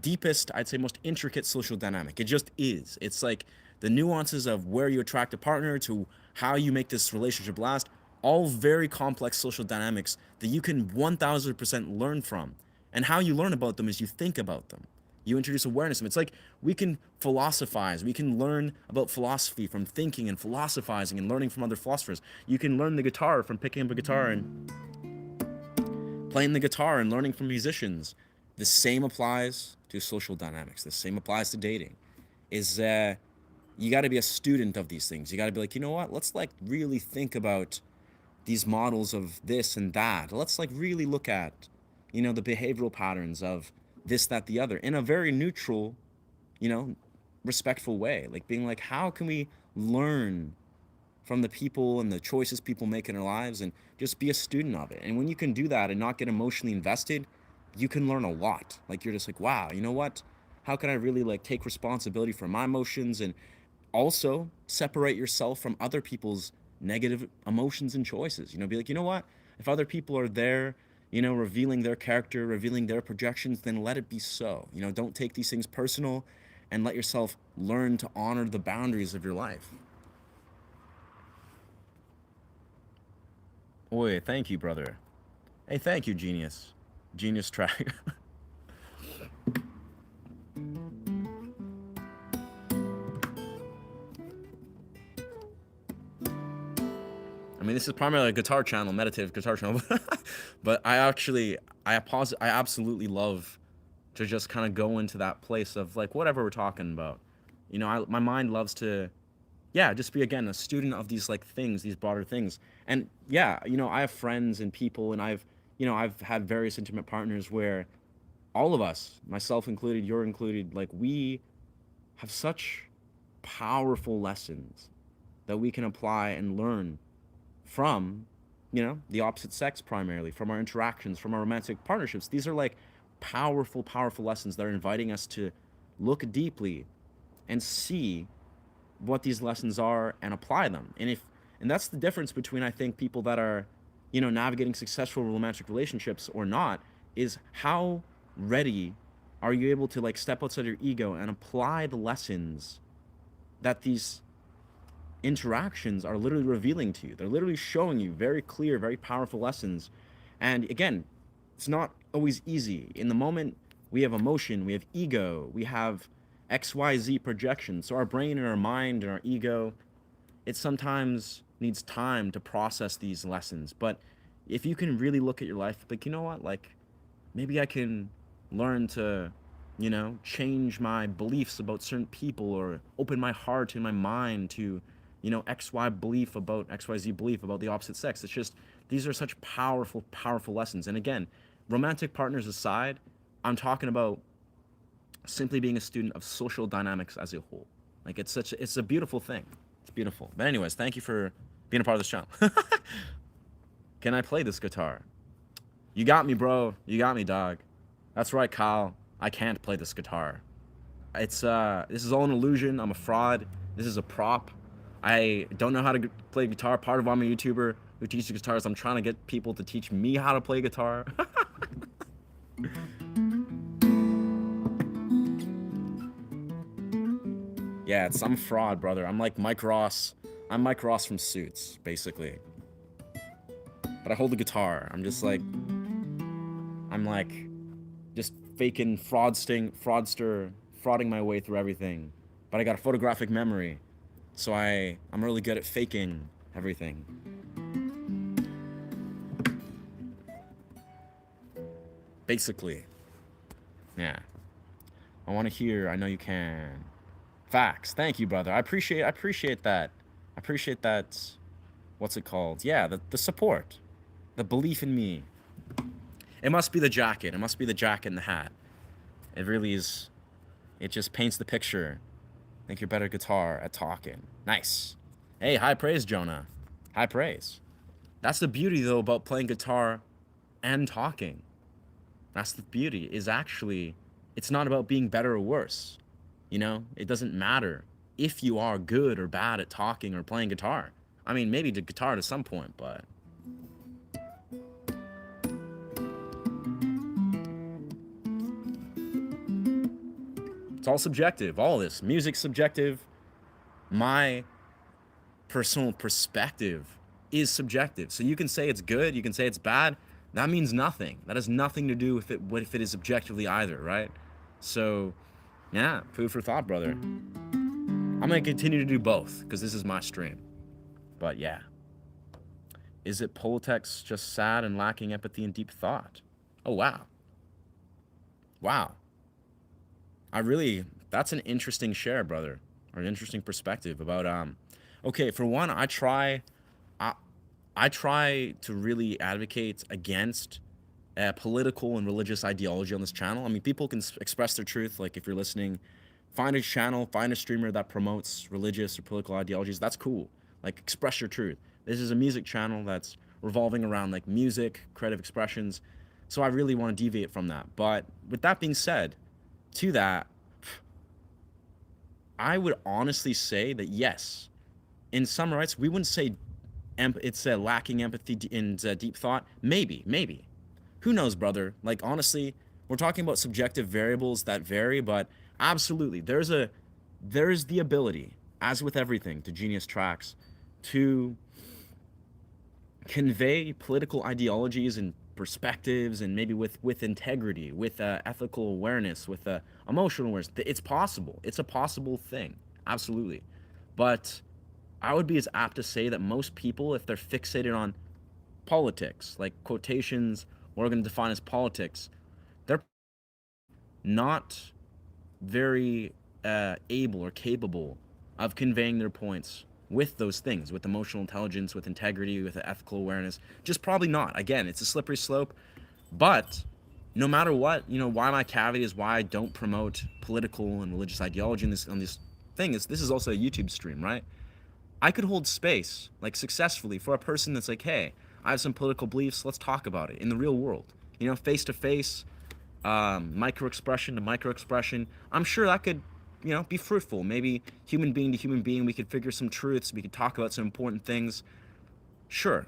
deepest, I'd say most intricate social dynamic. It just is. It's like the nuances of where you attract a partner to how you make this relationship last, all very complex social dynamics that you can 1000% learn from. And how you learn about them is you think about them. You introduce awareness of them. It's like we can philosophize. We can learn about philosophy from thinking and philosophizing and learning from other philosophers. You can learn the guitar from picking up a guitar and playing the guitar and learning from musicians. The same applies to social dynamics. The same applies to dating. You got to be a student of these things. You got to be like, you know what? Let's like really think about these models of this and that. Let's like really look at, the behavioral patterns of this, that, the other in a very neutral, respectful way. Like being like, how can we learn from the people and the choices people make in their lives, and just be a student of it? And when you can do that and not get emotionally invested, you can learn a lot. Like you're just like, wow, you know what? How can I really like take responsibility for my emotions, and also separate yourself from other people's negative emotions and choices? Be like, you know what? If other people are there, revealing their character, revealing their projections, then let it be so. Don't take these things personal, and let yourself learn to honor the boundaries of your life. Oi, thank you, brother. Hey, thank you, Genius. Genius track. I mean, this is primarily a guitar channel, meditative guitar channel, but I absolutely love to just kind of go into that place of like whatever we're talking about. My mind loves to, yeah, just be, again, a student of these like things, these broader things. And yeah, I have friends and people, and I've had various intimate partners where all of us, myself included, you're included, like we have such powerful lessons that we can apply and learn from, the opposite sex primarily, from our interactions, from our romantic partnerships. These are like powerful, powerful lessons that are inviting us to look deeply and see what these lessons are and apply them. And that's the difference between, I think, people that are, navigating successful romantic relationships or not, is how ready are you able to like step outside your ego and apply the lessons that these interactions are literally revealing to you. They're literally showing you very clear, very powerful lessons. And again, it's not always easy. In the moment, we have emotion, we have ego, we have XYZ projections. So our brain and our mind and our ego, it sometimes needs time to process these lessons. But if you can really look at your life, like, you know what, like maybe I can learn to, change my beliefs about certain people, or open my heart and my mind to, XYZ belief about the opposite sex. It's just, these are such powerful, powerful lessons. And again, romantic partners aside, I'm talking about simply being a student of social dynamics as a whole. Like it's a beautiful thing. It's beautiful. But anyways, thank you for being a part of this channel. Can I play this guitar? You got me, bro. You got me, dog. That's right, Kyle. I can't play this guitar. This is all an illusion. I'm a fraud. This is a prop. I don't know how to play guitar. Part of why I'm a YouTuber who teaches guitars. I'm trying to get people to teach me how to play guitar. Yeah, I'm a fraud, brother. I'm like Mike Ross. I'm Mike Ross from Suits, basically. But I hold the guitar. I'm like just faking frauding my way through everything. But I got a photographic memory, so I'm really good at faking everything. Basically. Yeah. I want to hear I know you can. Facts. Thank you, brother. I appreciate that. I appreciate that. What's it called? Yeah, the support. The belief in me. It must be the jacket. It must be the jacket and the hat. It really is. It just paints the picture. I think you're better guitar at talking. Nice. Hey, high praise, Jonah. High praise. That's the beauty, though, about playing guitar and talking. That's the beauty, is actually, it's not about being better or worse. It doesn't matter if you are good or bad at talking or playing guitar. I mean, maybe the guitar to some point, but it's all subjective. All this music's subjective. My personal perspective is subjective. So you can say it's good, you can say it's bad. That means nothing. That has nothing to do with if it is objectively either, right? So, yeah, food for thought, brother. I'm gonna continue to do both because this is my stream. But yeah. Is it politics just sad and lacking empathy and deep thought? Oh, wow. Wow. That's an interesting share, brother, or an interesting perspective about, okay, for one, I try to really advocate against political and religious ideology on this channel. I mean, people can express their truth. Like, if you're listening, find a channel, find a streamer that promotes religious or political ideologies. That's cool. Like, express your truth. This is a music channel that's revolving around, like, music, creative expressions. So I really want to deviate from that. But with that being said, to that, I would honestly say that, yes, in some rights, we wouldn't say it's lacking empathy and deep thought. Maybe. Who knows, brother? Like, honestly, we're talking about subjective variables that vary, but absolutely, there's the ability, as with everything, to Genius Tracks, to convey political ideologies and perspectives, and maybe with integrity, with ethical awareness, with emotional awareness. It's possible. It's a possible thing. Absolutely. But I would be as apt to say that most people, if they're fixated on politics, like quotations, we're going to define as politics, they're not very able or capable of conveying their points with those things, with emotional intelligence, with integrity, with ethical awareness. Just probably not. Again, it's a slippery slope. But no matter what, why my cavity is why I don't promote political and religious ideology on this thing is, this is also a YouTube stream, right? I could hold space, like, successfully for a person that's like, hey, I have some political beliefs. Let's talk about it in the real world. You know, face to face, micro expression to micro expression. I'm sure that could, you know, be fruitful. Maybe human being to human being, we could figure some truths. We could talk about some important things. Sure.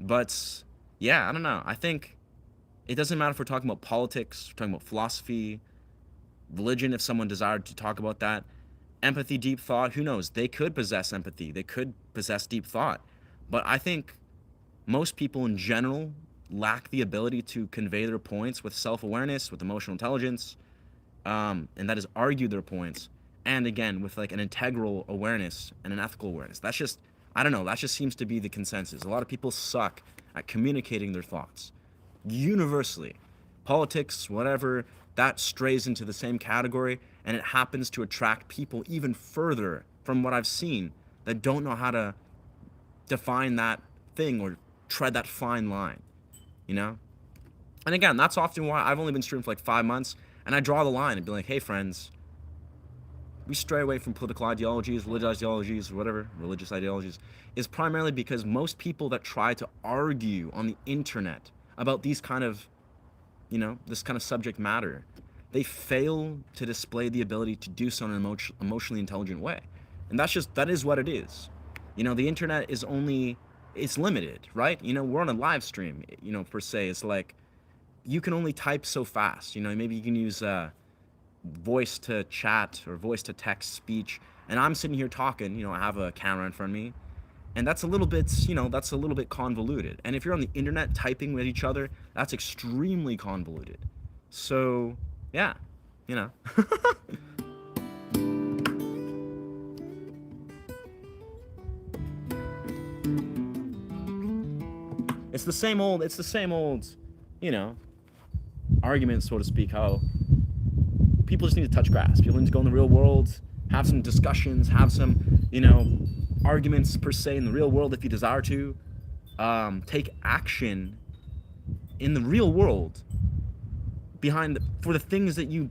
But yeah, I don't know. I think it doesn't matter if we're talking about politics, we're talking about philosophy, religion, if someone desired to talk about that. Empathy, deep thought, who knows? They could possess empathy, they could possess deep thought. But I think most people in general lack the ability to convey their points with self awareness, with emotional intelligence, and that is argue their points. And again, with like an integral awareness and an ethical awareness. That's just, I don't know, that just seems to be the consensus. A lot of people suck at communicating their thoughts universally. Politics, whatever, that strays into the same category, and it happens to attract people even further from what I've seen that don't know how to define that thing or tread that fine line, you know? And again, that's often why I've only been streaming for like 5 months, and I draw the line and be like, hey friends, we stray away from political ideologies, religious ideologies, is primarily because most people that try to argue on the internet about these kind of, you know, this kind of subject matter, they fail to display the ability to do so in an emotionally intelligent way. And that is what it is. You know, the internet is only, it's limited, right? You know, we're on a live stream, you know, per se. It's like, you can only type so fast. You know, maybe you can use voice to chat or voice to text speech. And I'm sitting here talking, you know, I have a camera in front of me. And that's a little bit, you know, that's a little bit convoluted. And if you're on the internet typing with each other, that's extremely convoluted. So, yeah, you know. It's the same old, you know, argument, so to speak, how people just need to touch grass. People need to go in the real world, have some discussions, have some, you know, arguments per se in the real world if you desire to. Take action in the real world for the things that you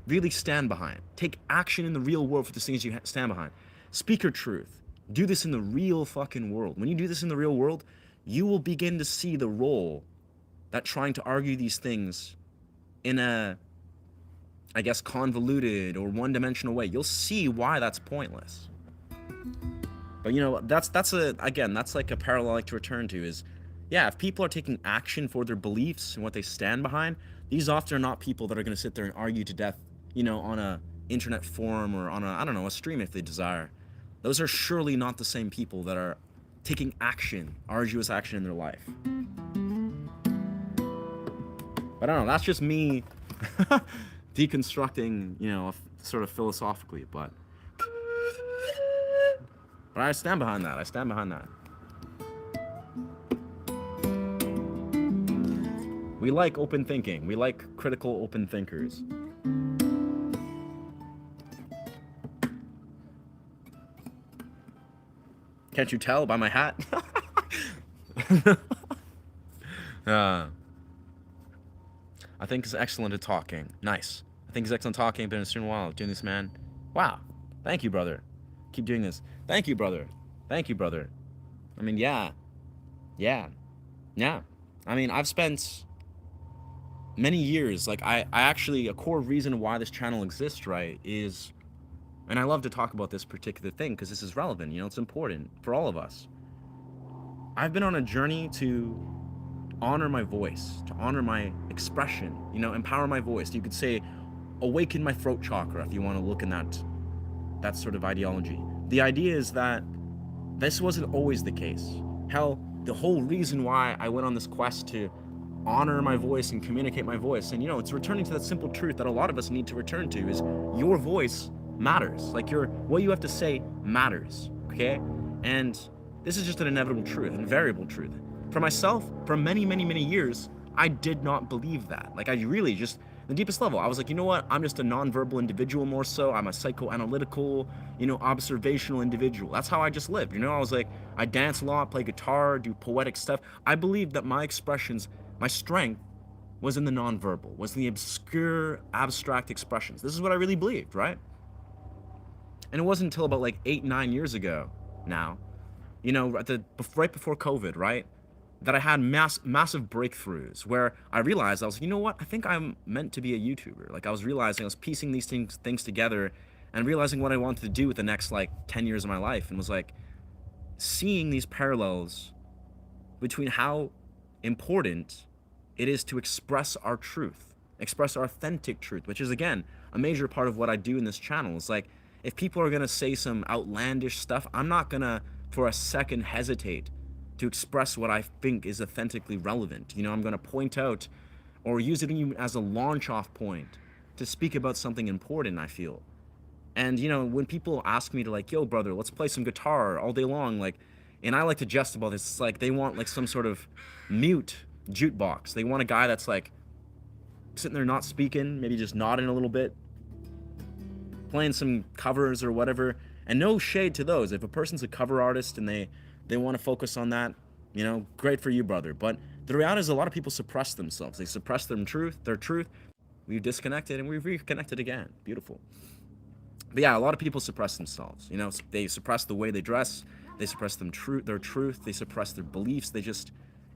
really stand behind. Take action in the real world for the things you stand behind. Speak your truth. Do this in the real fucking world. When you do this in the real world, you will begin to see the role that trying to argue these things in a, I guess, convoluted or one-dimensional way. You'll see why that's pointless. But you know, that's like a parallel I like to return to is, yeah, if people are taking action for their beliefs and what they stand behind, these often are not people that are going to sit there and argue to death, you know, on a internet forum or on a, I don't know, a stream if they desire. Those are surely not the same people that are taking action, arduous action in their life. But I don't know, that's just me deconstructing, you know, sort of philosophically, but I stand behind that. I stand behind that. We like open thinking. We like critical open thinkers. Can't you tell by my hat? I think he's excellent at talking. Nice. I think he's excellent talking. Been in a while doing this, man. Wow. Thank you, brother. Keep doing this. Thank you, brother. Thank you, brother. I mean, yeah. I mean, I've spent many years, like, I actually, a core reason why this channel exists, right, is, and I love to talk about this particular thing because this is relevant, you know, it's important for all of us. I've been on a journey to honor my voice, to honor my expression, you know, empower my voice. You could say, awaken my throat chakra if you want to look in that sort of ideology. The idea is that this wasn't always the case. Hell, the whole reason why I went on this quest to honor my voice and communicate my voice, and you know, it's returning to that simple truth that a lot of us need to return to, is your voice matters. Like, what you have to say matters, okay? And this is just an inevitable truth, an invariable truth. For myself, for many, many, many years, I did not believe that. Like, I really just, the deepest level, I was like, you know what? I'm just a nonverbal individual more so. I'm a psychoanalytical, you know, observational individual. That's how I just lived, you know? I was like, I dance a lot, play guitar, do poetic stuff. I believed that my expressions, my strength was in the nonverbal, was in the obscure, abstract expressions. This is what I really believed, right? And it wasn't until about like 8-9 years ago now, you know, right before COVID, right? that I had massive breakthroughs where I realized I was, you know what, I think I'm meant to be a YouTuber. Like I was realizing I was piecing these things together and realizing what I wanted to do with the next like 10 years of my life, and was like seeing these parallels between how important it is to express our truth, express our authentic truth, which is again a major part of what I do in this channel. It's like if people are gonna say some outlandish stuff, I'm not gonna for a second hesitate to express what I think is authentically relevant. You know, I'm gonna point out or use it even as a launch off point to speak about something important, I feel. And you know, when people ask me to like, yo, brother, let's play some guitar all day long, like, and I like to jest about this. It's like they want like some sort of mute jukebox. They want a guy that's like sitting there not speaking, maybe just nodding a little bit, playing some covers or whatever. And no shade to those. If a person's a cover artist and they want to focus on that, you know, great for you, brother. But the reality is a lot of people suppress themselves. They suppress their truth. We've disconnected and we've reconnected again. Beautiful. But yeah, a lot of people suppress themselves. You know, they suppress the way they dress. They suppress their truth. They suppress their beliefs.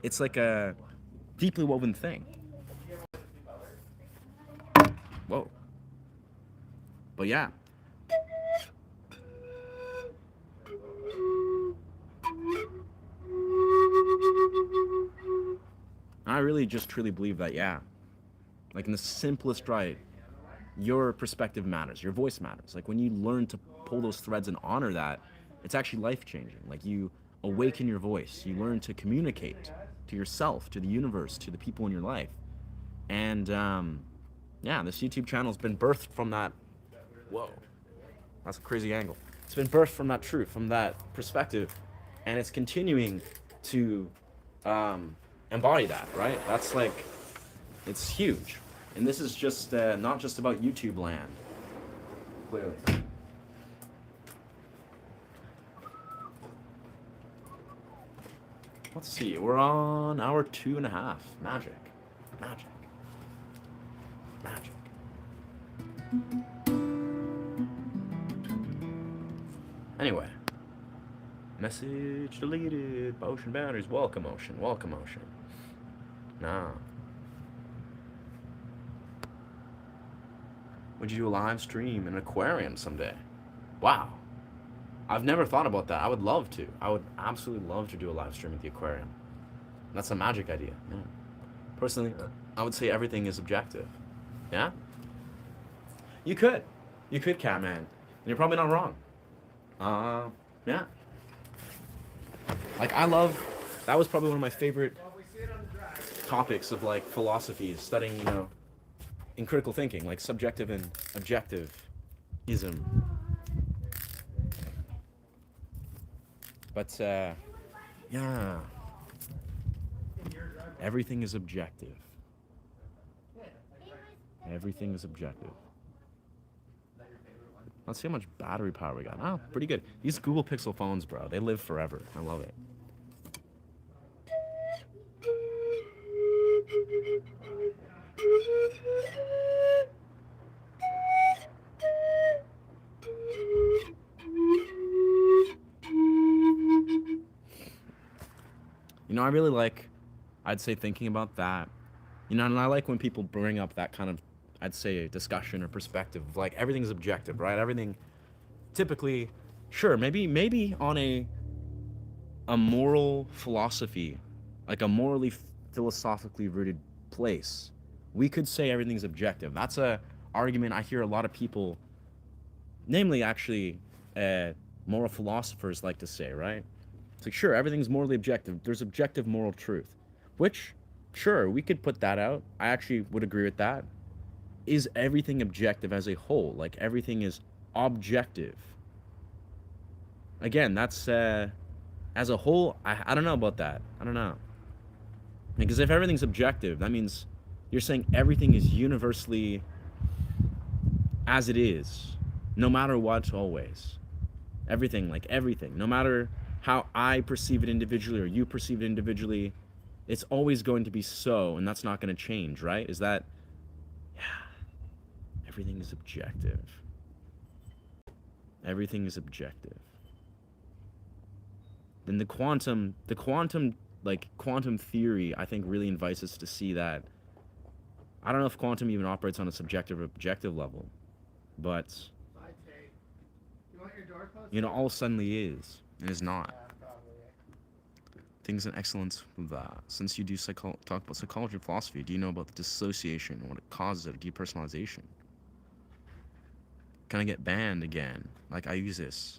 It's like a deeply woven thing. Whoa. But yeah. I really just truly believe that, yeah. Like in the simplest right, your perspective matters, your voice matters. Like when you learn to pull those threads and honor that, it's actually life changing. Like you awaken your voice, you learn to communicate to yourself, to the universe, to the people in your life. And yeah, this YouTube channel has been birthed from that. Whoa, that's a crazy angle. It's been birthed from that truth, from that perspective, and it's continuing to embody that, right? That's like, it's huge. And this is just not just about YouTube land, clearly. Let's see, we're on hour 2.5. Magic. Magic. Magic. Anyway. Message deleted. Ocean boundaries. Welcome, Ocean. Welcome, Ocean. Nah. Would you do a live stream in an aquarium someday? Wow. I've never thought about that. I would love to. I would absolutely love to do a live stream at the aquarium. That's a magic idea. Yeah. Personally, I would say everything is objective. Yeah? You could. You could, Catman. And you're probably not wrong. Yeah. Like, that was probably one of my favorite topics of, like, philosophy, is studying, you know, in critical thinking, like subjective and objectivism. But, yeah. Everything is objective. Everything is objective. Let's see how much battery power we got. Oh, pretty good. These Google Pixel phones, bro, they live forever. I love it. You know, I really like, I'd say, thinking about that. You know, and I like when people bring up that kind of, I'd say, discussion or perspective. Like, everything's objective, right? Everything, typically, sure, maybe on a moral philosophy, like a morally, philosophically rooted place, we could say everything's objective. That's a argument I hear a lot of people, namely, actually, moral philosophers like to say, right? It's like, sure, everything's morally objective. There's objective moral truth, which, sure, we could put that out. I actually would agree with that. Is everything objective as a whole? Like, everything is objective. Again, that's, as a whole, I don't know about that. I don't know. Because if everything's objective, that means you're saying everything is universally as it is, no matter what, always. Everything, like everything, no matter how I perceive it individually or you perceive it individually, it's always going to be so, and that's not going to change, right? Is that, yeah, everything is objective. Everything is objective. Then the quantum like quantum theory, I think really invites us to see that I don't know if quantum even operates on a subjective or objective level, but all suddenly is and is not. Things in excellence with that. Since you do talk about psychology and philosophy, do you know about the dissociation and what it causes of depersonalization? Can I get banned again? Like I use this.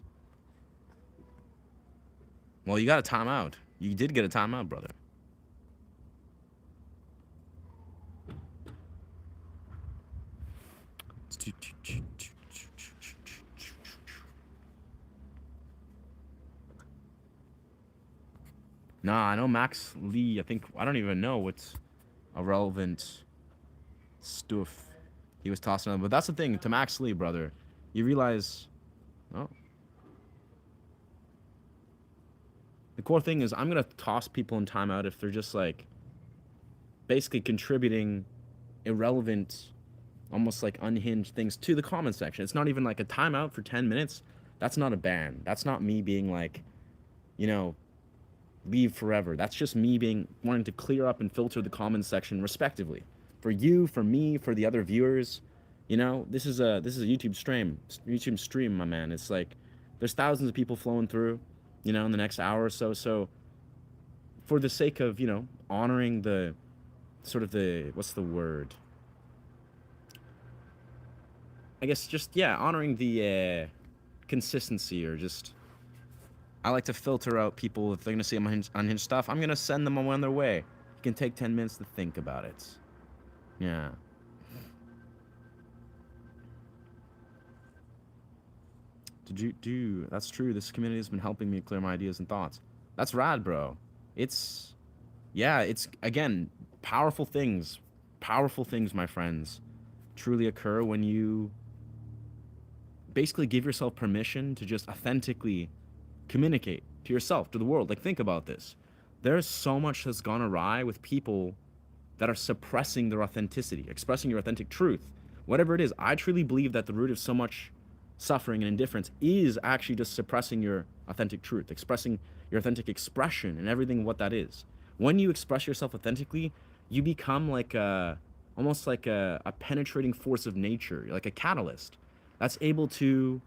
Well, you got a timeout. You did get a timeout, brother. Nah, I know Max Lee. I don't even know what's a relevant stuff he was tossing on. But that's the thing, to Max Lee, brother. You realize, oh. The core thing is I'm going to toss people in timeout if they're just like basically contributing irrelevant, almost like unhinged things to the comment section. It's not even like a timeout for 10 minutes. That's not a ban. That's not me being like, leave forever. That's just me wanting to clear up and filter the comment section respectively. For you, for me, for the other viewers, this is a YouTube stream, my man. It's like there's thousands of people flowing through, in the next hour or so. So for the sake of, honoring the sort of what's the word? I guess just, honoring the consistency, or just, I like to filter out people. If they're going to see unhinged stuff, I'm going to send them on their way. You can take 10 minutes to think about it. Yeah. That's true. This community has been helping me clear my ideas and thoughts. That's rad, bro. It's again, powerful things, my friends, truly occur when you basically give yourself permission to just authentically communicate to yourself, to the world. Like, think about this. There's so much that's gone awry with people that are suppressing their authenticity, expressing your authentic truth, whatever it is. I truly believe that the root of so much suffering and indifference is actually just suppressing your authentic truth, expressing your authentic expression and everything what that is. When you express yourself authentically, you become like almost like a penetrating force of nature, like a catalyst that's able to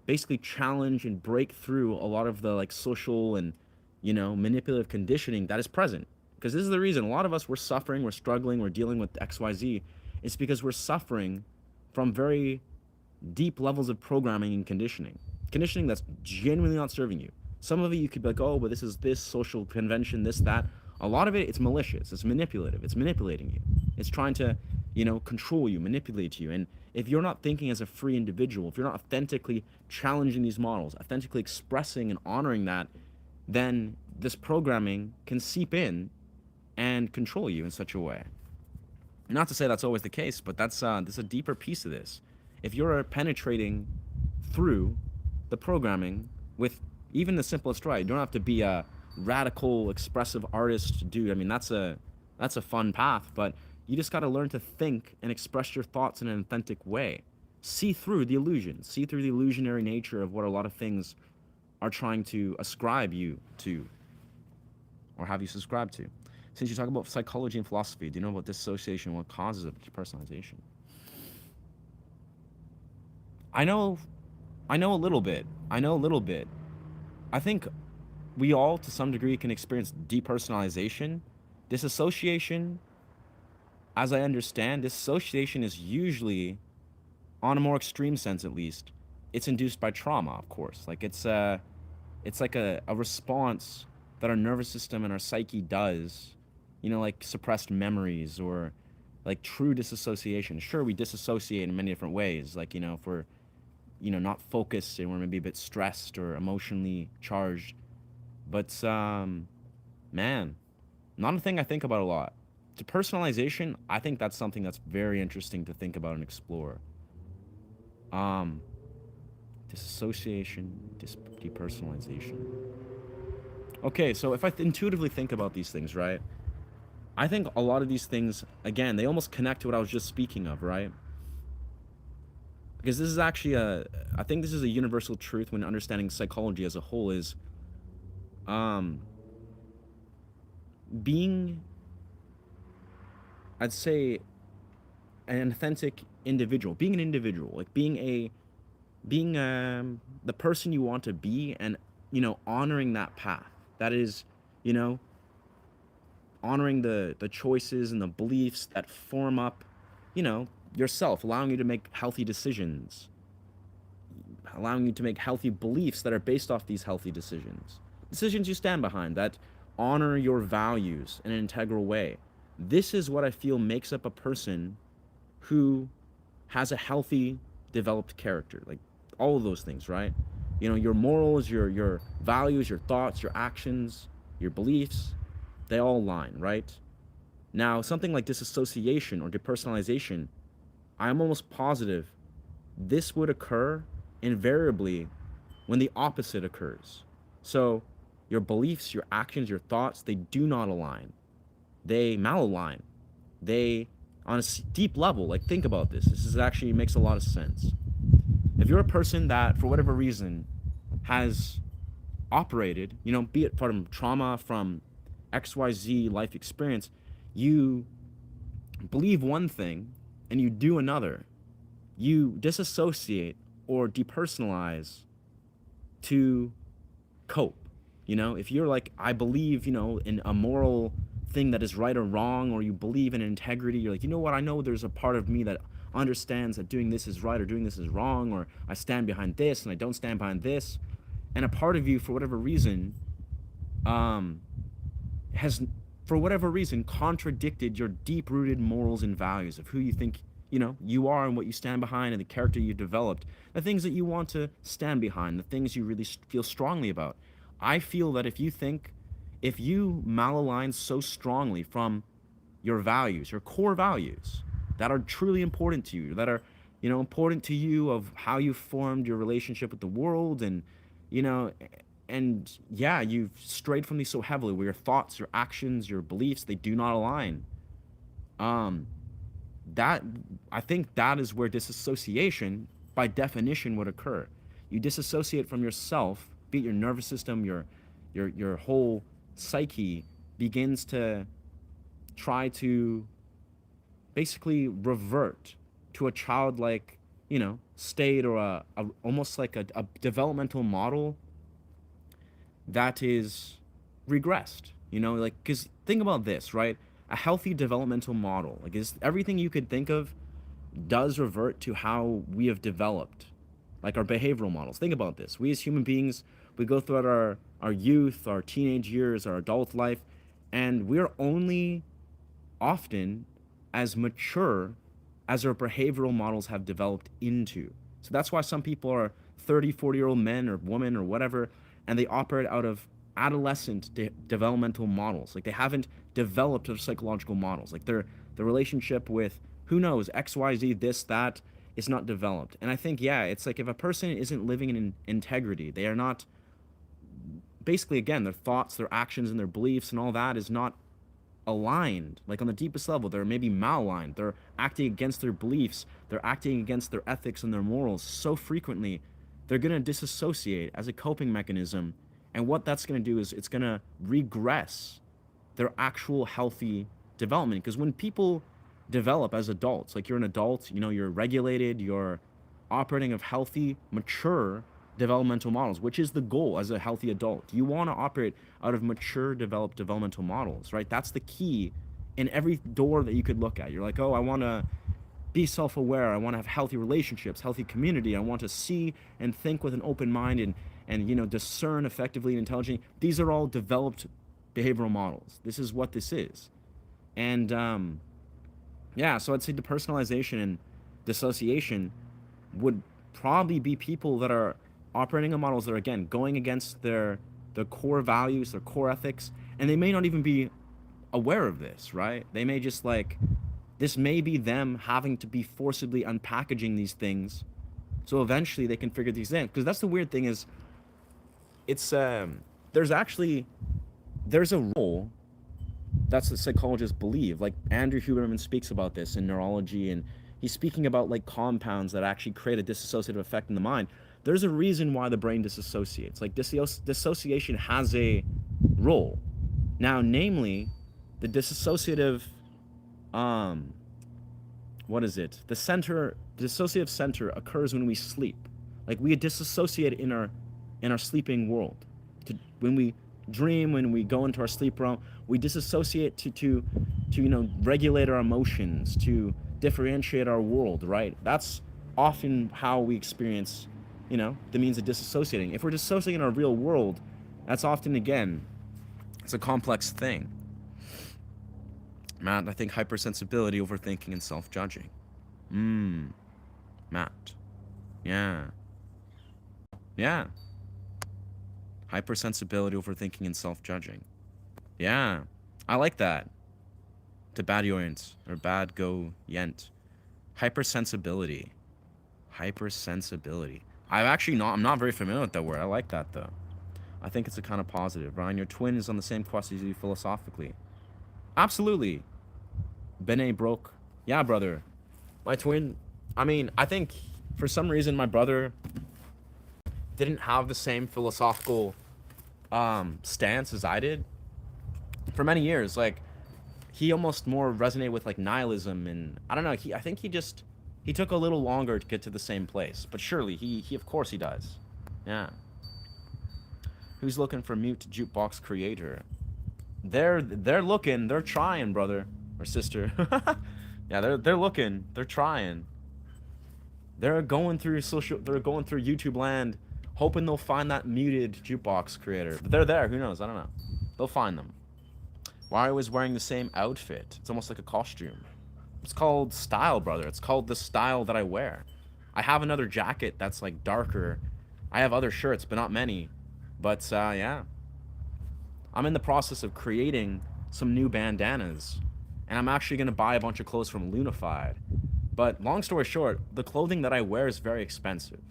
basically challenge and break through a lot of the like social and manipulative conditioning that is present. Because this is the reason a lot of us, we're suffering, we're struggling, we're dealing with XYZ. It's because we're suffering from very deep levels of programming and conditioning that's genuinely not serving you. Some of it you could be like, oh, but this is this social convention, this, that. A lot of it's malicious, it's manipulative, it's manipulating you, it's trying to control you, manipulate you. And if you're not thinking as a free individual, if you're not authentically challenging these models, authentically expressing and honoring that, then this programming can seep in and control you in such a way. Not to say that's always the case, but that's a deeper piece of this. If you're penetrating through the programming with even the simplest right, you don't have to be a radical, expressive artist, dude. I mean, that's a fun path, but you just got to learn to think and express your thoughts in an authentic way. See through the illusion, see through the illusionary nature of what a lot of things are trying to ascribe you to, or have you subscribe to. Since you talk about psychology and philosophy, do you know about dissociation and what causes of depersonalization? I know a little bit. I think we all, to some degree, can experience depersonalization. Disassociation, as I understand, dissociation is usually, on a more extreme sense at least, it's induced by trauma, of course. Like it's like a response that our nervous system and our psyche does, like suppressed memories or like true disassociation. Sure, we disassociate in many different ways, like, if we're, not focused and we're maybe a bit stressed or emotionally charged. But, man, not a thing I think about a lot. Depersonalization, I think that's something that's very interesting to think about and explore. Disassociation, depersonalization. Okay, so if I intuitively think about these things, right? I think a lot of these things, again, they almost connect to what I was just speaking of, right? Because this is actually I think this is a universal truth when understanding psychology as a whole is, being, I'd say, an authentic individual, being an individual, like being the person you want to be, and honoring that path. That is, you know, honoring the choices and the beliefs that form up, yourself, allowing you to make healthy decisions, allowing you to make healthy beliefs that are based off these healthy decisions. Decisions you stand behind that honor your values in an integral way. This is what I feel makes up a person who has a healthy, developed character. Like all of those things, right? Your morals, your values, your thoughts, your actions, your beliefs, they all align, right? Now, something like disassociation or depersonalization, I'm almost positive this would occur invariably when the opposite occurs. So, your beliefs, your actions, your thoughts, they do not align. They malalign. They, on a deep level, like think about this. This is actually makes a lot of sense. If you're a person that, for whatever reason, has operated, be it from trauma, from XYZ life experience, you believe one thing and you do another. You disassociate or depersonalize to cope. If you're like, I believe, in a moral thing that is right or wrong, or you believe in integrity, you're like, you know what, I know there's a part of me that understands that doing this is right or doing this is wrong, or I stand behind this and I don't stand behind this. And a part of you, for whatever reason, has, for whatever reason, contradicted your deep-rooted morals and values of who you think you are and what you stand behind and the character you developed, the things that you want to stand behind, the things you really feel strongly about. I feel that if you malalign so strongly from your values, your core values that are truly important to you, that are, important to you, of how you formed your relationship with the world, and, you know, and yeah, you've strayed from these so heavily, where your thoughts, your actions, your beliefs, they do not align. Um, that I think that is where disassociation, by definition, would occur. You disassociate from yourself, be it your nervous system, your whole psyche begins to try to basically revert to a childlike, state, or a almost like a developmental model that is regressed. Like, because think about this, right? A healthy developmental model, like, is everything you could think of does revert to how we have developed, like our behavioral models. Think about this. We as human beings, we go throughout our youth, our teenage years, our adult life, and we're only often as mature as our behavioral models have developed into. So that's why some people are 30, 40-year-old men or women or whatever, and they operate out of adolescent developmental models. Like, they haven't developed their psychological models. Like, their relationship with, who knows, XYZ, this, that, is not developed. And I think, yeah, it's like, if a person isn't living in integrity, they are not, basically, again, their thoughts, their actions, and their beliefs and all that is not aligned. Like, on the deepest level, they're maybe malaligned. They're acting against their beliefs. They're acting against their ethics and their morals so frequently, they're going to disassociate as a coping mechanism. And what that's going to do is it's going to regress their actual healthy development. Because when people develop as adults, like, you're an adult, you're regulated, you're operating of healthy, mature developmental models, which is the goal as a healthy adult. You want to operate out of mature, developed developmental models, right? That's the key in every door that you could look at. You're like, oh, I want to be self-aware. I want to have healthy relationships, healthy community. I want to see and think with an open mind, and discern effectively and intelligently. These are all developed behavioral models. This is what this is. And yeah, so I'd say depersonalization and dissociation would probably be people that are operating on models that are, again, going against their core values, their core ethics, and they may not even be aware of this, right? They may just, like, this may be them having to be forcibly unpackaging these things so eventually they can figure these in. Because that's the weird thing, is it's there's a role that's the psychologists believe. Like, Andrew Huberman speaks about this in neurology, and he's speaking about, like, compounds that actually create a dissociative effect in the mind. There's a reason why the brain disassociates. Like, dissociation has a role. Now, namely, the dissociative, what is it? The dissociative center occurs when we sleep. Like we disassociate in our sleeping world. When we dream, when we go into our sleep realm, we disassociate to regulate our emotions, to differentiate our world, right? That's often how we experience, the means of disassociating. If we're dissociating in our real world, that's often, again, it's a complex thing. Matt, I think hypersensibility, overthinking, and self-judging. Matt. Yeah. Yeah. Hypersensibility, overthinking, and self-judging. Yeah. I like that. To bad yoint, or bad go yent. Hypersensibility. Hypersensibility. I'm not very familiar with that word. I like that, though. I think it's a kind of positive. Ryan, your twin is on the same quest as you philosophically. Absolutely. Bene broke. Yeah, brother. My twin, I think for some reason my brother didn't have the same philosophical stance as I did for many years. Like, he almost more resonated with like nihilism, and I don't know, I think he took a little longer to get to the same place, but surely he of course he does. Yeah. Who's looking for mute jukebox creator? They're looking, they're trying, brother or sister. Yeah, they're looking, they're trying. They're going through YouTube land, hoping they'll find that muted jukebox creator. But they're there, who knows? I don't know. They'll find them. Why are you always wearing the same outfit? It's almost like a costume. It's called style, brother. It's called the style that I wear. I have another jacket that's like darker. I have other shirts, but not many. But yeah. I'm in the process of creating some new bandanas. And I'm actually going to buy a bunch of clothes from Lunified. But long story short, the clothing that I wear is very expensive.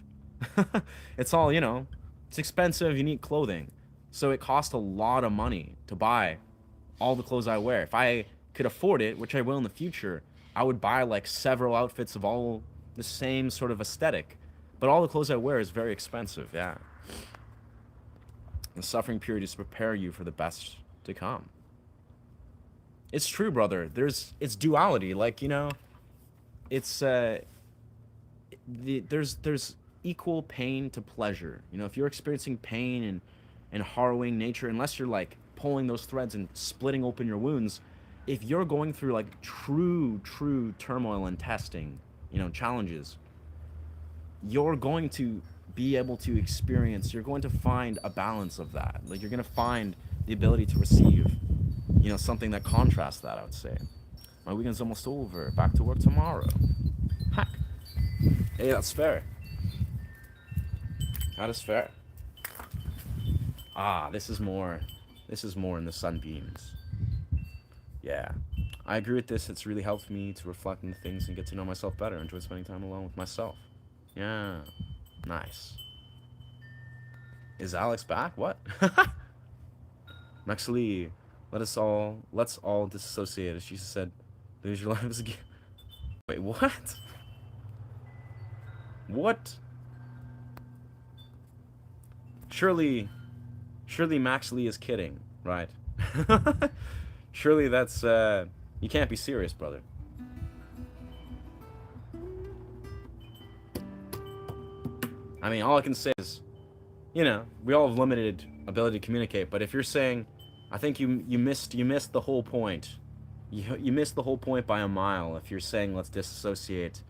It's all, it's expensive, unique clothing. So it costs a lot of money to buy all the clothes I wear. If I could afford it, which I will in the future, I would buy like several outfits of all the same sort of aesthetic. But all the clothes I wear is very expensive, yeah. The suffering period is to prepare you for the best to come. It's true, brother. It's duality. Like, it's there's equal pain to pleasure. If you're experiencing pain and harrowing nature, unless you're like pulling those threads and splitting open your wounds, if you're going through like true turmoil and testing, challenges, you're going to be able to experience, you're going to find a balance of that. Like, you're going to find the ability to receive, something that contrasts that, I would say. My weekend's almost over. Back to work tomorrow. Heck. Hey, that's fair. That is fair. This is more in the sunbeams. Yeah. I agree with this. It's really helped me to reflect on the things and get to know myself better. Enjoy spending time alone with myself. Yeah. Nice. Is Alex back? What? Maxley, let's all disassociate. As she said, lose your life as a gift. Wait, what? What? Surely Max Lee is kidding, right? Surely that's, you can't be serious, brother. All I can say is, we all have limited ability to communicate, but if you're saying, I think you missed the whole point. You missed the whole point by a mile if you're saying let's disassociate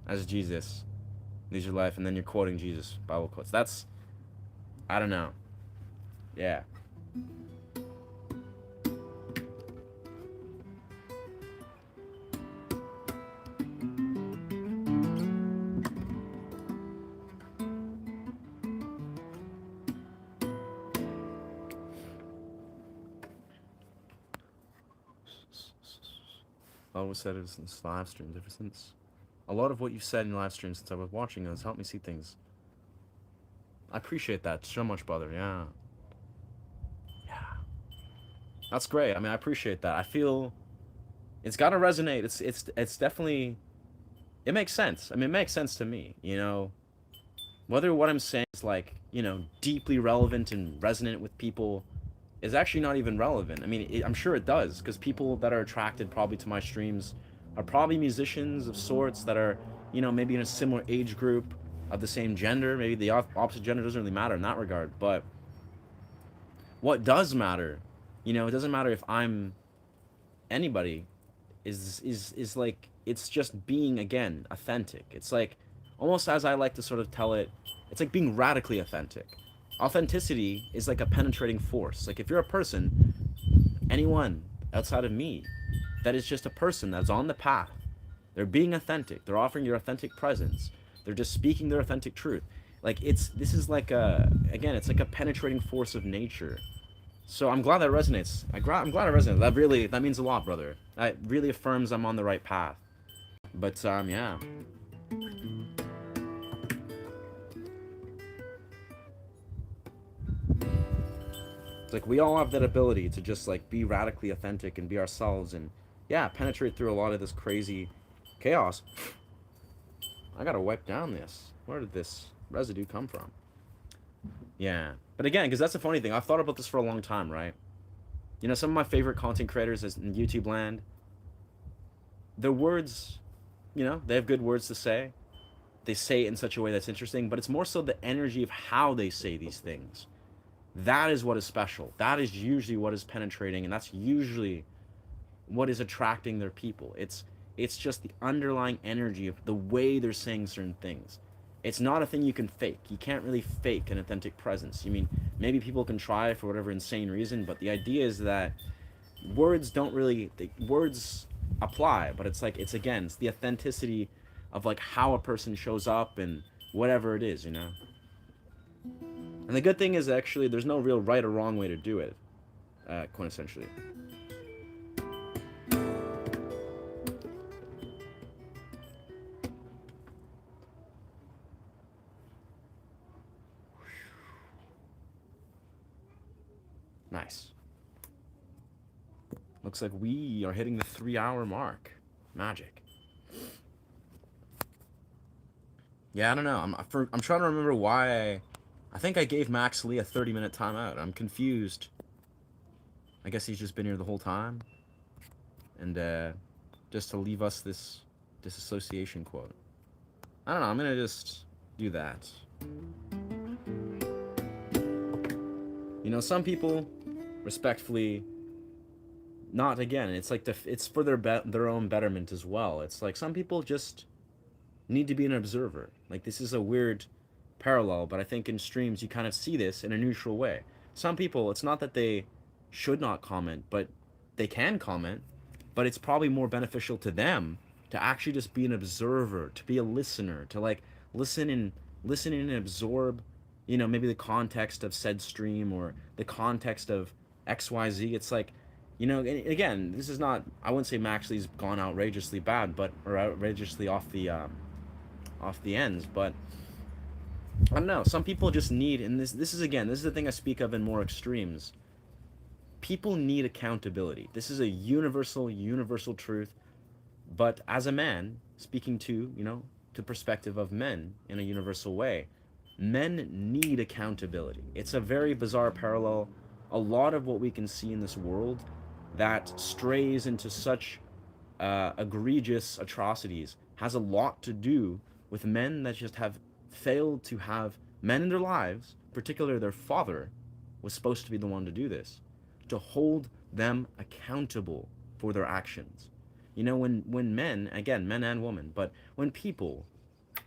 as Jesus, lose your life, and then you're quoting Jesus, Bible quotes. That's, I don't know. Yeah. I always said it since live streams, ever since. A lot of what you've said in live streams since I was watching has helped me see things. I appreciate that so much, brother. Yeah. Yeah. That's great. I appreciate that. I feel it's gotta resonate. It's definitely, it makes sense. It makes sense to me, Whether what I'm saying is like, deeply relevant and resonant with people, is actually not even relevant. I mean, I'm sure it does, because people that are attracted probably to my streams are probably musicians of sorts that are, maybe in a similar age group of the same gender. Maybe the opposite gender doesn't really matter in that regard. But what does matter, it doesn't matter if I'm anybody, is like, it's just being, again, authentic. It's like, almost as I like to sort of tell it, it's like being radically authentic. Authenticity is like a penetrating force. Like, if you're a person, anyone outside of me, that is just a person that's on the path, they're being authentic, they're offering your authentic presence, they're just speaking their authentic truth. Like, this is like again, it's like a penetrating force of nature. So I'm glad that resonates. I'm glad it resonates. That means a lot, brother. That really affirms I'm on the right path. But yeah. It's like we all have that ability to just like be radically authentic and be ourselves, and yeah, penetrate through a lot of this crazy chaos. I gotta wipe down this. Where did this residue come from? Yeah. But again, because that's the funny thing. I've thought about this for a long time, right? Some of my favorite content creators in YouTube land, their words, they have good words to say. They say it in such a way that's interesting, but it's more so the energy of how they say these things. That is what is special. That is usually what is penetrating, and that's usually what is attracting their people. It's just the underlying energy of the way they're saying certain things. It's not a thing you can fake. You can't really fake an authentic presence. You mean, maybe people can try for whatever insane reason, but the idea is that words apply, but it's like, it's the authenticity of like how a person shows up and whatever it is. And the good thing is, actually, there's no real right or wrong way to do it, quintessentially. Nice. Looks like we are hitting the 3-hour mark. Magic. Yeah, I don't know. I'm trying to remember why I think I gave Max Lee a 30-minute timeout. I'm confused. I guess he's just been here the whole time. And just to leave us this disassociation quote. I don't know. I'm going to just do that. Some people, respectfully, not, again, it's like it's for their own betterment as well. It's like some people just need to be an observer. Like, this is a weird parallel, but I think in streams you kind of see this in a neutral way. Some people, it's not that they should not comment, but they can comment, but it's probably more beneficial to them to actually just be an observer, to be a listener, to like listen and absorb, maybe the context of said stream or the context of XYZ. It's like, again, this is not, I wouldn't say Max Lee's gone outrageously bad, or outrageously off the ends, but I don't know. Some people just need, and this is the thing I speak of in more extremes. People need accountability. This is a universal truth. But as a man, speaking to perspective of men in a universal way, men need accountability. It's a very bizarre parallel. A lot of what we can see in this world that strays into such egregious atrocities has a lot to do with men that just have failed to have men in their lives, particularly their father was supposed to be the one to do this, to hold them accountable for their actions. When men, again, men and women, but when people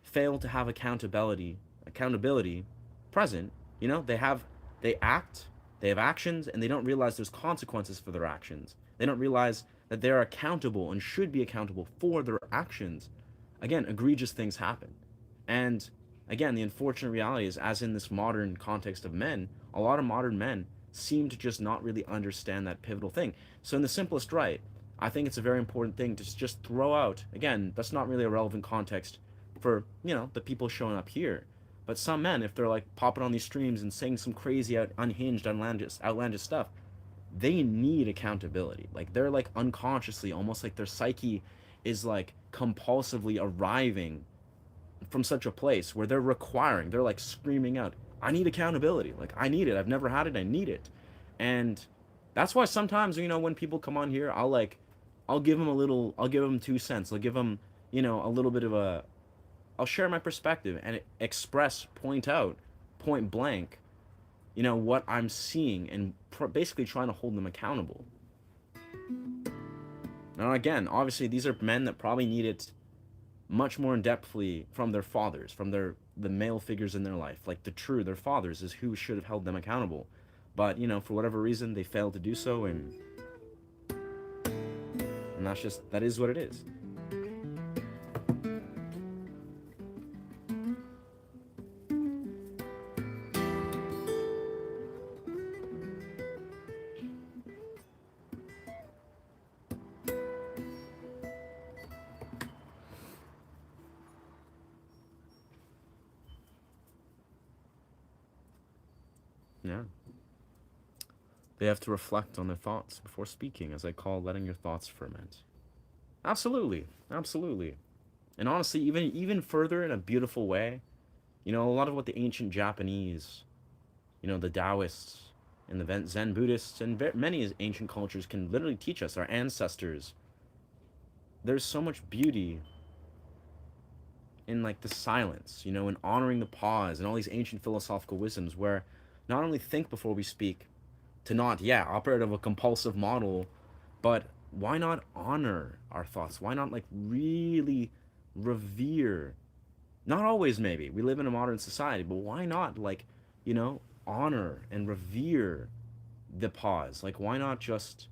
fail to have accountability present, they act, they have actions, and they don't realize there's consequences for their actions. They don't realize that they're accountable and should be accountable for their actions. Again, egregious things happen. And again, the unfortunate reality is, as in this modern context of men, a lot of modern men seem to just not really understand that pivotal thing. So in the simplest right, I think it's a very important thing to just throw out, again, that's not really a relevant context for, the people showing up here. But some men, if they're like popping on these streams and saying some crazy, unhinged, outlandish stuff, they need accountability. Like, they're like unconsciously, almost like their psyche is like compulsively arriving from such a place where they're like screaming out, I need accountability. Like, I need it. I've never had it. I need it. And that's why sometimes, when people come on here, I'll give them I'll give them 2 cents. I'll give them, a little bit of I'll share my perspective and express, point out, point blank, what I'm seeing, and basically trying to hold them accountable. Now, again, obviously, these are men that probably need it much more in depthly from their fathers, from the male figures in their life. Like their fathers is who should have held them accountable. But, for whatever reason, they failed to do so, and that is what it is. Yeah. They have to reflect on their thoughts before speaking, as I call letting your thoughts ferment. Absolutely. Absolutely. And honestly, even further in a beautiful way, a lot of what the ancient Japanese, the Taoists and the Zen Buddhists and many ancient cultures can literally teach us, our ancestors. There's so much beauty in like the silence, in honoring the pause and all these ancient philosophical wisdoms where not only think before we speak, to not, yeah, operate of a compulsive model, but why not honor our thoughts? Why not like really revere? Not always, maybe. We live in a modern society, but why not like, honor and revere the pause? Like, why not just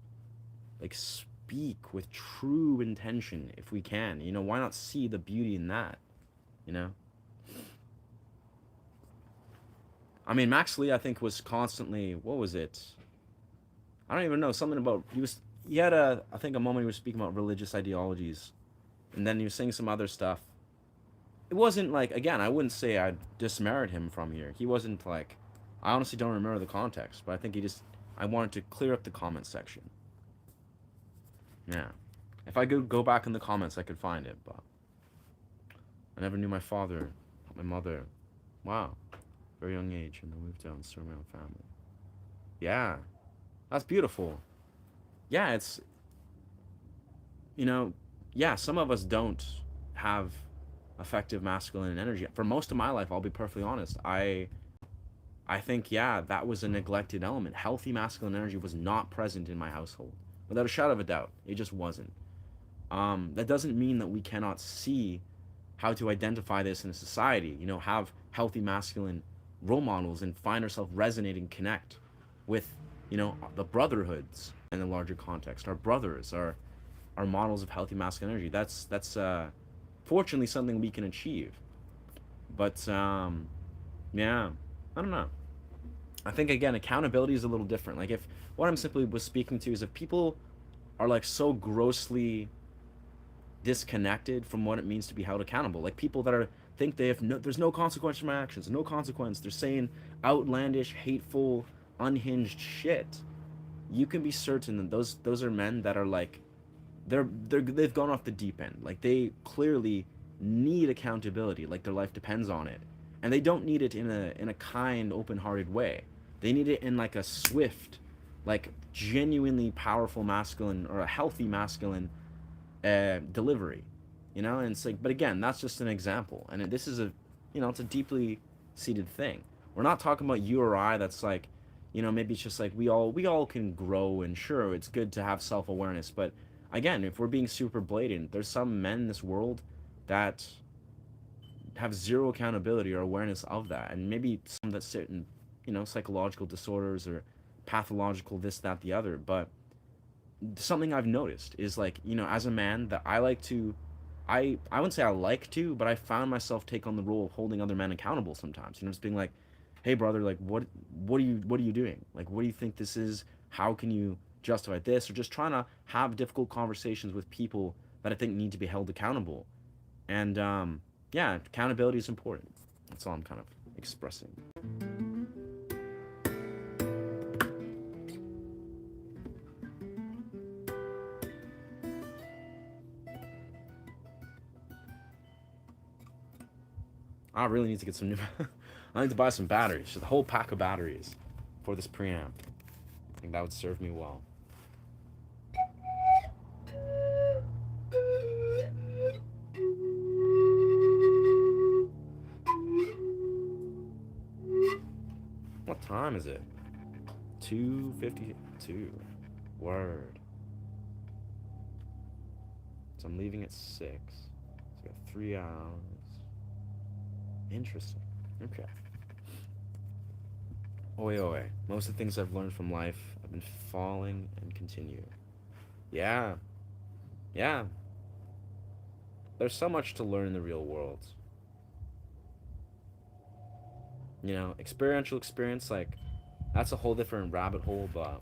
like speak with true intention if we can? Why not see the beauty in that? You know? I mean, Max Lee, I think, was constantly, what was it? I don't even know, something about, he had I think a moment he was speaking about religious ideologies, and then he was saying some other stuff. It wasn't like, again, I wouldn't say I'd dismerit him from here. He wasn't like, I honestly don't remember the context, but I think I wanted to clear up the comment section. Yeah. If I could go back in the comments, I could find it, but I never knew my father, my mother. Wow. Very young age, and then moved out and started my own family. Yeah. That's beautiful. Yeah, it's, yeah, some of us don't have effective masculine energy. For most of my life, I'll be perfectly honest, I think, yeah, that was a neglected element. Healthy masculine energy was not present in my household, without a shadow of a doubt. It just wasn't. That doesn't mean that we cannot see how to identify this in a society. Have healthy masculine role models and find ourselves resonating, connect with, the brotherhoods in the larger context. Our brothers are models of healthy masculine energy. That's fortunately something we can achieve. But yeah, I don't know. I think again, accountability is a little different. Like if what I'm simply was speaking to is if people are like so grossly disconnected from what it means to be held accountable, like people that think they have there's no consequence for my actions, no consequence. They're saying outlandish, hateful, unhinged shit. You can be certain that those are men that are like they've gone off the deep end. Like they clearly need accountability, like their life depends on it, and they don't need it in a kind, open-hearted way. They need it in like a swift, like genuinely powerful masculine or a healthy masculine delivery, and it's like, but again, that's just an example, and this is it's a deeply seated thing. We're not talking about you or I. That's like, maybe it's just like we all can grow, and sure, it's good to have self-awareness, but again, if we're being super blatant, there's some men in this world that have zero accountability or awareness of that, and maybe some that sit in, psychological disorders or pathological this, that, the other. But something I've noticed is like, as a man, that I like to, I wouldn't say I like to, but I found myself take on the role of holding other men accountable sometimes. Just being like, hey brother, like what are you doing? Like what do you think this is? How can you justify this? Or just trying to have difficult conversations with people that I think need to be held accountable. And yeah, accountability is important. That's all I'm kind of expressing. I really need to get some new I need to buy some batteries, just a whole pack of batteries for this preamp. I think that would serve me well. What time is it? 2:52. Word. So I'm leaving at 6. So I got 3 hours. Interesting. Okay. Oi, oi. Most of the things I've learned from life have been falling and continue. Yeah, yeah. There's so much to learn in the real world. You know, experiential experience, like, that's a whole different rabbit hole, but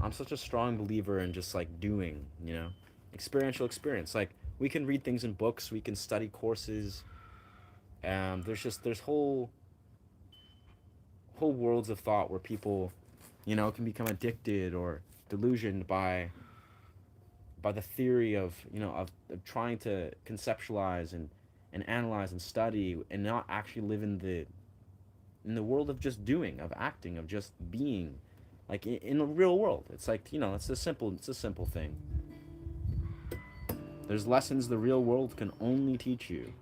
I'm such a strong believer in just like doing, you know? Experiential experience. Like, we can read things in books, we can study courses, there's whole worlds of thought where people, you know, can become addicted or delusioned by the theory of, you know, of trying to conceptualize and analyze and study and not actually live in the world of just doing, of acting, of just being, like in the real world. It's like, you know, it's a simple thing. There's lessons the real world can only teach you.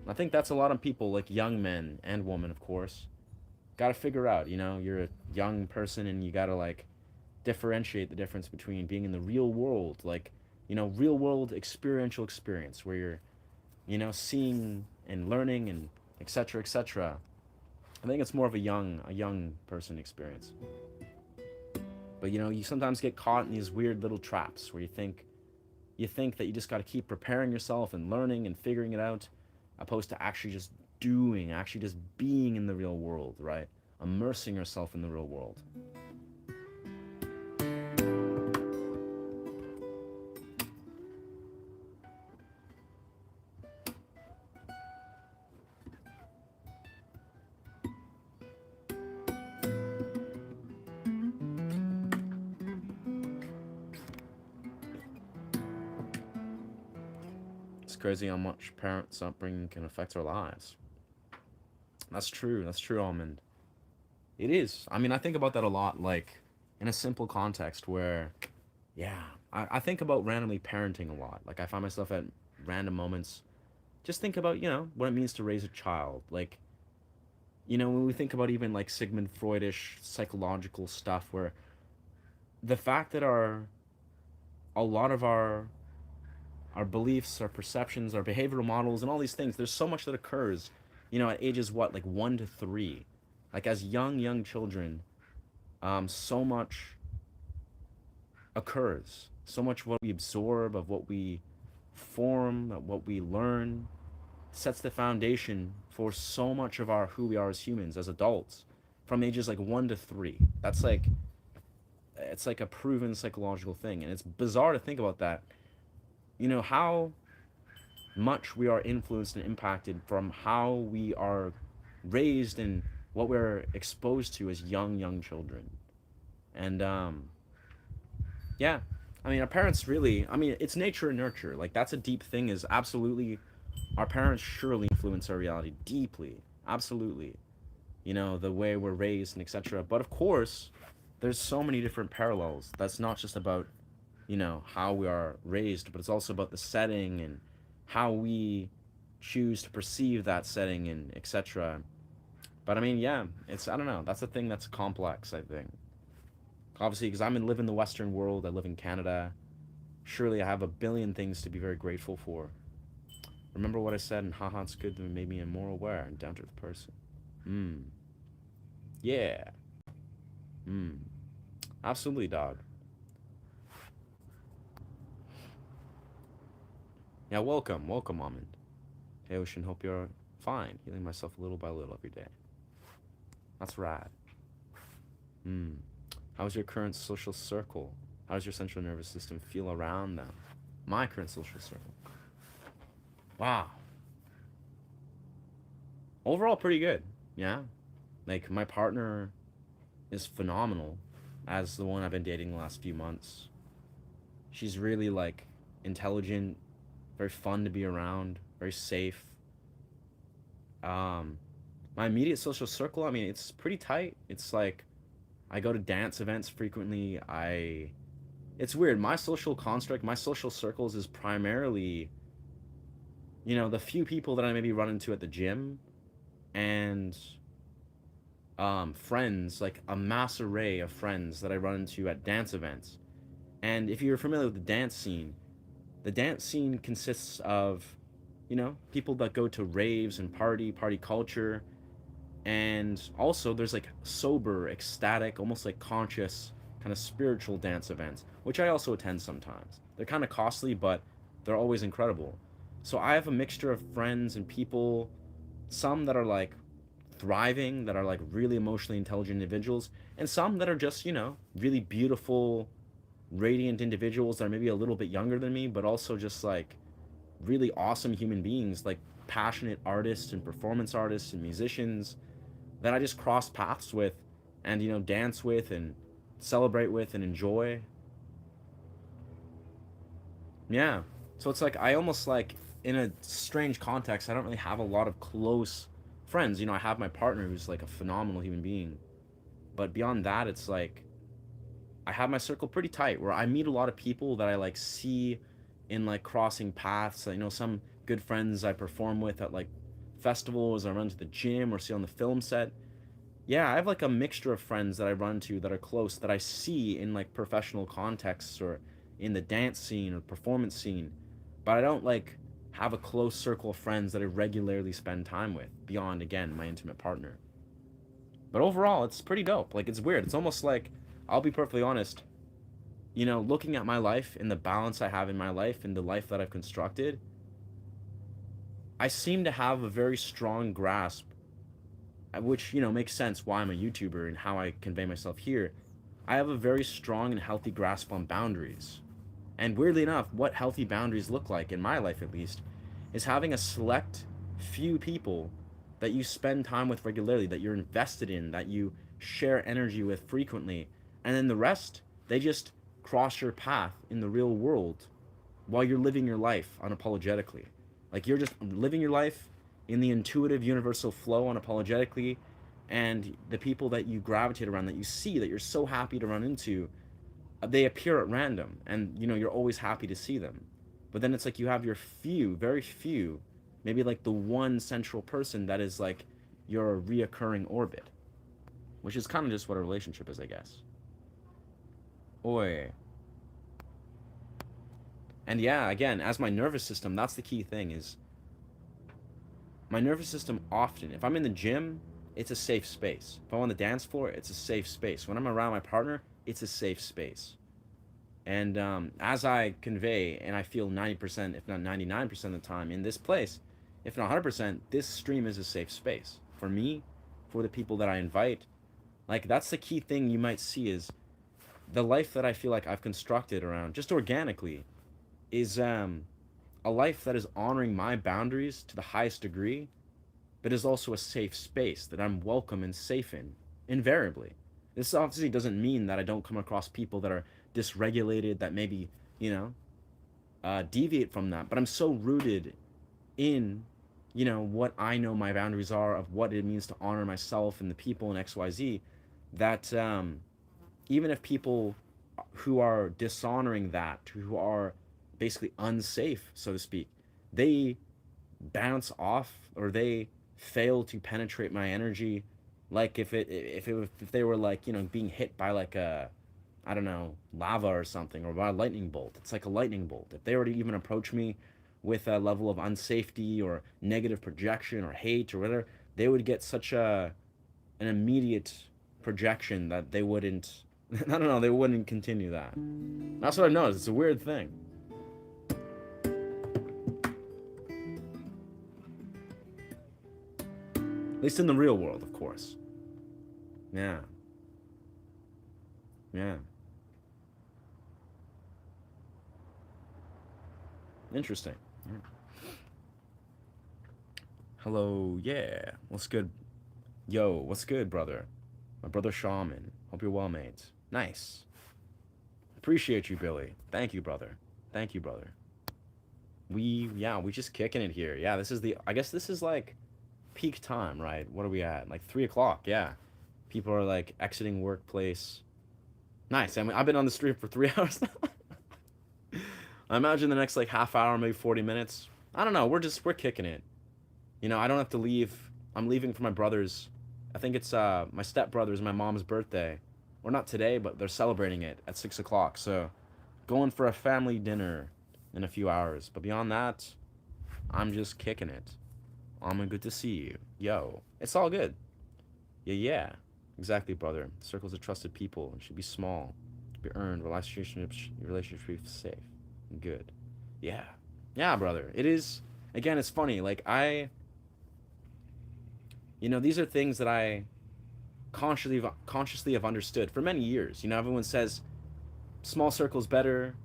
I think that's a lot of people, like young men and women, of course, got to figure out, you know, you're a young person and you got to like differentiate the difference between being in the real world, like, you know, real world experiential experience where you're, you know, seeing and learning and etc. etc. I think it's more of a young person experience. But you know, you sometimes get caught in these weird little traps where you think that you just got to keep preparing yourself and learning and figuring it out, opposed to actually just doing, actually just being in the real world, right? Immersing yourself in the real world. It's crazy how much parents' upbringing can affect our lives. That's true. That's true, Almond. It is. I mean, I think about that a lot, like in a simple context where, yeah, I think about randomly parenting a lot. Like, I find myself at random moments just think about, you know, what it means to raise a child. Like, you know, when we think about even like Sigmund Freudish psychological stuff, where the fact that a lot of our beliefs, our perceptions, our behavioral models, and all these things. There's so much that occurs, you know, at ages what, like 1 to 3, like as young children. So much occurs. So much what we absorb, of what we form, of what we learn, sets the foundation for so much of our who we are as humans, as adults, from ages like 1 to 3. That's like it's like a proven psychological thing, and it's bizarre to think about that. You know how much we are influenced and impacted from how we are raised and what we're exposed to as young children. And yeah, I mean, our parents really, I mean, it's nature and nurture. Like, that's a deep thing, is absolutely, our parents surely influence our reality deeply. Absolutely. You know, the way we're raised and etc. But of course, there's so many different parallels. That's not just about, you know, how we are raised, but it's also about the setting and how we choose to perceive that setting and etc. But I mean, yeah, it's, I don't know. That's a thing that's complex, I think. Obviously, because live in the Western world, I live in Canada. Surely I have a billion things to be very grateful for. Remember what I said, and haha, it's good that it made me a more aware and down to earth person. Hmm. Yeah. Hmm. Absolutely, dog. Yeah, welcome, Almond. Hey, Ocean, hope you're fine. Healing myself little by little every day. That's rad. Hmm. How's your current social circle? How does your central nervous system feel around them? My current social circle. Wow. Overall, pretty good. Yeah. Like, my partner is phenomenal, as the one I've been dating the last few months. She's really, like, intelligent, very fun to be around, very safe. Um, My immediate social circle, I mean, it's pretty tight. It's like I go to dance events frequently. It's weird. My social construct, my social circles is primarily, the few people that I maybe run into at the gym and friends, like a mass array of friends that I run into at dance events. And if you're familiar with the dance scene consists of, people that go to raves and party culture, and also there's like sober, ecstatic, almost like conscious, kind of spiritual dance events, which I also attend sometimes. They're kind of costly, but they're always incredible. So I have a mixture of friends and people, some that are like thriving, that are like really emotionally intelligent individuals, and some that are just, really beautiful, radiant individuals that are maybe a little bit younger than me, but also just like really awesome human beings, like passionate artists and performance artists and musicians that I just cross paths with and, dance with and celebrate with and enjoy. Yeah. So it's like I almost like in a strange context, I don't really have a lot of close friends. I have my partner who's like a phenomenal human being. But beyond that, it's like I have my circle pretty tight where I meet a lot of people that I like see in like crossing paths. Some good friends I perform with at like festivals, I run to the gym or see on the film set. Yeah, I have like a mixture of friends that I run to that are close that I see in like professional contexts or in the dance scene or performance scene, but I don't like have a close circle of friends that I regularly spend time with beyond, again, my intimate partner. But overall, it's pretty dope. Like, it's weird. It's almost like, I'll be perfectly honest, looking at my life and the balance I have in my life and the life that I've constructed, I seem to have a very strong grasp, which, makes sense why I'm a YouTuber and how I convey myself here. I have a very strong and healthy grasp on boundaries. And weirdly enough, what healthy boundaries look like, in my life at least, is having a select few people that you spend time with regularly, that you're invested in, that you share energy with frequently, and then the rest, they just cross your path in the real world while you're living your life unapologetically. Like you're just living your life in the intuitive universal flow unapologetically, and the people that you gravitate around, that you see, that you're so happy to run into, they appear at random, and you're always happy to see them. But then it's like you have your few, very few, maybe like the one central person that is like your reoccurring orbit, which is kind of just what a relationship is, I guess. Oi. And yeah, again, as my nervous system, that's the key thing, is my nervous system often, if I'm in the gym, it's a safe space. If I'm on the dance floor, it's a safe space. When I'm around my partner, it's a safe space. And as I convey, and I feel 90%, if not 99% of the time in this place, if not 100%, this stream is a safe space for me, for the people that I invite. Like, that's the key thing you might see, is the life that I feel like I've constructed around, just organically, is a life that is honoring my boundaries to the highest degree, but is also a safe space that I'm welcome and safe in, invariably. This obviously doesn't mean that I don't come across people that are dysregulated, that maybe, deviate from that. But I'm so rooted in, what I know my boundaries are, of what it means to honor myself and the people in XYZ, that even if people who are dishonoring that, who are basically unsafe, so to speak, they bounce off, or they fail to penetrate my energy, like if they were like, being hit by like a, I don't know, lava or something, or by a lightning bolt. It's like a lightning bolt. If they were to even approach me with a level of unsafety or negative projection or hate or whatever, they would get such an immediate projection that they wouldn't I don't know, they wouldn't continue that. That's what I've noticed. It's a weird thing. At least in the real world, of course. Yeah. Yeah. Interesting. Yeah. Hello, yeah. What's good? Yo, what's good, brother? My brother Shaman. Hope you're well, mate. Nice. Appreciate you, Billy. Thank you, brother. Thank you, brother. We just kicking it here. Yeah, this is the, I guess this is like peak time, right? What are we at? Like 3 o'clock. Yeah, people are like exiting workplace. Nice. I mean, I've been on the street for 3 hours now. I imagine the next like half hour, maybe 40 minutes. I don't know. We're kicking it. I don't have to leave. I'm leaving for my brother's. I think it's my stepbrother's my mom's birthday, or not today, but they're celebrating it at 6 o'clock. So going for a family dinner in a few hours. But beyond that, I'm just kicking it. I'm good to see you. Yo, it's all good. Yeah, yeah. Exactly, brother. Circles of trusted people should be small, be earned. Relationships be safe, and good. Yeah, yeah, brother. It is. Again, it's funny. Like these are things that I consciously have understood for many years. Everyone says small circles better,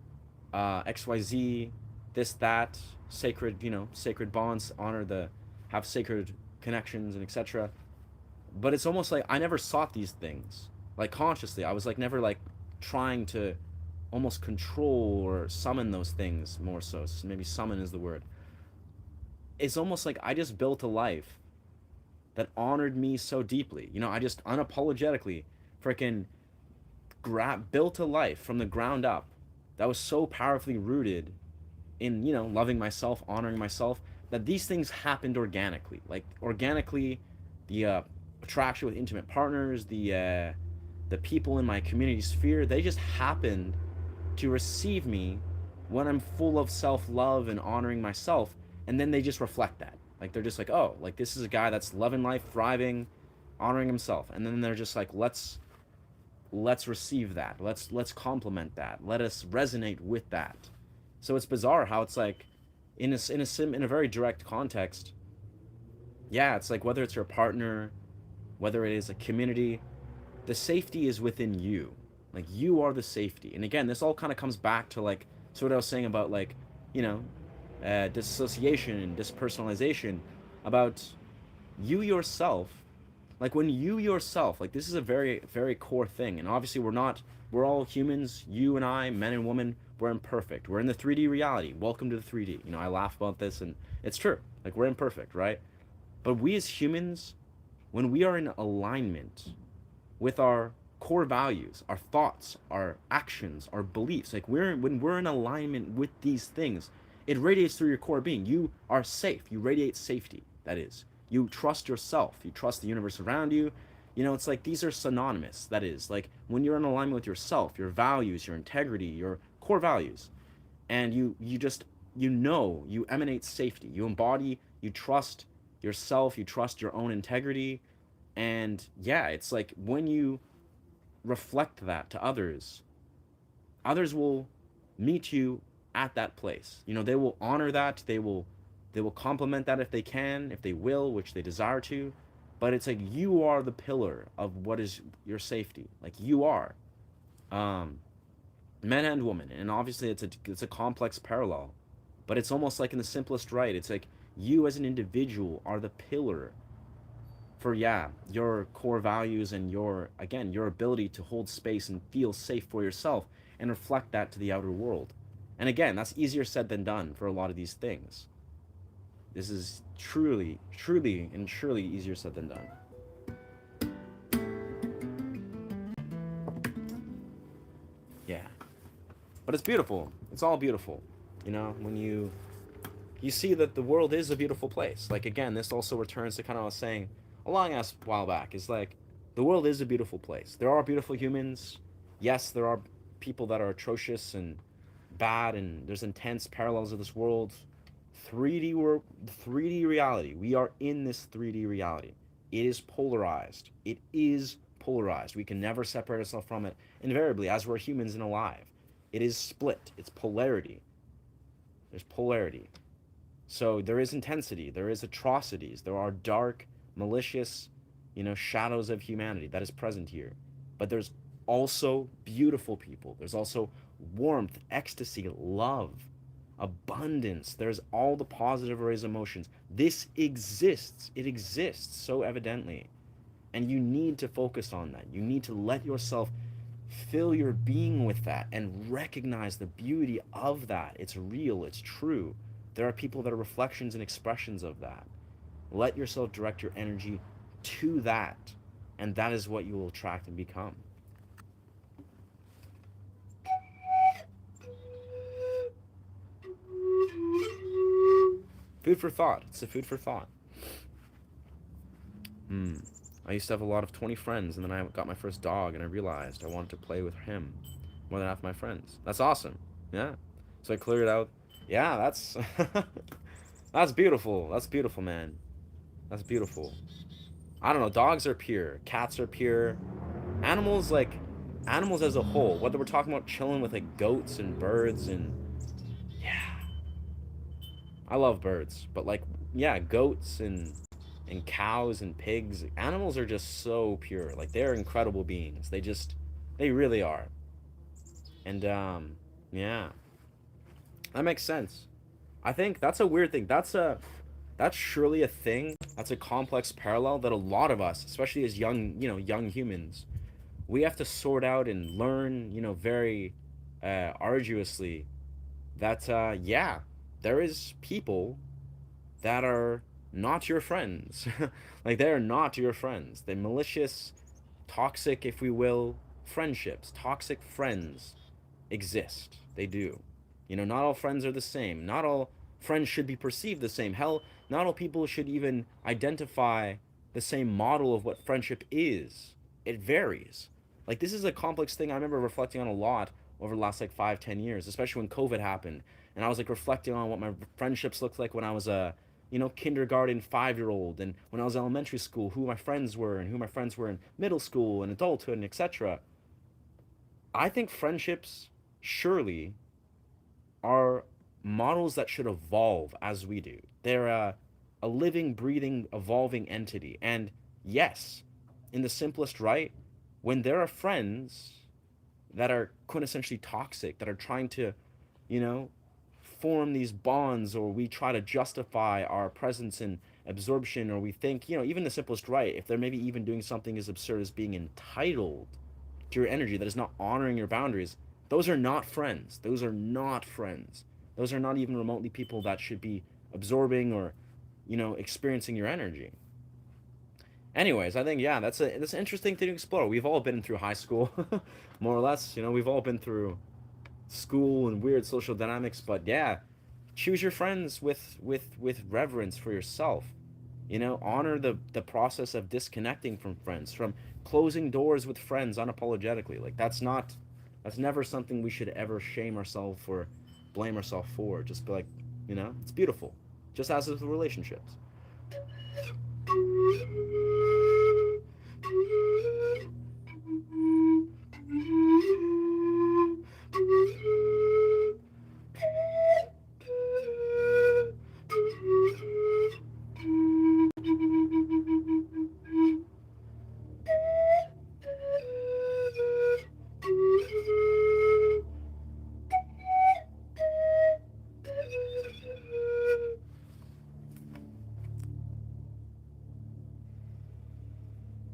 XYZ, this that, sacred, sacred bonds, have sacred connections and etc. But it's almost like I never sought these things like consciously. I was like never like trying to almost control or summon those things more so. Maybe summon is the word. It's almost like I just built a life that honored me so deeply. I just unapologetically freaking built a life from the ground up that was so powerfully rooted in, loving myself, honoring myself, that these things happened organically. Like organically, the attraction with intimate partners, the people in my community sphere, they just happened to receive me when I'm full of self-love and honoring myself, and then they just reflect that. Like they're just like, oh, like this is a guy that's loving life, thriving, honoring himself, and then they're just like, let's receive that. Let's complement that. Let us resonate with that. So it's bizarre how it's like, in a very direct context. Yeah, it's like whether it's your partner, whether it is a community, the safety is within you. Like you are the safety. And again, this all kind of comes back to like, so what I was saying about like, you know, dissociation and dispersonalization, about you yourself. Like when you yourself, like this is a very, very core thing. And obviously we're all humans, you and I, men and women, we're imperfect. We're in the 3D reality. Welcome to the 3D. I laugh about this and it's true. Like we're imperfect, right? But we as humans, when we are in alignment with our core values, our thoughts, our actions, our beliefs, like when we're in alignment with these things, it radiates through your core being. You are safe. You radiate safety, that is. You trust yourself. You trust the universe around you. It's like these are synonymous. That is, like when you're in alignment with yourself, your values, your integrity, your core values, and you emanate safety. You embody, you trust yourself, you trust your own integrity. And yeah, it's like when you reflect that to others, others will meet you at that place. They will honor that. They will complement that if they can, if they will, which they desire to. But it's like you are the pillar of what is your safety. Like you are, men and women, and obviously it's a complex parallel, but it's almost like in the simplest right. It's like you as an individual are the pillar for your core values and your ability to hold space and feel safe for yourself and reflect that to the outer world. And again, that's easier said than done for a lot of these things. This is truly, truly, and surely easier said than done. Yeah. But it's beautiful. It's all beautiful. When you see that the world is a beautiful place. Like again, this also returns to kind of what I was saying a long ass while back. Is like the world is a beautiful place. There are beautiful humans. Yes, there are people that are atrocious and bad, and there's intense parallels of this world. 3D reality. We are in this 3D reality. It is polarized. It is polarized. We can never separate ourselves from it. Invariably, as we're humans and alive, it is split. It's polarity. There's polarity. So there is intensity. There is atrocities. There are dark, malicious, shadows of humanity that is present here. But there's also beautiful people. There's also warmth, ecstasy, love, abundance. There's all the positive rays emotions. This exists. It exists so evidently. And you need to focus on that. You need to let yourself fill your being with that and recognize the beauty of that. It's real. It's true. There are people that are reflections and expressions of that. Let yourself direct your energy to that, and that is what you will attract and become. Food for thought. It's a food for thought. Hmm. I used to have a lot of 20 friends, and then I got my first dog, and I realized I wanted to play with him more than half my friends. That's awesome. Yeah. So I cleared out. Yeah, that's that's beautiful. That's beautiful, man. That's beautiful. I don't know. Dogs are pure. Cats are pure. Animals, like animals as a whole. Whether we're talking about chilling with like goats and birds and yeah, I love birds, but like yeah, goats and cows and pigs. Animals are just so pure. Like they're incredible beings. They really are. And yeah, that makes sense. I think that's a weird thing. That's surely a thing. That's a complex parallel that a lot of us, especially as young humans, we have to sort out and learn, very arduously that yeah, there is people that are not your friends. Like they are not your friends. They're malicious, toxic, if we will, friendships. Toxic friends exist. They do. Not all friends are the same. Not all friends should be perceived the same. Hell, not all people should even identify the same model of what friendship is. It varies. Like this is a complex thing I remember reflecting on a lot over the last like 5, 10 years, especially when COVID happened. And I was like reflecting on what my friendships looked like when I was a kindergarten 5-year old, and when I was in elementary school, who my friends were and who my friends were in middle school and adulthood and etc. I think friendships surely are models that should evolve as we do. They're a living, breathing, evolving entity. And yes, in the simplest right, when there are friends that are quintessentially toxic, that are trying to, you know, form these bonds, or we try to justify our presence and absorption, or we think, even the simplest right, if they're maybe even doing something as absurd as being entitled to your energy, that is not honoring your boundaries, those are not friends. Those are not friends. Those are not even remotely people that should be absorbing or, experiencing your energy. Anyways, I think yeah, that's an interesting thing to explore. We've all been through high school, more or less. We've all been through school and weird social dynamics, but yeah, choose your friends with reverence for yourself. Honor the process of disconnecting from friends, from closing doors with friends unapologetically. Like that's never something we should ever shame ourselves or blame ourselves for. Just be like, it's beautiful. Just as with relationships.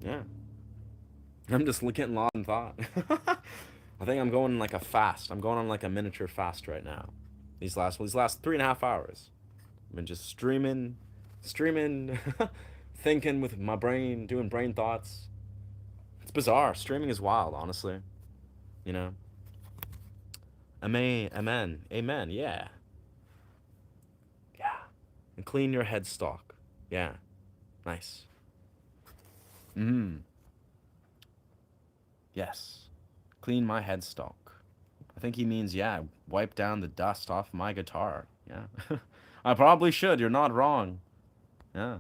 Yeah. I'm just getting lost in thought. I think I'm going on like a fast. I'm going on like a miniature fast right now. These last 3.5 hours, I've been just streaming, thinking with my brain, doing brain thoughts. It's bizarre. Streaming is wild, honestly. You know. Amen. Amen. Amen. Yeah. Yeah. And clean your headstock. Yeah. Nice. Mm. Yes. Clean my headstock. I think he means, yeah, wipe down the dust off my guitar. Yeah. I probably should. You're not wrong. Yeah.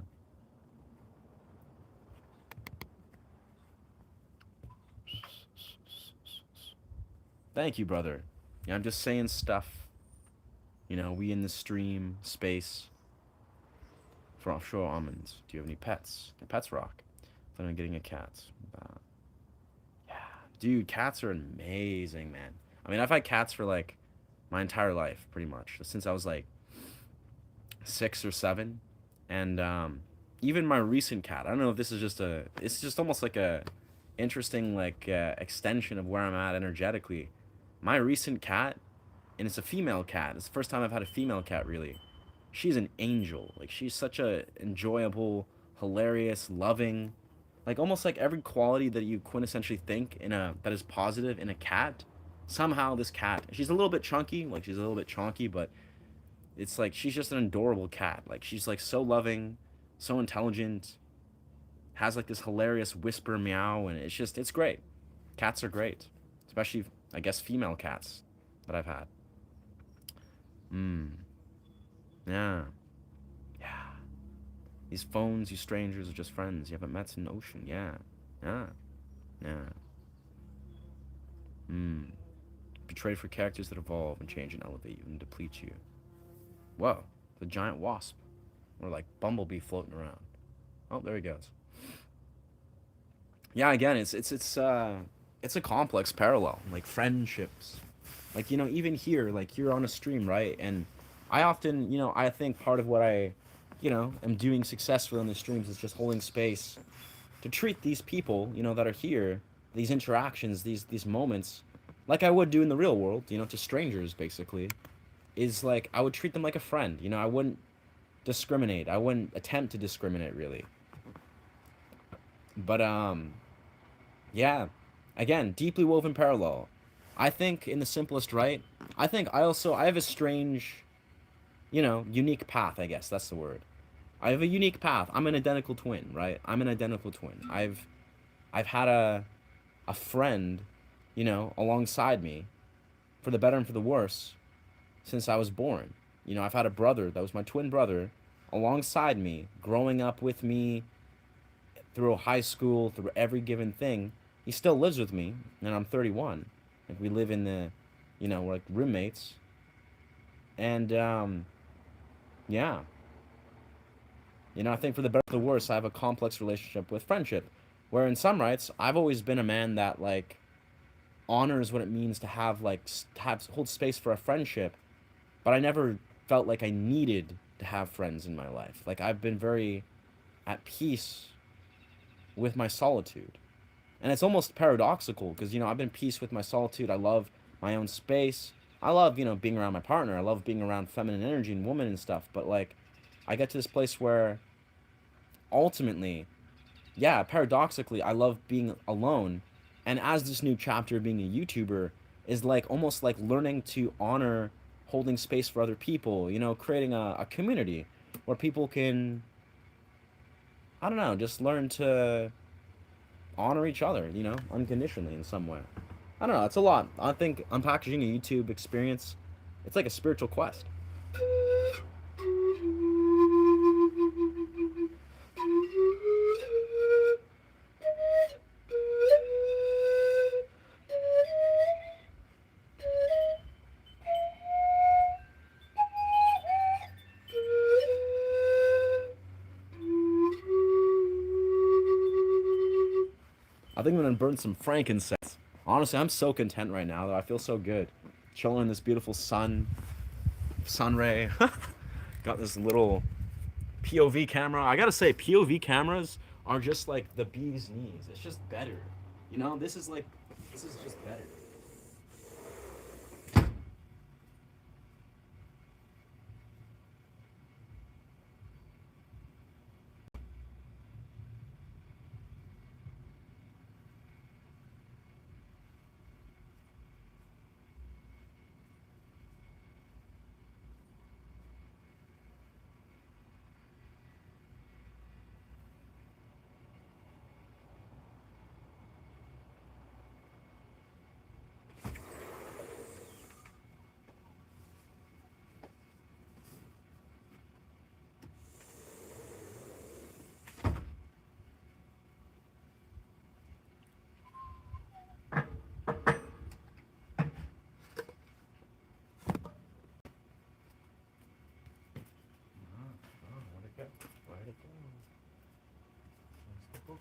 Thank you, brother. Yeah, I'm just saying stuff. We in the stream space for offshore almonds. Do you have any pets? Can pets rock? Then I'm getting a cat. Uh, yeah. Dude, cats are amazing, man. I mean, I've had cats for like my entire life, pretty much, since I was like 6 or 7, and even my recent cat. I don't know if this is just a. It's just almost like a interesting like extension of where I'm at energetically. My recent cat, and it's a female cat. It's the first time I've had a female cat really. she's an angel. Like she's such a enjoyable, hilarious, loving, like almost like every quality that you quintessentially think in a that is positive in a cat. Somehow this cat, she's a little bit chunky, like she's a little bit chonky, but it's like she's just an adorable cat. Like she's like so loving, so intelligent, has like this hilarious whisper meow, and it's great. Cats are great, especially I guess female cats that I've had. Mm. Yeah. Yeah. These phones, you strangers are just friends you haven't met in the ocean. Yeah. Yeah. Yeah. Hmm. Betrayed for characters that evolve and change and elevate you and deplete you. Whoa. The giant wasp. Or like Bumblebee floating around. Oh, there he goes. Yeah, again, it's a complex parallel. Like friendships. Like, even here, like you're on a stream, right? And I often, I think part of what I, am doing successfully on the streams is just holding space to treat these people, that are here, these interactions, these moments, like I would do in the real world, to strangers basically, is like I would treat them like a friend. I wouldn't discriminate. I wouldn't attempt to discriminate really. But yeah, again, deeply woven parallel. I think in the simplest right, I think I have a strange, unique path, I guess that's the word. I have a unique path. I'm an identical twin, right? I'm an identical twin. I've had a friend, alongside me for the better and for the worse since I was born. I've had a brother that was my twin brother alongside me, growing up with me through high school, through every given thing. He still lives with me, and I'm 31. Like we live in the, we're like roommates, and yeah, I think for the better or the worse, I have a complex relationship with friendship, where in some rights, I've always been a man that like honors what it means to have like have hold space for a friendship, but I never felt like I needed to have friends in my life. Like I've been very at peace with my solitude. And it's almost paradoxical because I've been at peace with my solitude. I love my own space. I love, being around my partner. I love being around feminine energy and women and stuff, but like I get to this place where ultimately, yeah, paradoxically, I love being alone. And as this new chapter of being a YouTuber is like almost like learning to honor holding space for other people, creating a community where people can, I don't know, just learn to honor each other, unconditionally in some way. I don't know, it's a lot. I think unpackaging a YouTube experience, it's like a spiritual quest. I think I'm gonna burn some frankincense. Honestly, I'm so content right now though. I feel so good. Chilling in this beautiful sun ray. Got this little POV camera. I gotta say, POV cameras are just like the bee's knees. It's just better. This is just better. Where'd it go? Where'd it go? Where's the book?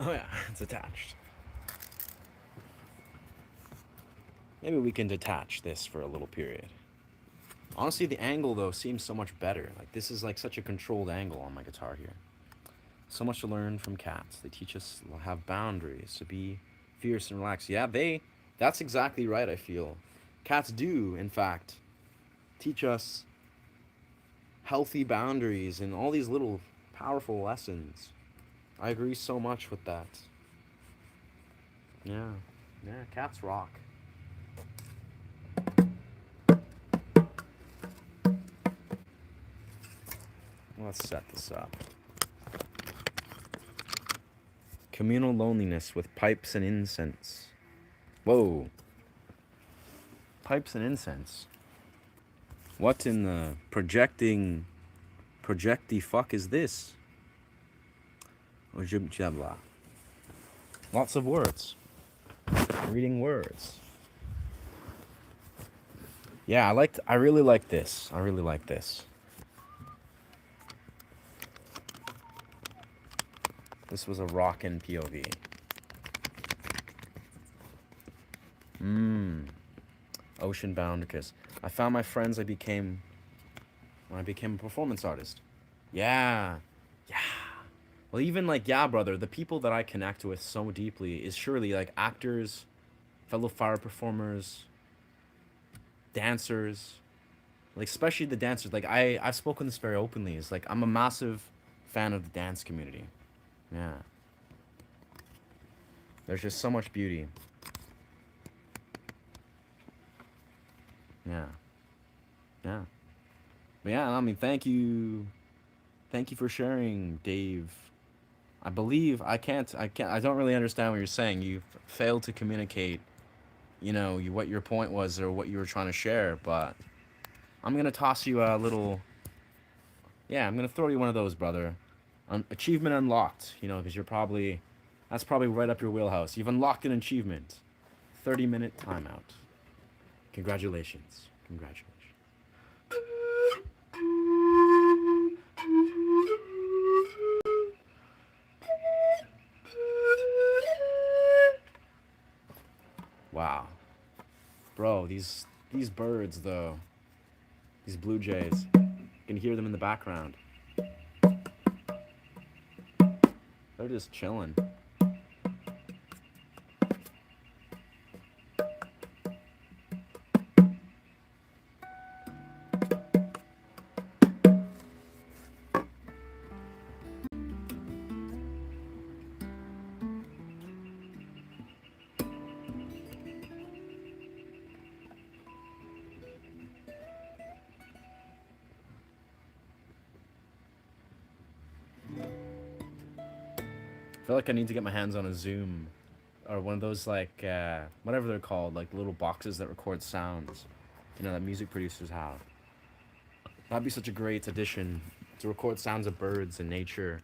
Oh yeah, it's attached. Maybe we can detach this for a little period. Honestly, the angle though seems so much better. Like this is like such a controlled angle on my guitar here. So much to learn from cats. They teach us to have boundaries, to be fierce and relaxed. Yeah, they That's exactly right, I feel. Cats do, in fact, teach us healthy boundaries and all these little powerful lessons. I agree so much with that. Yeah. Yeah, cats rock. Let's set this up. Communal loneliness with pipes and incense. Whoa. Pipes and incense. What in the projecty fuck is this? Ojibjabla. Lots of words. Reading words. Yeah, I really like this. I really like this. This was a rockin' POV. Ocean Boundicus. I found my friends when I became a performance artist. Yeah. Yeah. Well, even like, yeah, brother, the people that I connect with so deeply is surely like actors, fellow fire performers, dancers, like especially the dancers. Like I've spoken this very openly. It's like I'm a massive fan of the dance community. Yeah. There's just so much beauty. Yeah. Yeah. But yeah, I mean, thank you. Thank you for sharing, Dave. I believe I don't really understand what you're saying. You failed to communicate, what your point was or what you were trying to share, but I'm going to toss you a little, yeah, I'm going to throw you one of those, brother. Achievement unlocked, because that's probably right up your wheelhouse. You've unlocked an achievement. 30-minute timeout. Congratulations. Congratulations. Wow. Bro, these birds though. These blue jays. You can hear them in the background. They're just chilling. I feel like I need to get my hands on a Zoom or one of those like whatever they're called, like little boxes that record sounds, that music producers have. That'd be such a great addition to record sounds of birds and nature,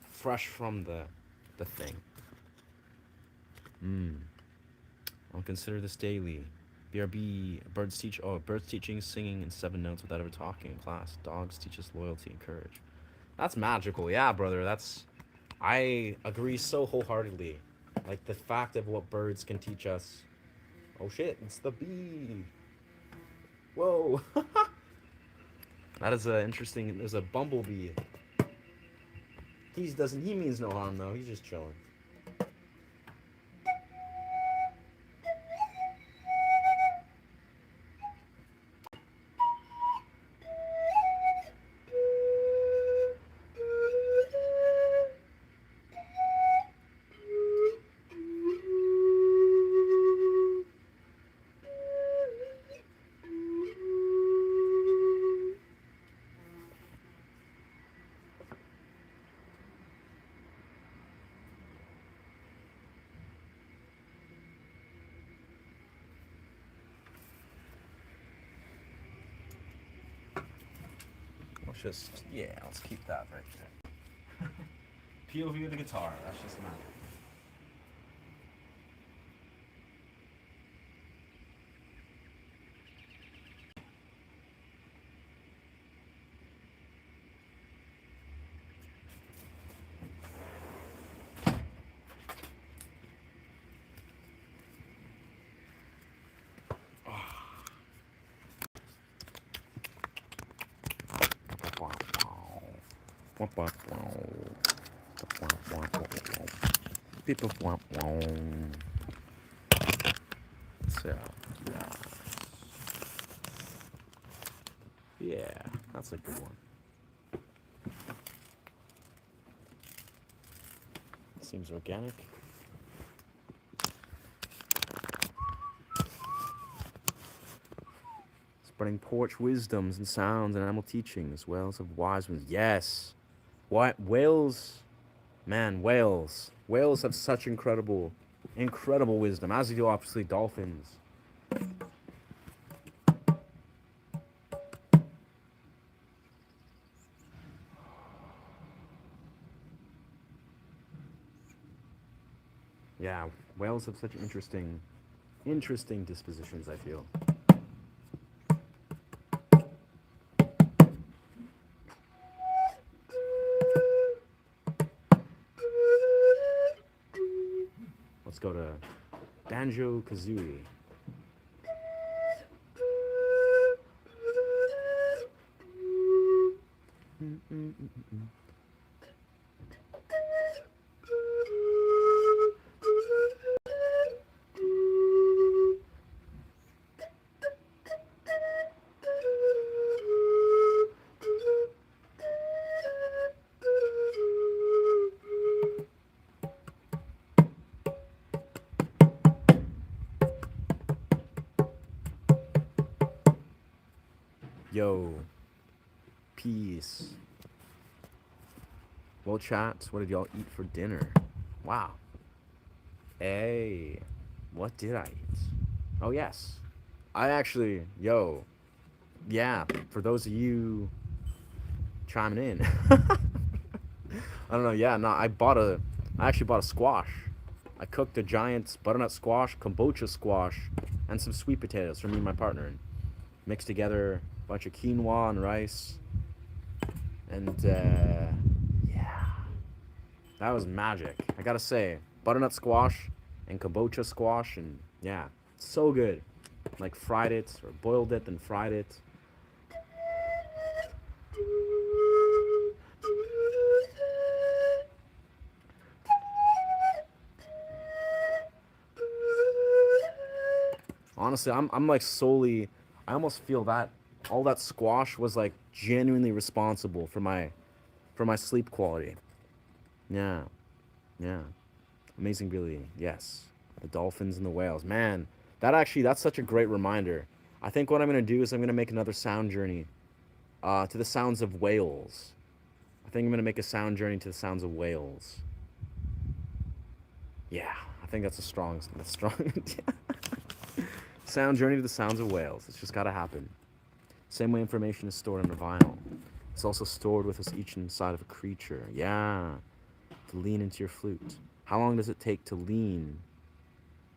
fresh from the thing. I'll consider this daily. BRB, birds teaching singing in 7 notes without ever talking in class. Dogs teach us loyalty and courage. That's magical, yeah, brother. I agree so wholeheartedly. Like the fact of what birds can teach us. Oh shit, it's the bee. Whoa. That is interesting. There's a bumblebee. He means no harm though. He's just chilling. Let's keep that right there. POV of the guitar, that's just magic. So, yeah. Yeah, that's a good one. Seems organic. Spreading porch wisdoms and sounds and animal teachings, wells of wise ones. Yes. What whales? Man, whales. Whales have such incredible wisdom. As do obviously dolphins. Yeah, whales have such interesting dispositions, I feel. Let's go to Banjo Kazooie. Yo, peace. Well, chat, what did y'all eat for dinner? Wow. Hey, what did I eat? Oh, yes. Yeah, for those of you chiming in. I don't know, yeah, no, I actually bought a squash. I cooked a giant butternut squash, kombucha squash, and some sweet potatoes for me and my partner. And mixed together a bunch of quinoa and rice. And, yeah, that was magic. I gotta say, butternut squash and kombucha squash, and yeah, so good. Like fried it, or boiled it, then fried it. Honestly, I'm like solely. I almost feel that all that squash was like genuinely responsible for my sleep quality. Yeah, yeah. Amazing Billy. Yes, the dolphins and the whales. Man, that's such a great reminder. I think what I'm gonna do is I'm gonna make another sound journey, to the sounds of whales. I think I'm gonna make a sound journey to the sounds of whales. Yeah, I think that's a strong. That's strong. Sound journey to the sounds of whales. It's just gotta happen. Same way information is stored on a vinyl. It's also stored with us each inside of a creature. Yeah. To lean into your flute. How long does it take to lean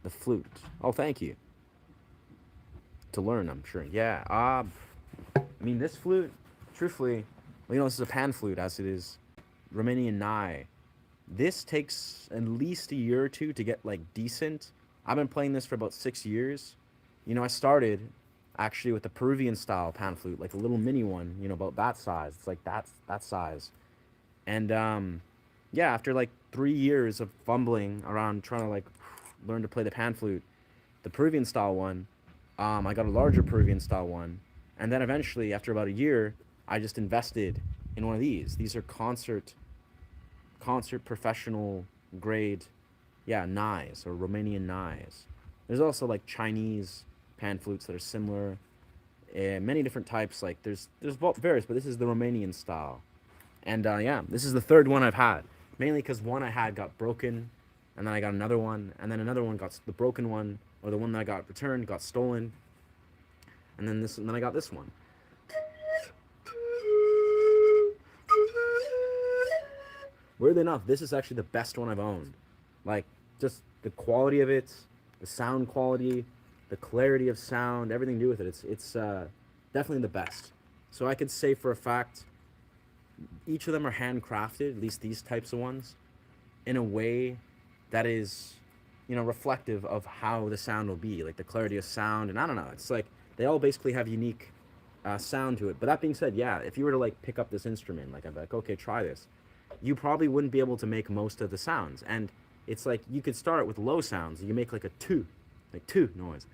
the flute? Oh, thank you. To learn, I'm sure. Yeah. I mean, this flute, truthfully, well, this is a pan flute, as it is Romanian Nai. This takes at least a year or two to get like decent. I've been playing this for about 6 years. I started actually with the Peruvian style pan flute, like a little mini one, about that size. It's like that size. And yeah, after like 3 years of fumbling around trying to like learn to play the pan flute, the Peruvian style one, I got a larger Peruvian style one, and then eventually, after about a year, I just invested in one of these. These are concert professional grade, yeah, Nais or Romanian Nais. There's also like Chinese pan flutes that are similar. Many different types. Like there's various, but this is the Romanian style. And yeah, this is the third one I've had. Mainly because one I had got broken, and then I got another one, and then another one got the broken one, or the one that I got returned got stolen, and then I got this one. Weirdly enough, this is actually the best one I've owned. Like, just the quality of it, the sound quality, the clarity of sound, everything to do with it. It's definitely the best. So I could say for a fact, each of them are handcrafted, at least these types of ones, in a way that is, reflective of how the sound will be, like the clarity of sound. And I don't know, it's like they all basically have unique sound to it. But that being said, yeah, if you were to like pick up this instrument, like I'm like, okay, try this, you probably wouldn't be able to make most of the sounds. And it's like you could start with low sounds. You make like a two, like two noise.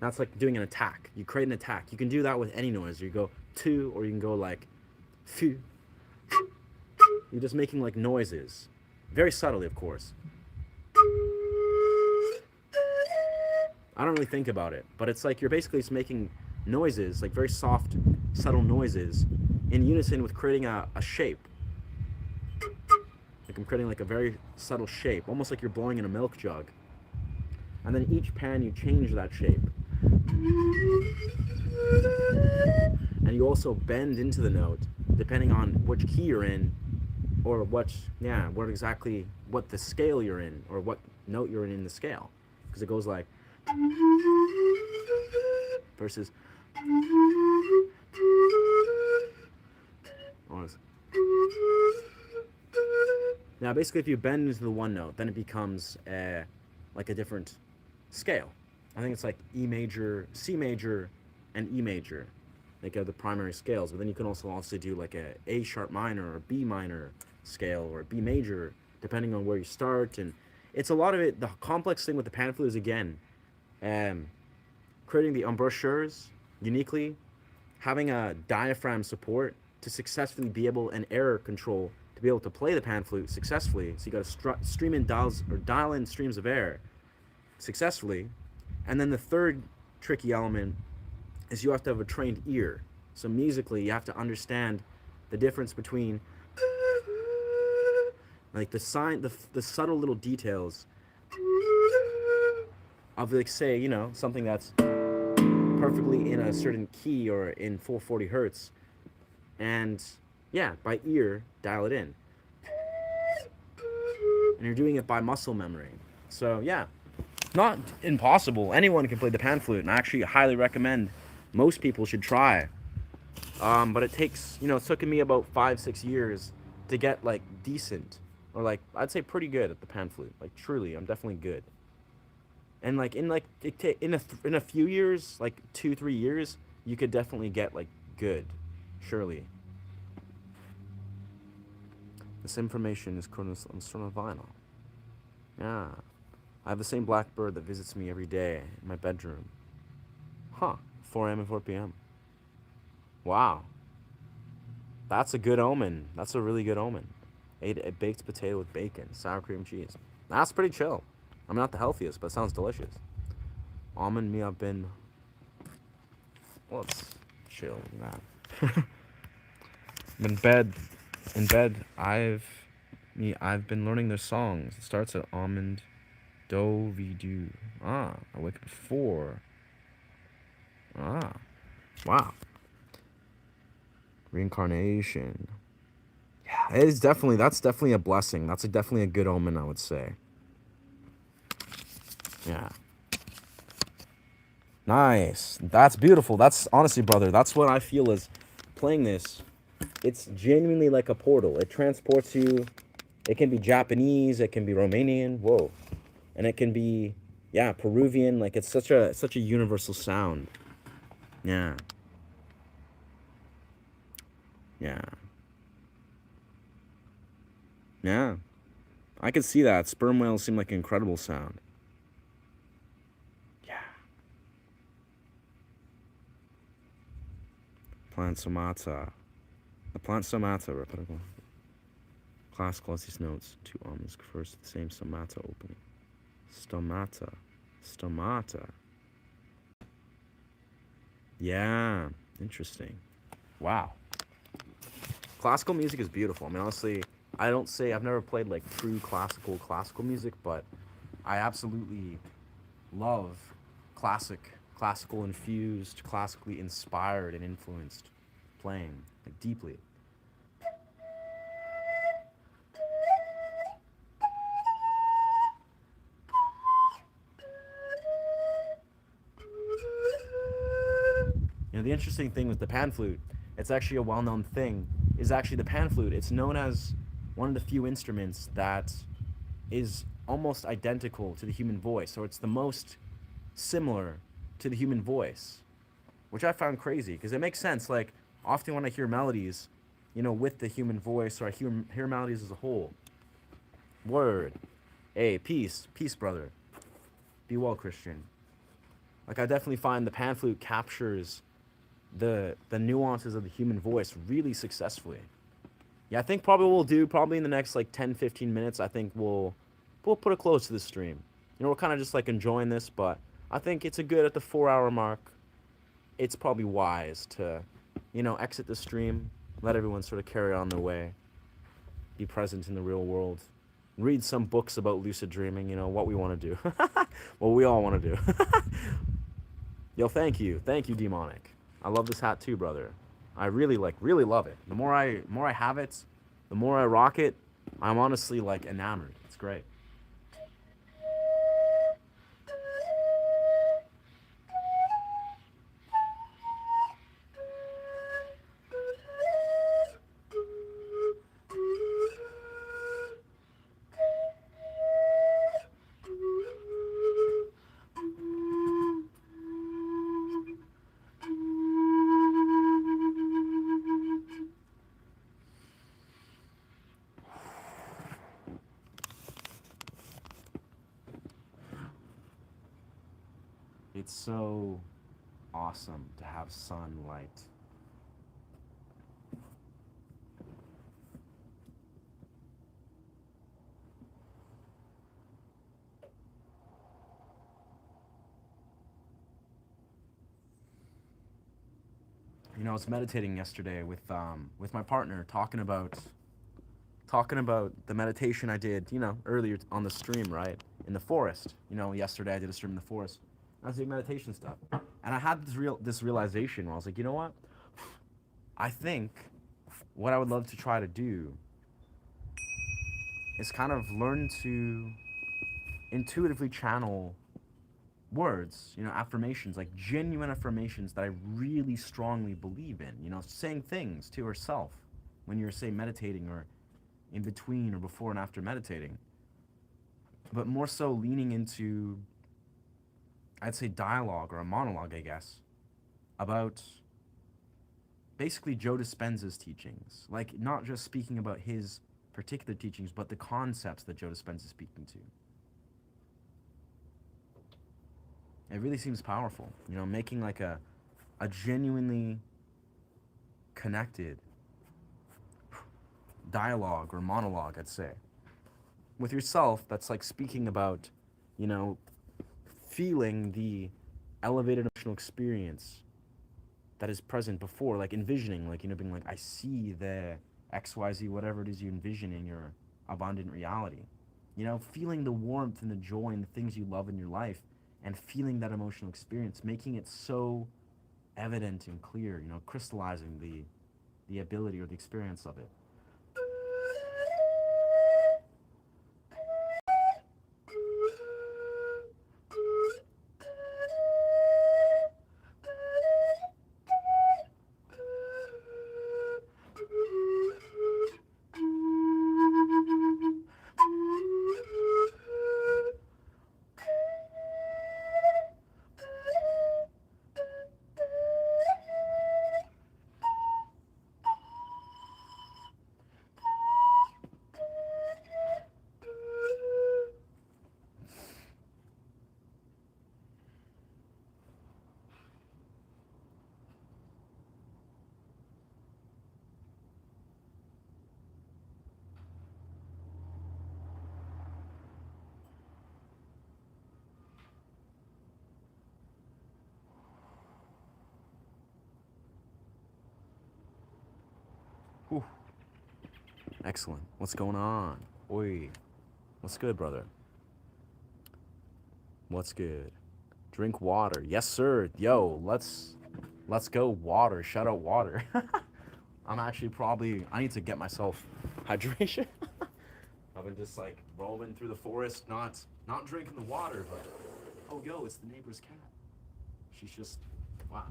That's like doing an attack. You create an attack. You can do that with any noise. You go two, or you can go like phew. You're just making like noises, very subtly, of course. I don't really think about it, but it's like you're basically just making noises, like very soft, subtle noises, in unison with creating a shape. Like I'm creating like a very subtle shape, almost like you're blowing in a milk jug. And then each pan you change that shape. And you also bend into the note depending on which key you're in, or what the scale you're in, or what note you're in the scale. Because it goes like versus now basically if you bend into the one note, then it becomes like a different scale. I think it's like E major, C major, and E major. Like are the primary scales, but then you can also do like a sharp minor or B minor scale or B major, depending on where you start. And it's a lot of it. The complex thing with the pan flute is again, creating the embouchures uniquely, having a diaphragm support to successfully be able, and error control to be able to play the pan flute successfully. So you got to stream in dial in streams of air successfully. And then the third tricky element is you have to have a trained ear. So musically, you have to understand the difference between like the subtle little details of, like, say, something that's perfectly in a certain key or in 440 hertz, and yeah, by ear dial it in, and you're doing it by muscle memory. So yeah, not impossible. Anyone can play the pan flute, and I actually highly recommend most people should try. But it takes, it's taken me about 5-6 years to get like decent, or like I'd say pretty good at the pan flute. Like truly, I'm definitely good. And like in a few years, like 2-3 years, you could definitely get like good, surely. This information is on vinyl. Yeah. I have the same blackbird that visits me every day in my bedroom. Huh. 4 a.m. and 4 p.m. Wow. That's a good omen. That's a really good omen. Ate a baked potato with bacon, sour cream cheese. That's pretty chill. I'm not the healthiest, but it sounds delicious. Almond me, I've been... Well, it's chill, man. In bed, I've been learning their songs. It starts at almond, do, vi, do. I wake up at 4. Wow. Reincarnation. Yeah, that's definitely a blessing. That's definitely a good omen, I would say. Yeah. Nice. That's beautiful. That's honestly, brother, that's what I feel is playing this. It's genuinely like a portal. It transports you. It can be Japanese, it can be Romanian, whoa. And it can be, yeah, Peruvian. Like it's such a universal sound. Yeah. Yeah. Yeah. I could see that. Sperm whales seem like an incredible sound. Yeah. Plant somata. The plant somata, repetible. Classical as these notes. 2 almonds refers to the same somata opening. Stomata. Yeah. Interesting. Wow. Classical music is beautiful. I mean, honestly, I've never played like true classical music, but I absolutely love classical infused, classically inspired and influenced playing, like deeply. The interesting thing with the pan flute, it's actually a well-known thing, is actually the pan flute. It's known as one of the few instruments that is almost identical to the human voice, or it's the most similar to the human voice, which I found crazy, because it makes sense. Like, often when I hear melodies, with the human voice, or I hear melodies as a whole, word, Hey, peace, peace, brother. Be well, Christian. Like I definitely find the pan flute captures the nuances of the human voice really successfully. Yeah, I think probably what we'll do probably in the next like 10, 15 minutes, I think we'll put a close to the stream. You know, we're kind of just like enjoying this, but I think it's a good at the 4 hour mark. It's probably wise to, you know, exit the stream, let everyone sort of carry on their way, be present in the real world, read some books about lucid dreaming, you know, what we want to do. What we all want to do. Yo, thank you. Thank you, Demonic. I love this hat too, brother. I really love it. The more I have it, the more I rock it, I'm honestly like enamored. It's great. It's so awesome to have sunlight. You know, I was meditating yesterday with my partner talking about the meditation I did, you know, earlier on the stream, right? In the forest. You know, yesterday I did a stream in the forest. I was doing meditation stuff. And I had this realization where I was like, you know what? I think what I would love to try to do is kind of learn to intuitively channel words, you know, affirmations, like genuine affirmations that I really strongly believe in, you know, saying things to yourself when you're, say, meditating or in between or before and after meditating, but more so leaning into, I'd say, dialogue or a monologue, I guess, about basically Joe Dispenza's teachings. Like, not just speaking about his particular teachings, but the concepts that Joe Dispenza is speaking to. It really seems powerful, you know, making like a genuinely connected dialogue or monologue, I'd say, with yourself that's like speaking about, you know, feeling the elevated emotional experience that is present before, like envisioning, like, you know, being like, I see the XYZ, whatever it is you envision in your abundant reality. You know, feeling the warmth and the joy and the things you love in your life and feeling that emotional experience, making it so evident and clear, you know, crystallizing the ability or the experience of it. Whew. Excellent. What's going on? Oi. What's good, brother? What's good? Drink water. Yes, sir. Yo, let's go water. Shout out water. I'm actually probably I need to get myself hydration. I've been just like rolling through the forest, not drinking the water, but oh yo, it's the neighbor's cat. She's just wow.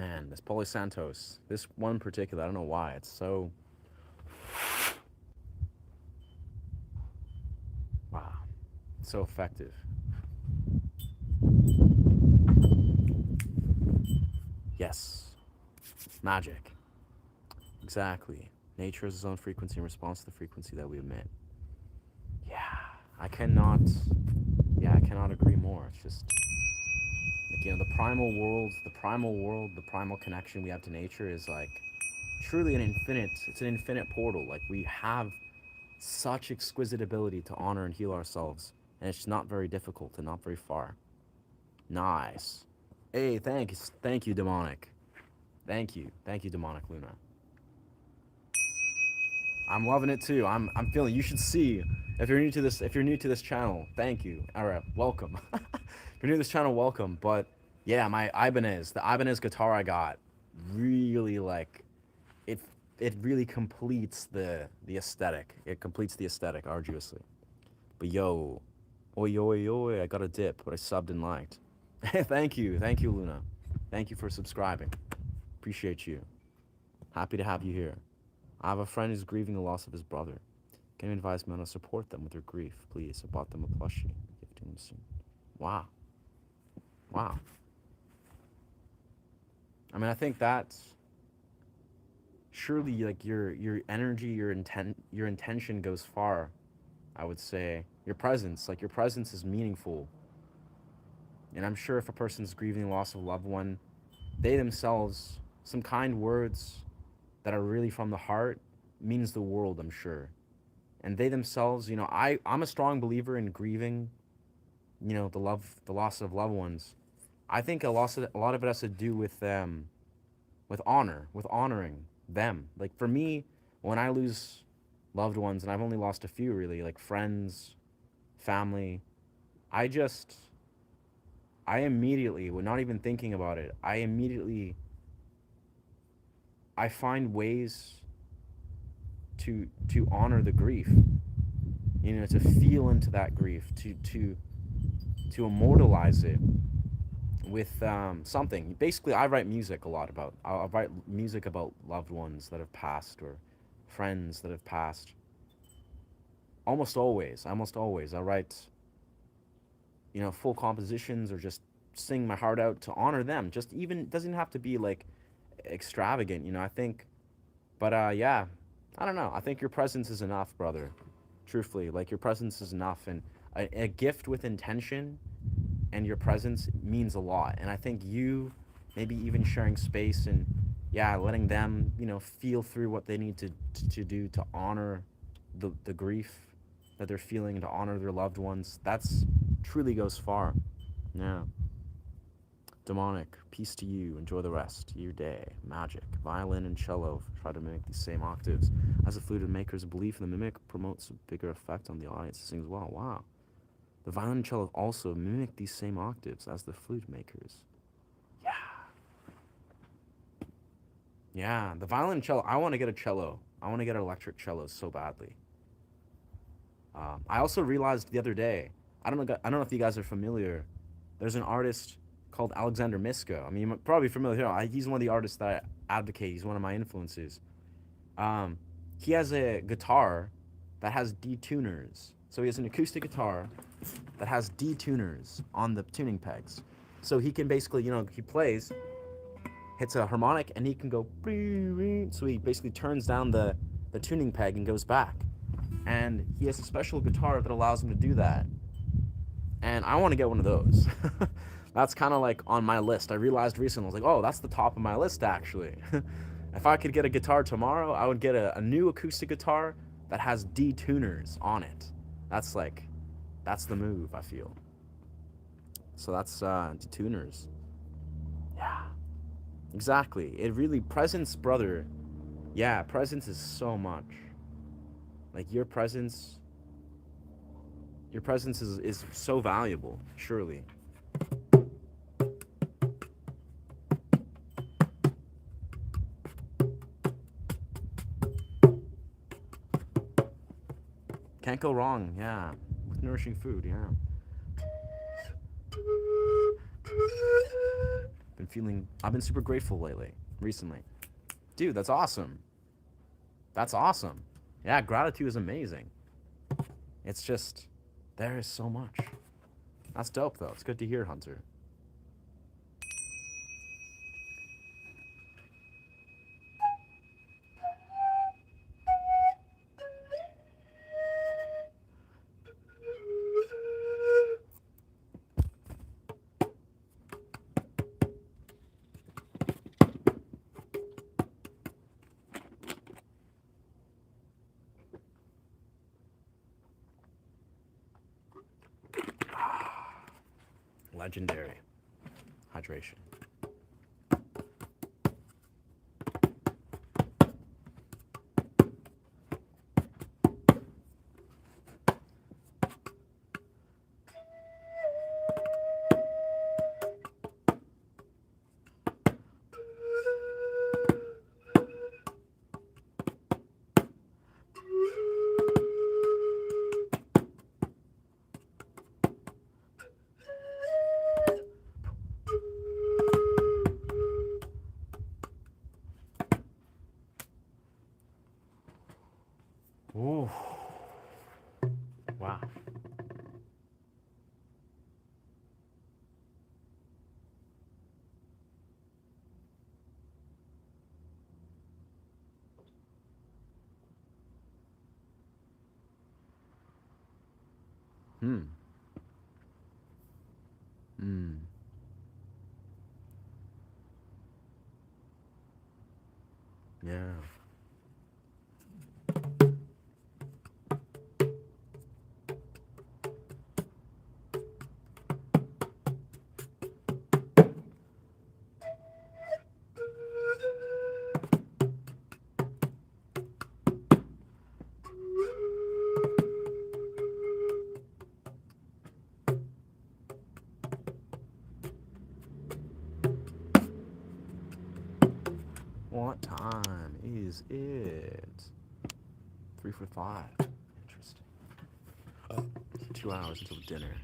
Man, this Poli Santos, this one particular, I don't know why, it's so, wow, so effective. Yes, magic. Exactly. Nature has its own frequency in response to the frequency that we emit. Yeah, I cannot, yeah, I cannot agree more. It's just, like, the primal world, the primal connection we have to nature is like truly it's an infinite portal. Like, we have such exquisite ability to honor and heal ourselves, and it's not very difficult and not very far. Nice. Hey, thank you, demonic. Thank you, demonic Luna. I'm loving it too. I'm feeling. You should see if you're new to this. If you're new to this channel, thank you. All right, welcome. If you're new to this channel, welcome. But yeah, my Ibanez, the Ibanez guitar I got, really like it. It really completes the aesthetic. It completes the aesthetic arduously. But yo, oi oi oi, I got a dip, but I subbed and liked. Thank you, Luna. Thank you for subscribing. Appreciate you. Happy to have you here. I have a friend who's grieving the loss of his brother. Can you advise me on how to support them with their grief, please? I bought them a plushie. Gifting them soon. Wow. Wow. I mean, I think that's surely like your energy, your intention goes far. I would say your presence is meaningful. And I'm sure if a person's grieving the loss of a loved one, they themselves, some kind words that are really from the heart means the world, I'm sure. And they themselves, I'm a strong believer in grieving, the loss of loved ones. I think a lot of it has to do with honor, with honoring them. Like for me, when I lose loved ones, and I've only lost a few really, like friends, family, I just, I immediately, when not even thinking about it, I find ways to honor the grief, to feel into that grief, to immortalize it with something. Basically, I write music a lot about. I'll write music about loved ones that have passed or friends that have passed. Almost always, I write, full compositions or just sing my heart out to honor them. Just even doesn't have to be like extravagant, I think. But yeah, I don't know. I think your presence is enough, brother. Truthfully, like your presence is enough, and a gift with intention and your presence means a lot. And I think you maybe even sharing space and yeah, letting them, feel through what they need to do to honor the grief that they're feeling, to honor their loved ones. That's truly goes far. Yeah. Demonic, peace to you. Enjoy the rest of your day. Magic, violin and cello try to mimic these same octaves. As a fluted maker's belief in the mimic promotes a bigger effect on the audience to sing as well. Wow. The violin and cello also mimic these same octaves as the flute makers. Yeah. Yeah, the violin and cello. I want to get a cello. I want to get an electric cello so badly. I also realized the other day. I don't know if you guys are familiar. There's an artist called Alexander Misko. I mean, you're probably familiar. He's one of the artists that I advocate. He's one of my influences. He has a guitar that has detuners. So he has an acoustic guitar that has detuners on the tuning pegs. So he can basically, he plays, hits a harmonic, and he can go. So he basically turns down the tuning peg and goes back. And he has a special guitar that allows him to do that. And I want to get one of those. That's kind of like on my list. I realized recently, I was like, oh, that's the top of my list, actually. If I could get a guitar tomorrow, I would get a new acoustic guitar that has detuners on it. That's the move, I feel. So that's detuners. Yeah. Exactly. It really, presence, brother. Yeah, presence is so much. Like your presence is so valuable, surely. Can't go wrong, yeah. With nourishing food, yeah. Been I've been super grateful lately, recently. Dude, that's awesome. That's awesome. Yeah, gratitude is amazing. It's just, there is so much. That's dope, though. It's good to hear, Hunter. Legendary hydration. Ooh. Wow. Hmm. Hmm. Yeah. What time is it? 3:45. Interesting. 2 hours until dinner.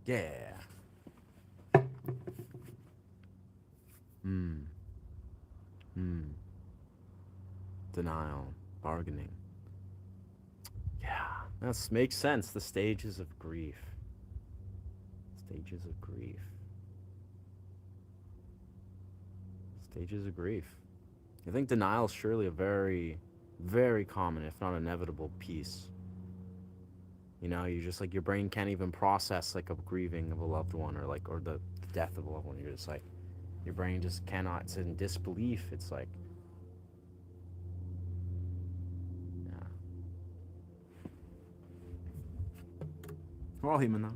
Yeah. Hmm. Hmm. Denial. Bargaining. Yeah. That makes sense. The stages of grief. Stages of grief. Stages of grief. I think denial is surely a very, very common, if not inevitable, piece. You know, you just like your brain can't even process like a grieving of a loved one or the death of a loved one. You're just like your brain just cannot. It's in disbelief. It's like, yeah, we're all human though.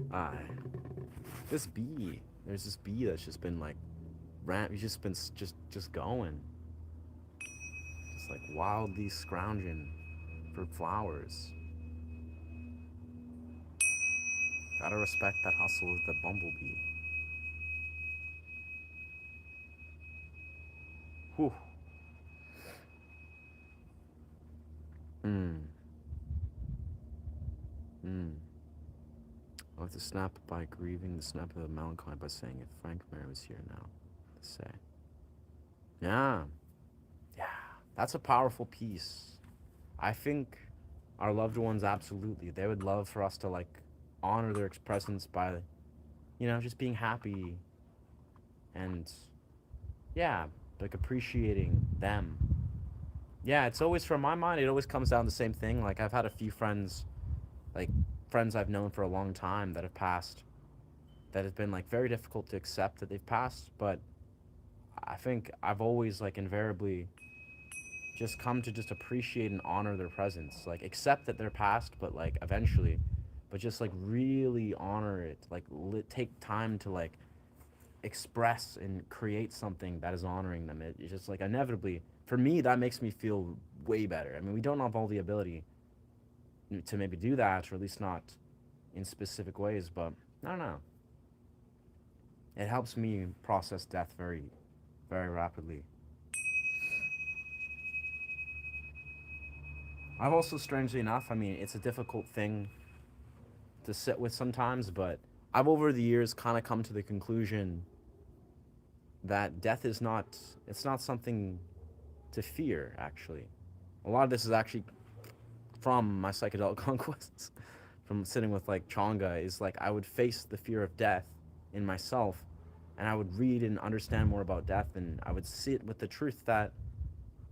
Ah, this bee. There's this bee that's just been like, he's just been just going, just like wildly scrounging for flowers. Gotta respect that hustle of the bumblebee. Whew. Hmm. Hmm. I like to snap by grieving the snap of the melancholy by saying, if Frank Mary was here now, to say. Yeah. Yeah. That's a powerful piece. I think our loved ones, absolutely, they would love for us to like honor their presence by, just being happy and, yeah, like appreciating them. Yeah, it's always, from my mind, it always comes down to the same thing. Like, I've had a few friends, like friends I've known for a long time that have passed, that have been like very difficult to accept that they've passed, but I think I've always like invariably just come to just appreciate and honor their presence. Like, accept that they're past, but like eventually, but just like really honor it. Like, take time to like express and create something that is honoring them. It's just like, inevitably, for me, that makes me feel way better. I mean, we don't have all the ability to maybe do that, or at least not in specific ways, but I don't know. It helps me process death very, very rapidly. I've also, strangely enough, I mean, it's a difficult thing to sit with sometimes, but I've over the years kind of come to the conclusion that death is not, it's not something to fear, actually. A lot of this is actually from my psychedelic conquests, from sitting with like Changa, is like I would face the fear of death in myself, and I would read and understand more about death, and I would sit with the truth that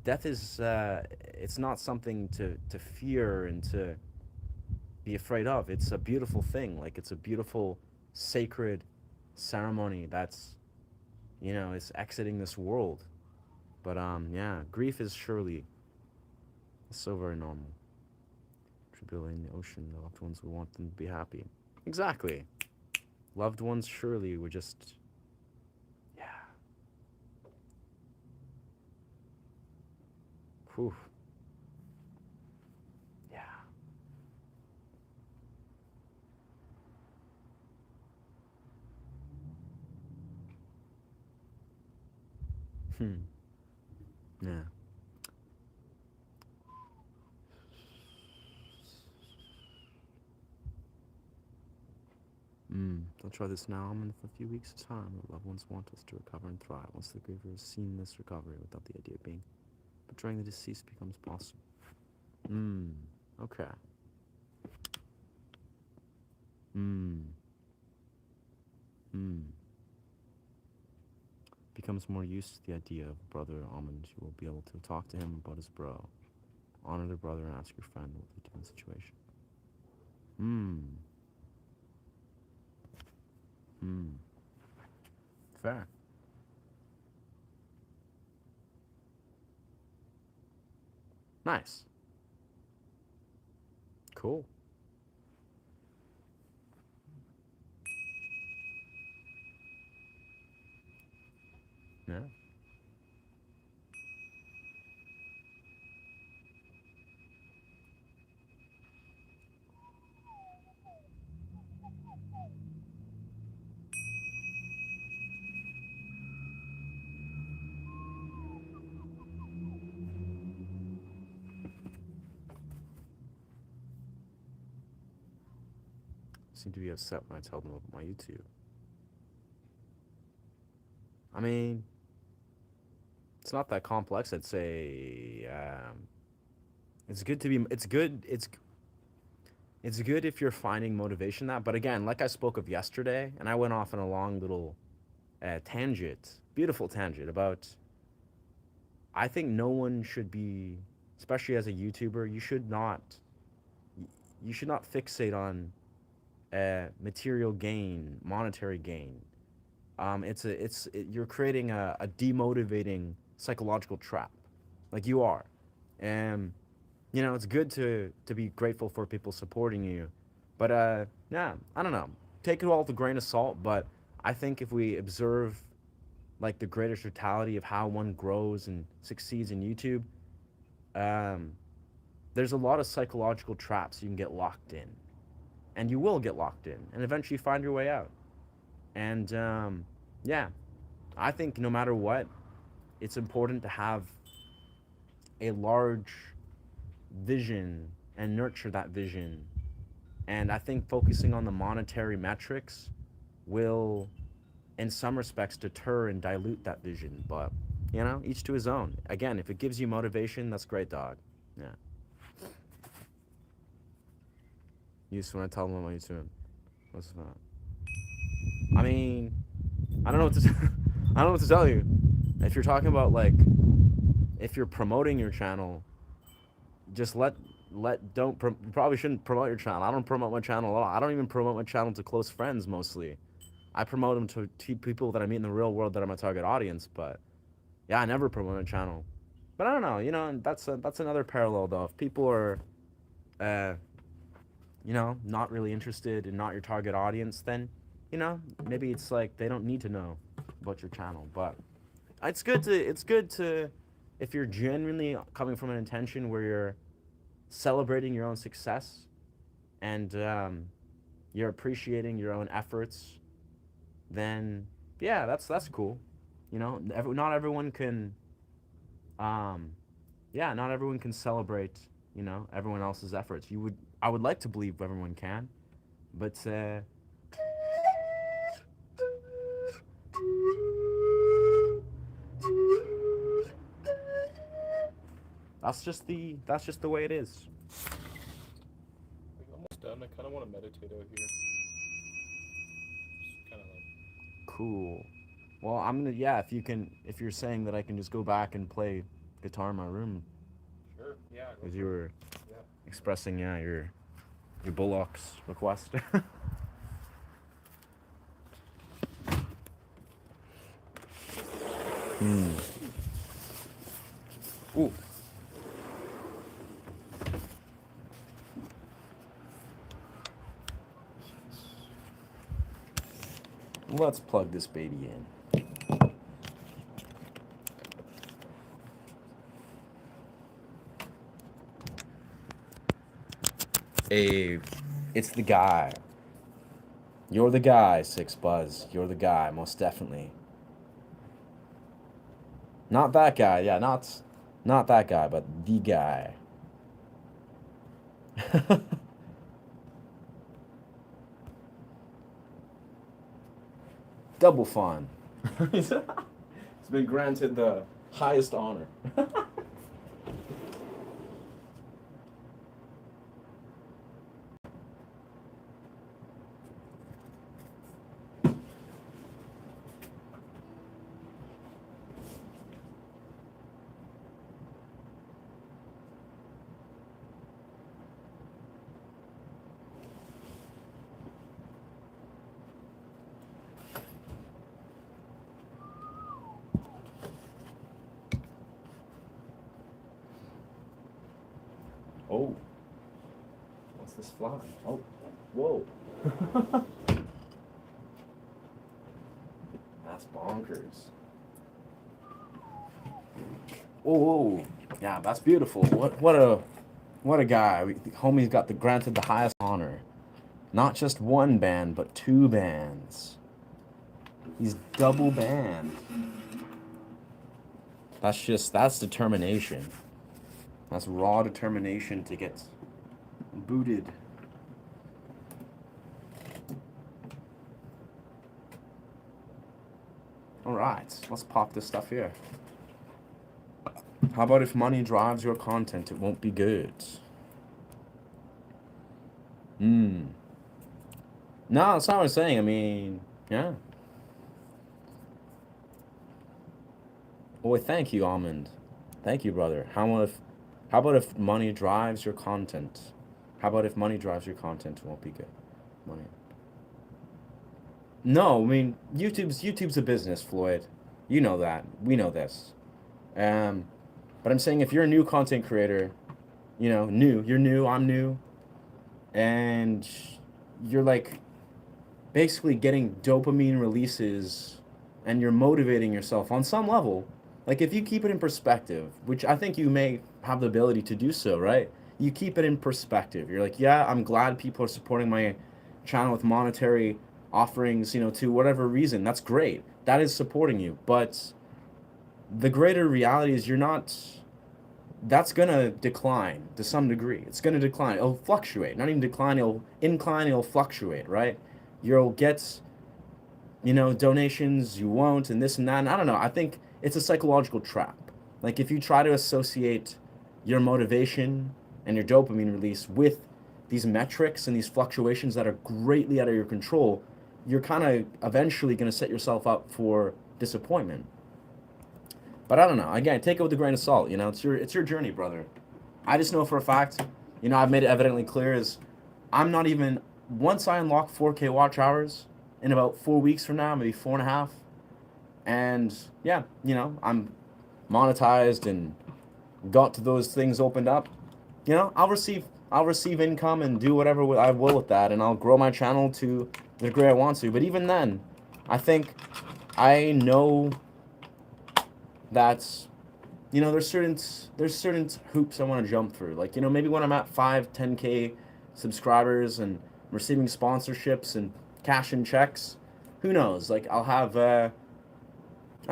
death is, it's not something to fear and to be afraid of. It's a beautiful thing. Like, it's a beautiful, sacred ceremony that's, it's exiting this world. But yeah, grief is surely so very normal. Tribulate in the ocean, the loved ones, we want them to be happy. Exactly. Loved ones surely would just, yeah. Whew. Yeah. Hmm. Yeah. They'll try this now and for a few weeks' time. The loved ones want us to recover and thrive. Once the griever has seen this recovery without the idea of being betraying the deceased becomes possible. Okay. Hmm. Hmm. Becomes more used to the idea of brother Almond. You will be able to talk to him about his bro. Honor the brother and ask your friend what they do in the situation. Hmm. Hmm. Fair. Nice. Cool. Yeah. Seem to be upset when I tell them about my YouTube. I mean, it's not that complex. I'd say it's good to be. It's good. It's good if you're finding motivation that. But again, like I spoke of yesterday, and I went off on a long little tangent, beautiful tangent about. I think no one should be, especially as a YouTuber, you should not fixate on material gain, monetary gain. You're creating a demotivating psychological trap, like you are, and it's good to be grateful for people supporting you, but yeah, I don't know, take it all with a grain of salt. But I think if we observe like the greater totality of how one grows and succeeds in YouTube, um, there's a lot of psychological traps you can get locked in, and you will get locked in, and eventually find your way out. And yeah, I think no matter what, it's important to have a large vision and nurture that vision. And I think focusing on the monetary metrics will, in some respects, deter and dilute that vision. But, You know, each to his own. Again, if it gives you motivation, that's great, dog. Yeah. You just want to tell them what you're doing. What's that? I mean, I don't know what to. I don't know what to tell you. If you're talking about like, if you're promoting your channel, just don't. You probably shouldn't promote your channel. I don't promote my channel at all. I don't even promote my channel to close friends mostly. I promote them to people that I meet in the real world that are my target audience. But yeah, I never promote my channel. But I don't know. You know, that's another parallel though. If people are, uh, you know, not really interested and not your target audience, then, you know, maybe it's like they don't need to know about your channel. But it's good to if you're genuinely coming from an intention where you're celebrating your own success and you're appreciating your own efforts, then yeah, that's cool. You know, not everyone can um yeah, not everyone can celebrate, you know, everyone else's efforts. I would like to believe everyone can, but that's just the way it is. Like, almost done. I kind of want to meditate out here. Just kind of like. Cool. Well, I'm gonna yeah. If you're saying that I can just go back and play guitar in my room, Sure. Yeah. Go because for you it. were Yeah. expressing yeah your Bullock's request. Hmm. Ooh. Let's plug this baby in. Hey, it's the guy. You're the guy, Six Buzz. You're the guy, most definitely. Not that guy. Yeah, not that guy, but the guy. Double fun. He's been granted the highest honor. Oh, what's this fly? Oh, whoa. That's bonkers. Whoa, yeah, that's beautiful. What a guy. Homie's got granted the highest honor. Not just one band, but two bands. He's double banned. That's determination. That's raw determination to get booted. Alright, let's pop this stuff here. How about if money drives your content, it won't be good? Hmm. No, that's not what I'm saying. I mean, yeah. Boy, thank you, Almond. Thank you, brother. How about if money drives your content? How about if money drives your content, it won't be good? Money. No, I mean YouTube's a business, Floyd. You know that. We know this. Um, but I'm saying if you're a new content creator, you know, you're new, I'm new, and you're like basically getting dopamine releases and you're motivating yourself on some level. Like if you keep it in perspective, which I think you may have the ability to do so, right? You keep it in perspective. You're like, yeah, I'm glad people are supporting my channel with monetary offerings, you know, to whatever reason. That's great. That is supporting you. But the greater reality is you're not that's gonna decline to some degree. It's gonna decline. It'll fluctuate. Not even decline, it'll incline, it'll fluctuate, right? You'll get, you know, donations, you won't, and this and that. And I don't know. I think it's a psychological trap. Like if you try to associate your motivation and your dopamine release with these metrics and these fluctuations that are greatly out of your control, you're kind of eventually going to set yourself up for disappointment. But I don't know. Again, take it with a grain of salt. You know, it's your journey, brother. I just know for a fact, you know, I've made it evidently clear is I'm not even once I unlock 4K watch hours in about 4 weeks from now, maybe 4.5, and yeah, you know, I'm monetized and got to those things opened up. You know, I'll receive income and do whatever I will with that, and I'll grow my channel to the degree I want to. But even then, I think I know that, you know, there's certain hoops I want to jump through. Like, you know, maybe when I'm at 10K subscribers and receiving sponsorships and cashing checks, who knows? Like, I'll have I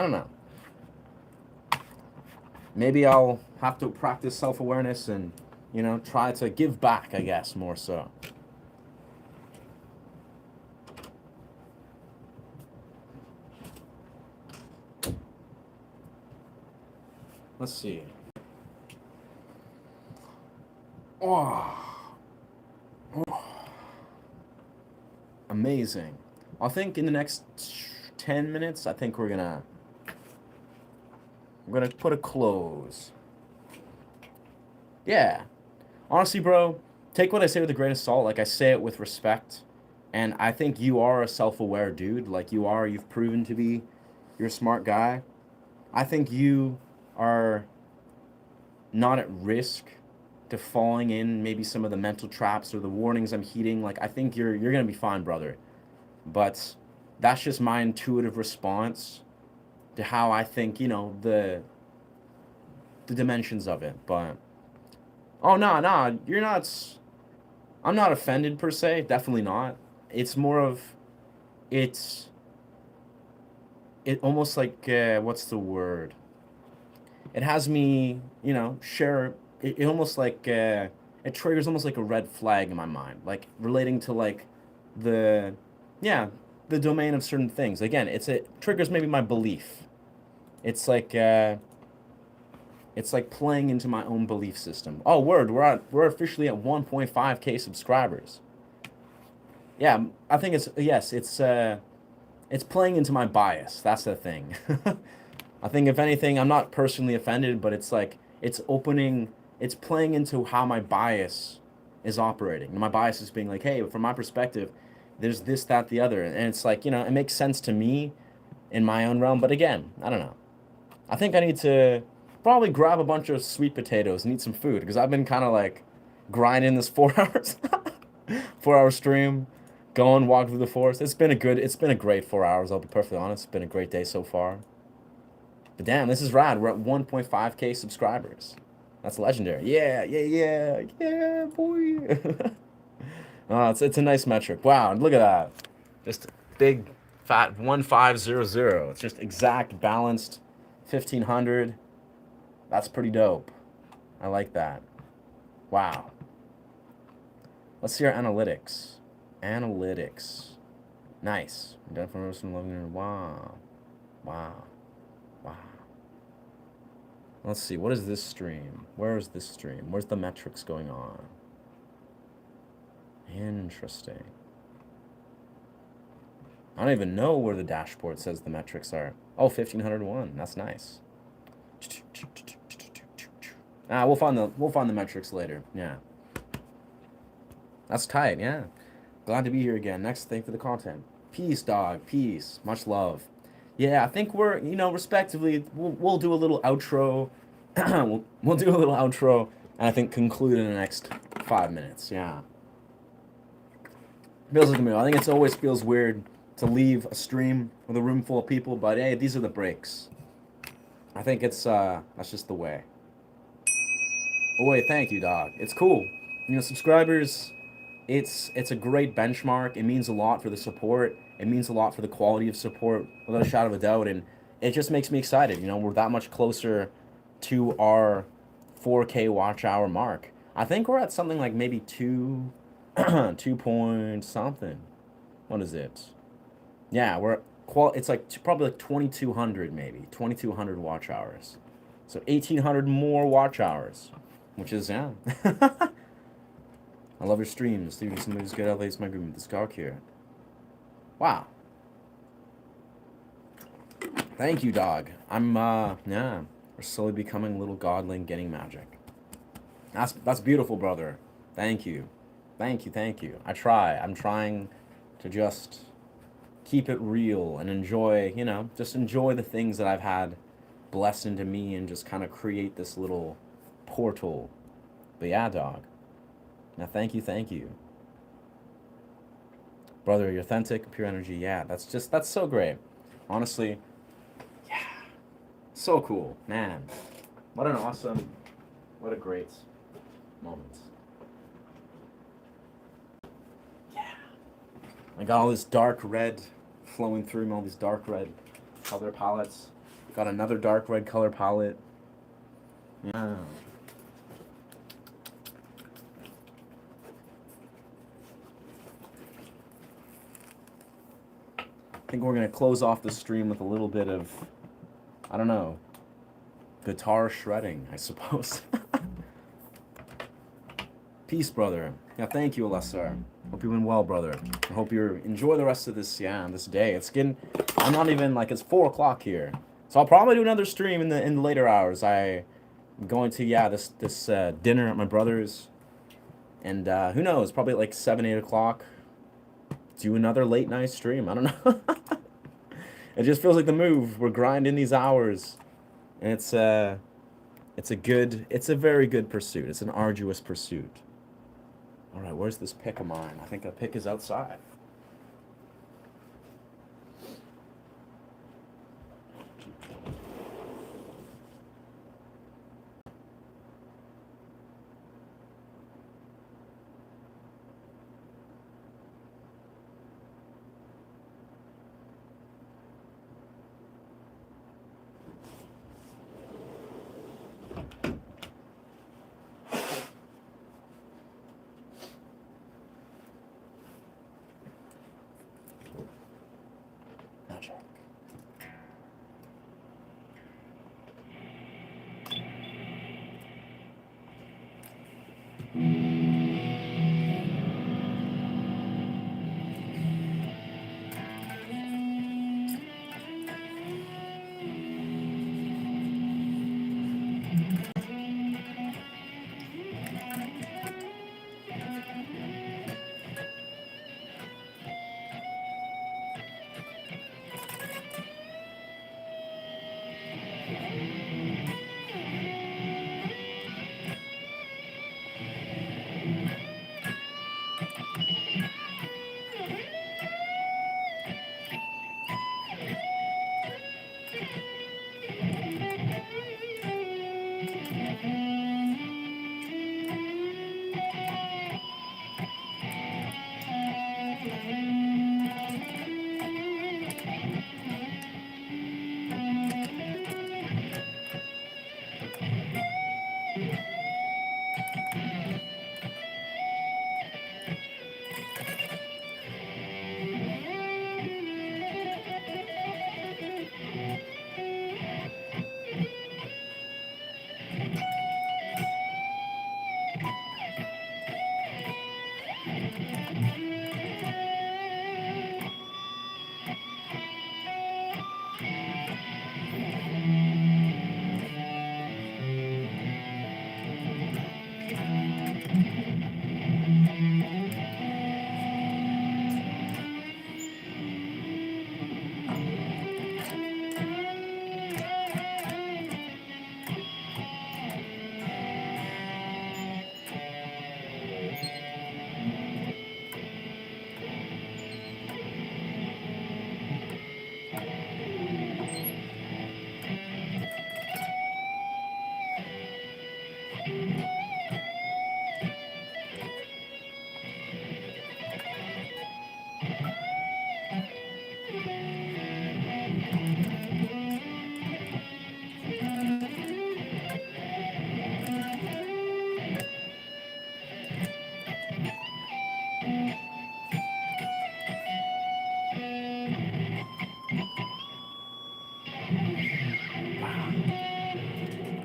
don't know. Maybe I'll have to practice self-awareness and, you know, try to give back, I guess, more so. Let's see. Oh. Amazing. I think in the next 10 minutes, I think we're gonna put a close. Yeah. Honestly, bro, take what I say with a grain of salt. Like, I say it with respect. And I think you are a self-aware dude. Like, you've proven to be. You're a smart guy. I think you are not at risk to falling in maybe some of the mental traps or the warnings I'm heeding. Like, I think you're gonna be fine, brother. But that's just my intuitive response to how I think, you know, the dimensions of it. But oh no, you're not. I'm not offended per se. Definitely not. It's more of it almost like what's the word? It has me, you know, share. It almost like it triggers almost like a red flag in my mind, like relating to like the the domain of certain things. Again, it triggers maybe my belief. It's like playing into my own belief system. Oh, word! We're officially at 1.5K subscribers. Yeah, I think it's playing into my bias. That's the thing. I think if anything, I'm not personally offended, but it's like it's playing into how my bias is operating. And my bias is being like, hey, from my perspective, there's this, that, the other, and it's like, you know, it makes sense to me in my own realm. But again, I don't know. I think I need to probably grab a bunch of sweet potatoes and eat some food because I've been kind of like grinding this 4 hours, 4 hour stream, going walk through the forest. It's been a great 4 hours. I'll be perfectly honest. It's been a great day so far. But damn, this is rad. We're at 1.5K subscribers. That's legendary. Yeah, boy. It's a nice metric. Wow, look at that. Just big, fat 1500. It's just exact, balanced 1500. That's pretty dope. I like that. Wow. Let's see our analytics. Analytics. Nice. Done for wow. Wow. Wow. Let's see. What is this stream? Where is this stream? Where's the metrics going on? Interesting. I don't even know where the dashboard says the metrics are. Oh, 1501. That's nice. We'll find the metrics later. Yeah. That's tight, yeah. Glad to be here again. Next, thank for the content. Peace, dog. Peace. Much love. Yeah, I think we're, you know, respectively, we'll do a little outro. we'll do a little outro, and I think conclude in the next 5 minutes. Yeah. Feels like me. I think it always feels weird to leave a stream with a room full of people, but hey, these are the breaks. I think it's that's just the way. Boy, thank you, dog. It's cool. You know, subscribers, it's a great benchmark. It means a lot for the support. It means a lot for the quality of support, without a shadow of a doubt, and it just makes me excited. You know, we're that much closer to our 4K watch hour mark. I think we're at something like maybe 2 point something. What is it? Yeah, we're It's like probably like 2,200 maybe 2,200 watch hours. So 1,800 more watch hours, which is yeah. I love your streams. Steven, somebody's good elevates my agreement. This Gark here. Wow. Thank you, dog. Yeah. We're slowly becoming a little godling, getting magic. That's beautiful, brother. Thank you. Thank you, thank you. I'm trying to just keep it real and enjoy, just enjoy the things that I've had blessed into me and just kind of create this little portal. But yeah, dog. Now, thank you, thank you. Brother, you're authentic, pure energy. Yeah, that's so great. Honestly, yeah. So cool. Man, what a great moment. Yeah. I got all this dark red flowing through me, all these dark red color palettes. Got another dark red color palette. Yeah. I think we're going to close off the stream with a little bit of, I don't know, guitar shredding, I suppose. Peace, brother. Yeah, thank you, Alessar. Hope you're doing well, brother. I hope you enjoy the rest of this day. I'm not even, it's 4 o'clock here. So I'll probably do another stream in the later hours. I'm going to, this dinner at my brother's. And who knows, probably at like 7, 8 o'clock. Do another late night stream. I don't know. It just feels like the move. We're grinding these hours. And it's a very good pursuit. It's an arduous pursuit. All right, where's this pick of mine? I think the pick is outside.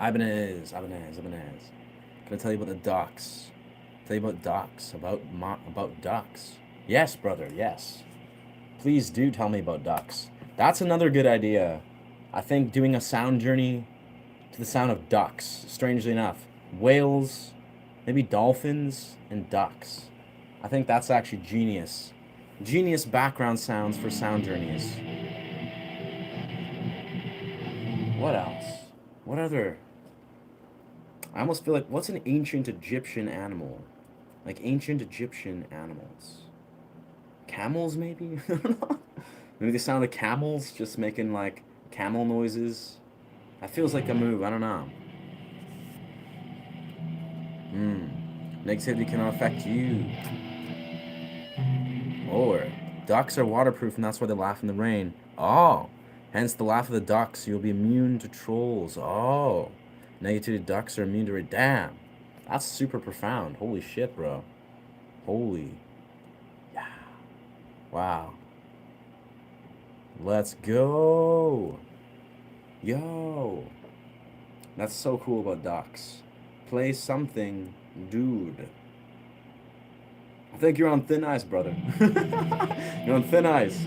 Ibanez. Gonna tell you about the ducks. Tell you about ducks. About ducks. Yes, brother. Yes. Please do tell me about ducks. That's another good idea. I think doing a sound journey to the sound of ducks. Strangely enough, whales, maybe dolphins and ducks. I think that's actually genius. Genius background sounds for sound journeys. What else? What other? I almost feel like, what's an ancient Egyptian animal? Like ancient Egyptian animals. Camels, maybe? I don't know. Maybe the sound of camels just making like camel noises. That feels like a move. I don't know. Negativity cannot affect you. Or ducks are waterproof and that's why they laugh in the rain. Oh. Hence the laugh of the ducks. You'll be immune to trolls. Oh. Negativity ducks are immune to it. Damn. That's super profound. Holy shit, bro. Holy. Yeah. Wow. Let's go. Yo. That's so cool about ducks. Play something, dude. I think you're on thin ice, brother. You're on thin ice.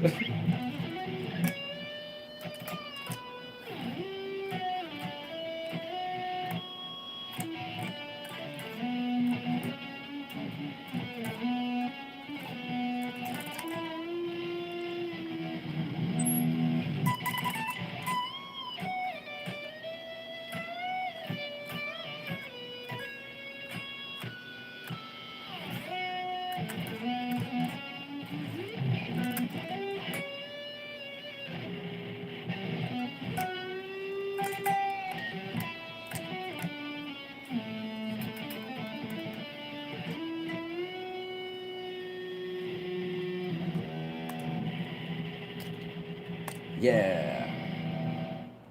Yeah.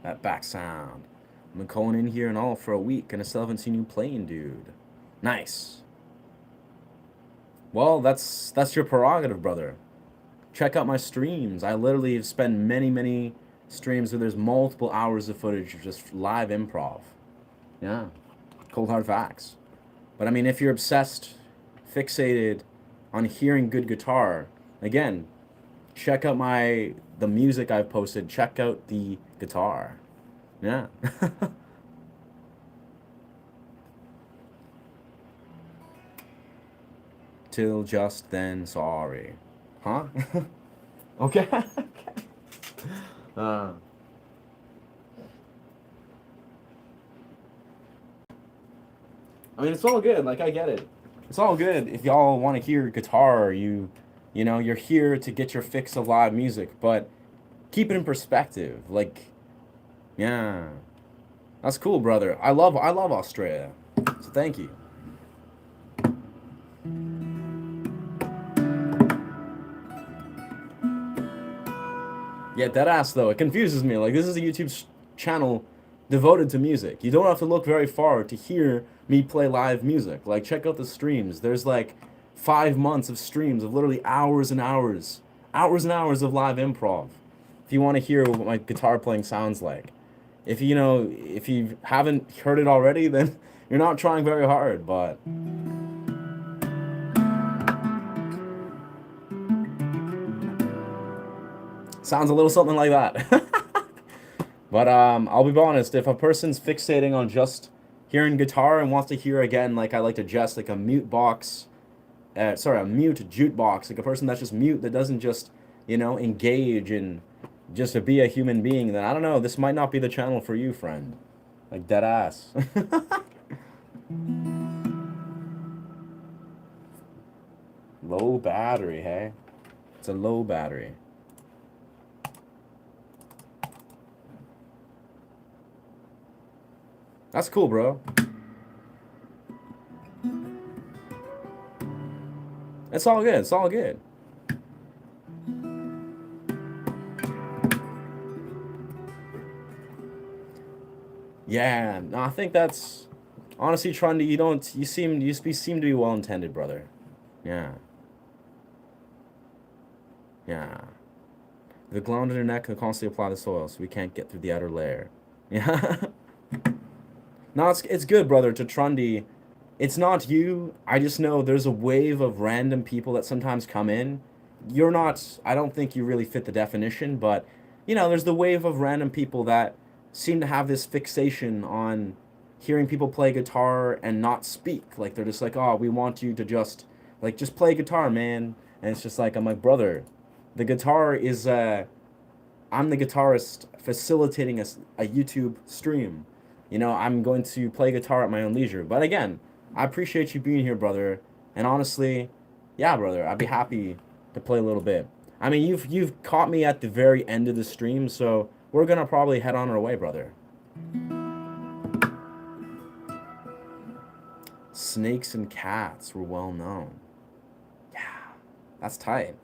That back sound. I've been calling in here and all for a week and I still haven't seen you playing, dude. Nice. Well, that's your prerogative, brother. Check out my streams. I literally have spent many streams where there's multiple hours of footage of just live improv. Yeah. Cold hard facts. But I mean, if you're obsessed, fixated on hearing good guitar, again, check out the music I've posted. Check out the guitar. Yeah. Till just then, sorry. Huh? Okay. uh. I mean, it's all good. Like, I get it. It's all good if y'all want to hear guitar. You know, you're here to get your fix of live music, but keep it in perspective. Like, yeah, that's cool, brother. I love Australia. So thank you. Yeah, deadass though. It confuses me. Like, this is a YouTube channel devoted to music. You don't have to look very far to hear me play live music. Like, check out the streams. There's like 5 months of streams of literally hours and hours of live improv. If you want to hear what my guitar playing sounds like. If you haven't heard it already, then you're not trying very hard, but sounds a little something like that. But I'll be honest, if a person's fixating on just hearing guitar and wants to hear again, like I like to jest, like a mute box, a mute jukebox, like a person that's just mute, that doesn't just, engage in just to be a human being, then I don't know, this might not be the channel for you, friend. Like, dead ass. Low battery, hey? It's a low battery. That's cool, bro. It's all good. It's all good. Yeah, no, I think that's honestly trying to. You seem to be well intended, brother. Yeah. Yeah. The gland in your neck can constantly apply the soil, so we can't get through the outer layer. Yeah. No, it's good, brother. To Trundy, it's not you. I just know there's a wave of random people that sometimes come in. You're not. I don't think you really fit the definition, but there's the wave of random people that seem to have this fixation on hearing people play guitar and not speak. Like they're just like, oh, we want you to just play guitar, man. And it's just like I'm like, brother, the guitar is I'm the guitarist facilitating a YouTube stream. I'm going to play guitar at my own leisure. But again, I appreciate you being here, brother. And honestly, yeah, brother, I'd be happy to play a little bit. I mean, you've caught me at the very end of the stream, so we're gonna probably head on our way, brother. Snakes and cats were well known. Yeah, that's tight.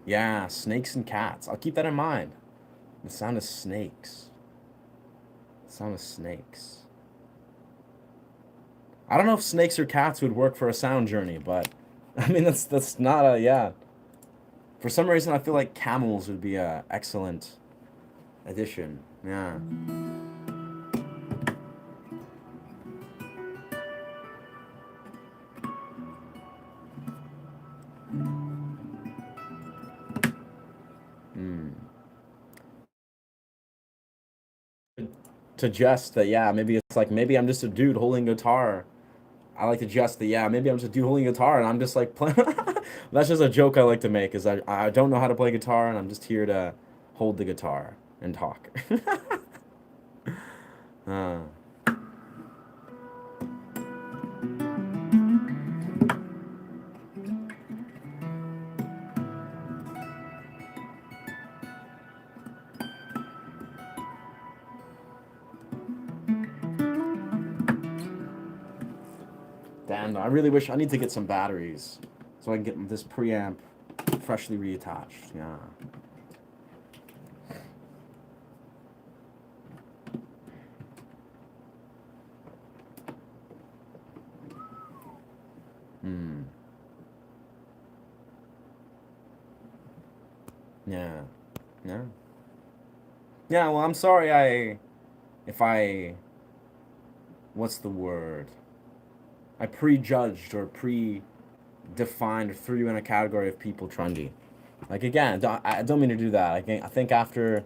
Yeah, snakes and cats. I'll keep that in mind. The sound of snakes. The sound of snakes. I don't know if snakes or cats would work for a sound journey, but I mean that's not a yeah. For some reason, I feel like camels would be a excellent addition. Yeah. Hmm. To jest that yeah, maybe it's like maybe I'm just a dude holding a guitar. I like to jest that yeah, maybe I'm just a dude holding a guitar and I'm just like playing. That's just a joke I like to make. Is I don't know how to play guitar and I'm just here to hold the guitar and talk. uh. Damn, I really wish I need to get some batteries so I can get this preamp freshly reattached. Yeah. Hmm. Yeah. Yeah. Yeah, well, I'm sorry if I, what's the word? I prejudged or predefined or threw you in a category of people trendy. Like again, I don't mean to do that. I think after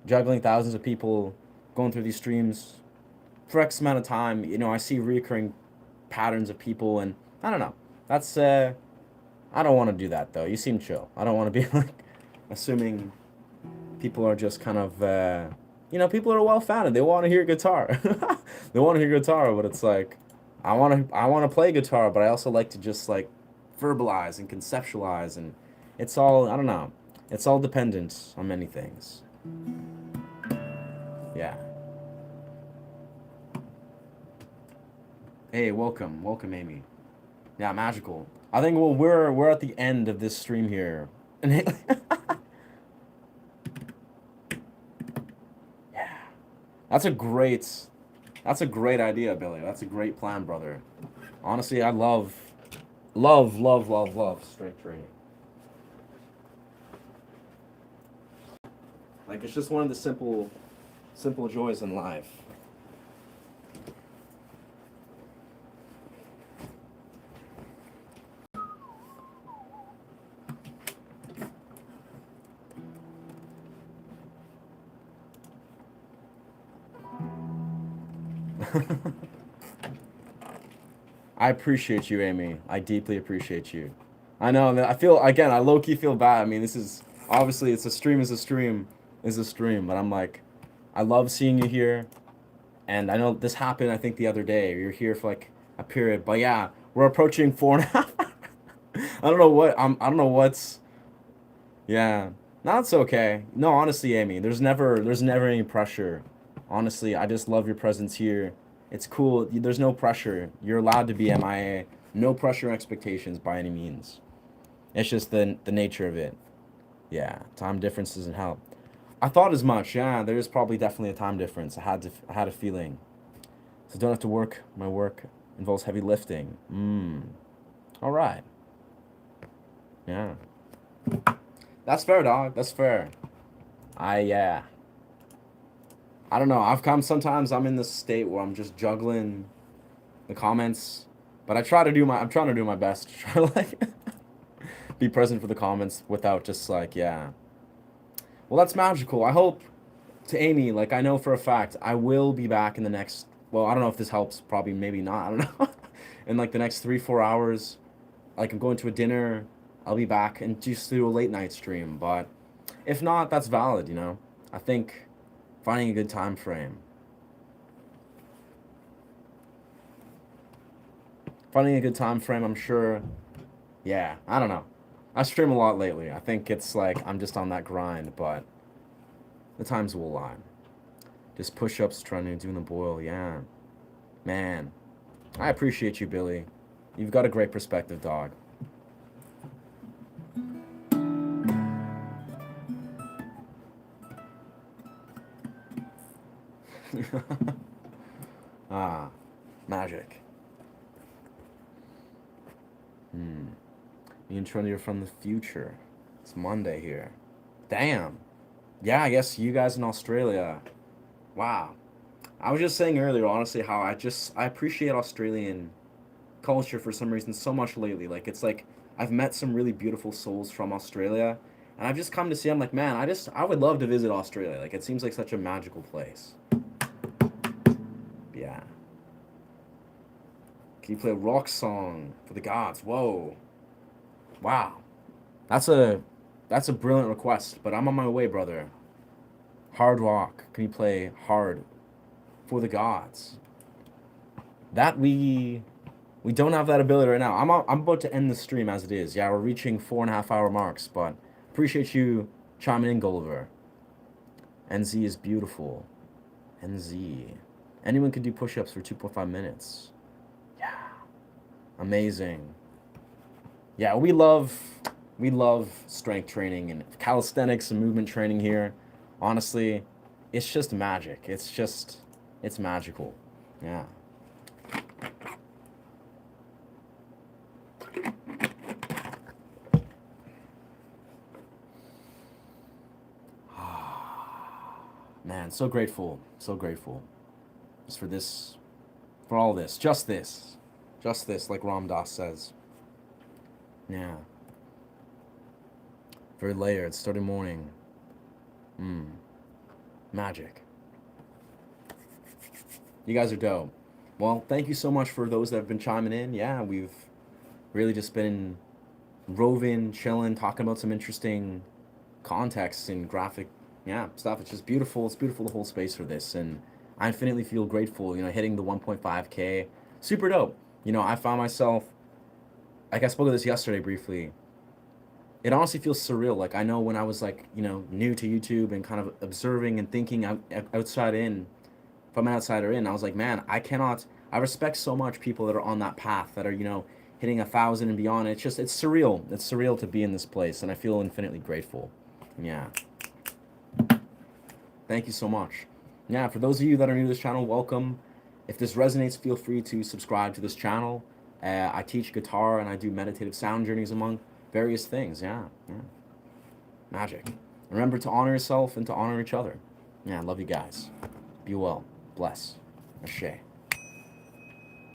juggling thousands of people, going through these streams for X amount of time, I see recurring patterns of people, and I don't know. That's I don't want to do that though. You seem chill. I don't want to be like assuming people are just kind of people are well founded. They want to hear guitar. They want to hear guitar, but it's like I want to play guitar, but I also like to just like verbalize and conceptualize, and it's all I don't know. It's all dependent on many things. Yeah. Hey, welcome, Amy. Yeah, magical. I think well we're at the end of this stream here. And yeah. That's a great idea, Billy. That's a great plan, brother. Honestly, I love strength training. Like it's just one of the simple joys in life. I appreciate you, Amy. I deeply appreciate you. I know, man. I feel again. I low key feel bad. I mean, this is obviously it's a stream is a stream is a stream, but I'm like, I love seeing you here, and I know this happened. I think the other day. You're here for like a period, but yeah, we're approaching 4.5. I don't know what I don't know what's. Yeah, no, it's okay. No, honestly, Amy, there's never any pressure. Honestly, I just love your presence here. It's cool. There's no pressure. You're allowed to be MIA. No pressure expectations by any means. It's just the nature of it. Yeah, time difference doesn't help. I thought as much. Yeah, there is probably definitely a time difference. I had a feeling. So don't have to work. My work involves heavy lifting. All right. Yeah. That's fair, dog. That's fair. Yeah. I don't know. Sometimes I'm in this state where I'm just juggling the comments, but I'm trying to do my best to try to like be present for the comments without just like, yeah. Well, that's magical. I hope to Amy, like I know for a fact, I will be back in the next, well, I don't know if this helps, probably maybe not. I don't know. In like the next 3-4 hours, like I'm going to a dinner, I'll be back and just do a late night stream, but if not, that's valid, you know. I think finding a good time frame. Finding a good time frame, I'm sure. Yeah, I don't know. I stream a lot lately. I think it's like I'm just on that grind, but the times will align. Just push-ups, trying to do the boil. Yeah, man. I appreciate you, Billy. You've got a great perspective, dog. Ah, magic. Me and Trinity are from the future. It's Monday here. Damn. Yeah, I guess you guys in Australia. Wow. I was just saying earlier, honestly, how I appreciate Australian culture for some reason so much lately. Like it's like I've met some really beautiful souls from Australia, and I've just come to see. I'm like, man, I would love to visit Australia. Like it seems like such a magical place. Yeah. Can you play a rock song for the gods? Whoa. Wow. That's a brilliant request, but I'm on my way, brother. Hard rock. Can you play hard for the gods? That we don't have that ability right now. I'm about to end the stream as it is. Yeah, we're reaching 4.5 hour marks, but appreciate you chiming in, Gulliver. NZ is beautiful. NZ. Anyone can do push-ups for 2.5 minutes. Yeah. Amazing. Yeah, we love strength training and calisthenics and movement training here. Honestly, it's just magic. It's magical. Yeah. Man, so grateful. So grateful. Just for this, for all this. Just this, like Ram Dass says. Yeah. Very layered, starting morning. Magic. You guys are dope. Well, thank you so much for those that have been chiming in. Yeah, we've really just been roving, chilling, talking about some interesting contexts and graphic, stuff. It's just beautiful. It's beautiful to hold space for this, and I infinitely feel grateful. You know, hitting the 1.5K, super dope. You know, I found myself, like I spoke of this yesterday briefly. It honestly feels surreal. Like I know when I was like, you know, new to YouTube and kind of observing and thinking outside in, from outsider in, I was like, man, I respect so much people that are on that path that are, you know, hitting 1,000 and beyond. It's surreal. It's surreal to be in this place, and I feel infinitely grateful. Yeah. Thank you so much. Yeah, for those of you that are new to this channel, welcome. If this resonates, feel free to subscribe to this channel. I teach guitar and I do meditative sound journeys among various things. Yeah. Magic. Remember to honor yourself and to honor each other. Yeah, I love you guys. Be well. Bless. Ashe.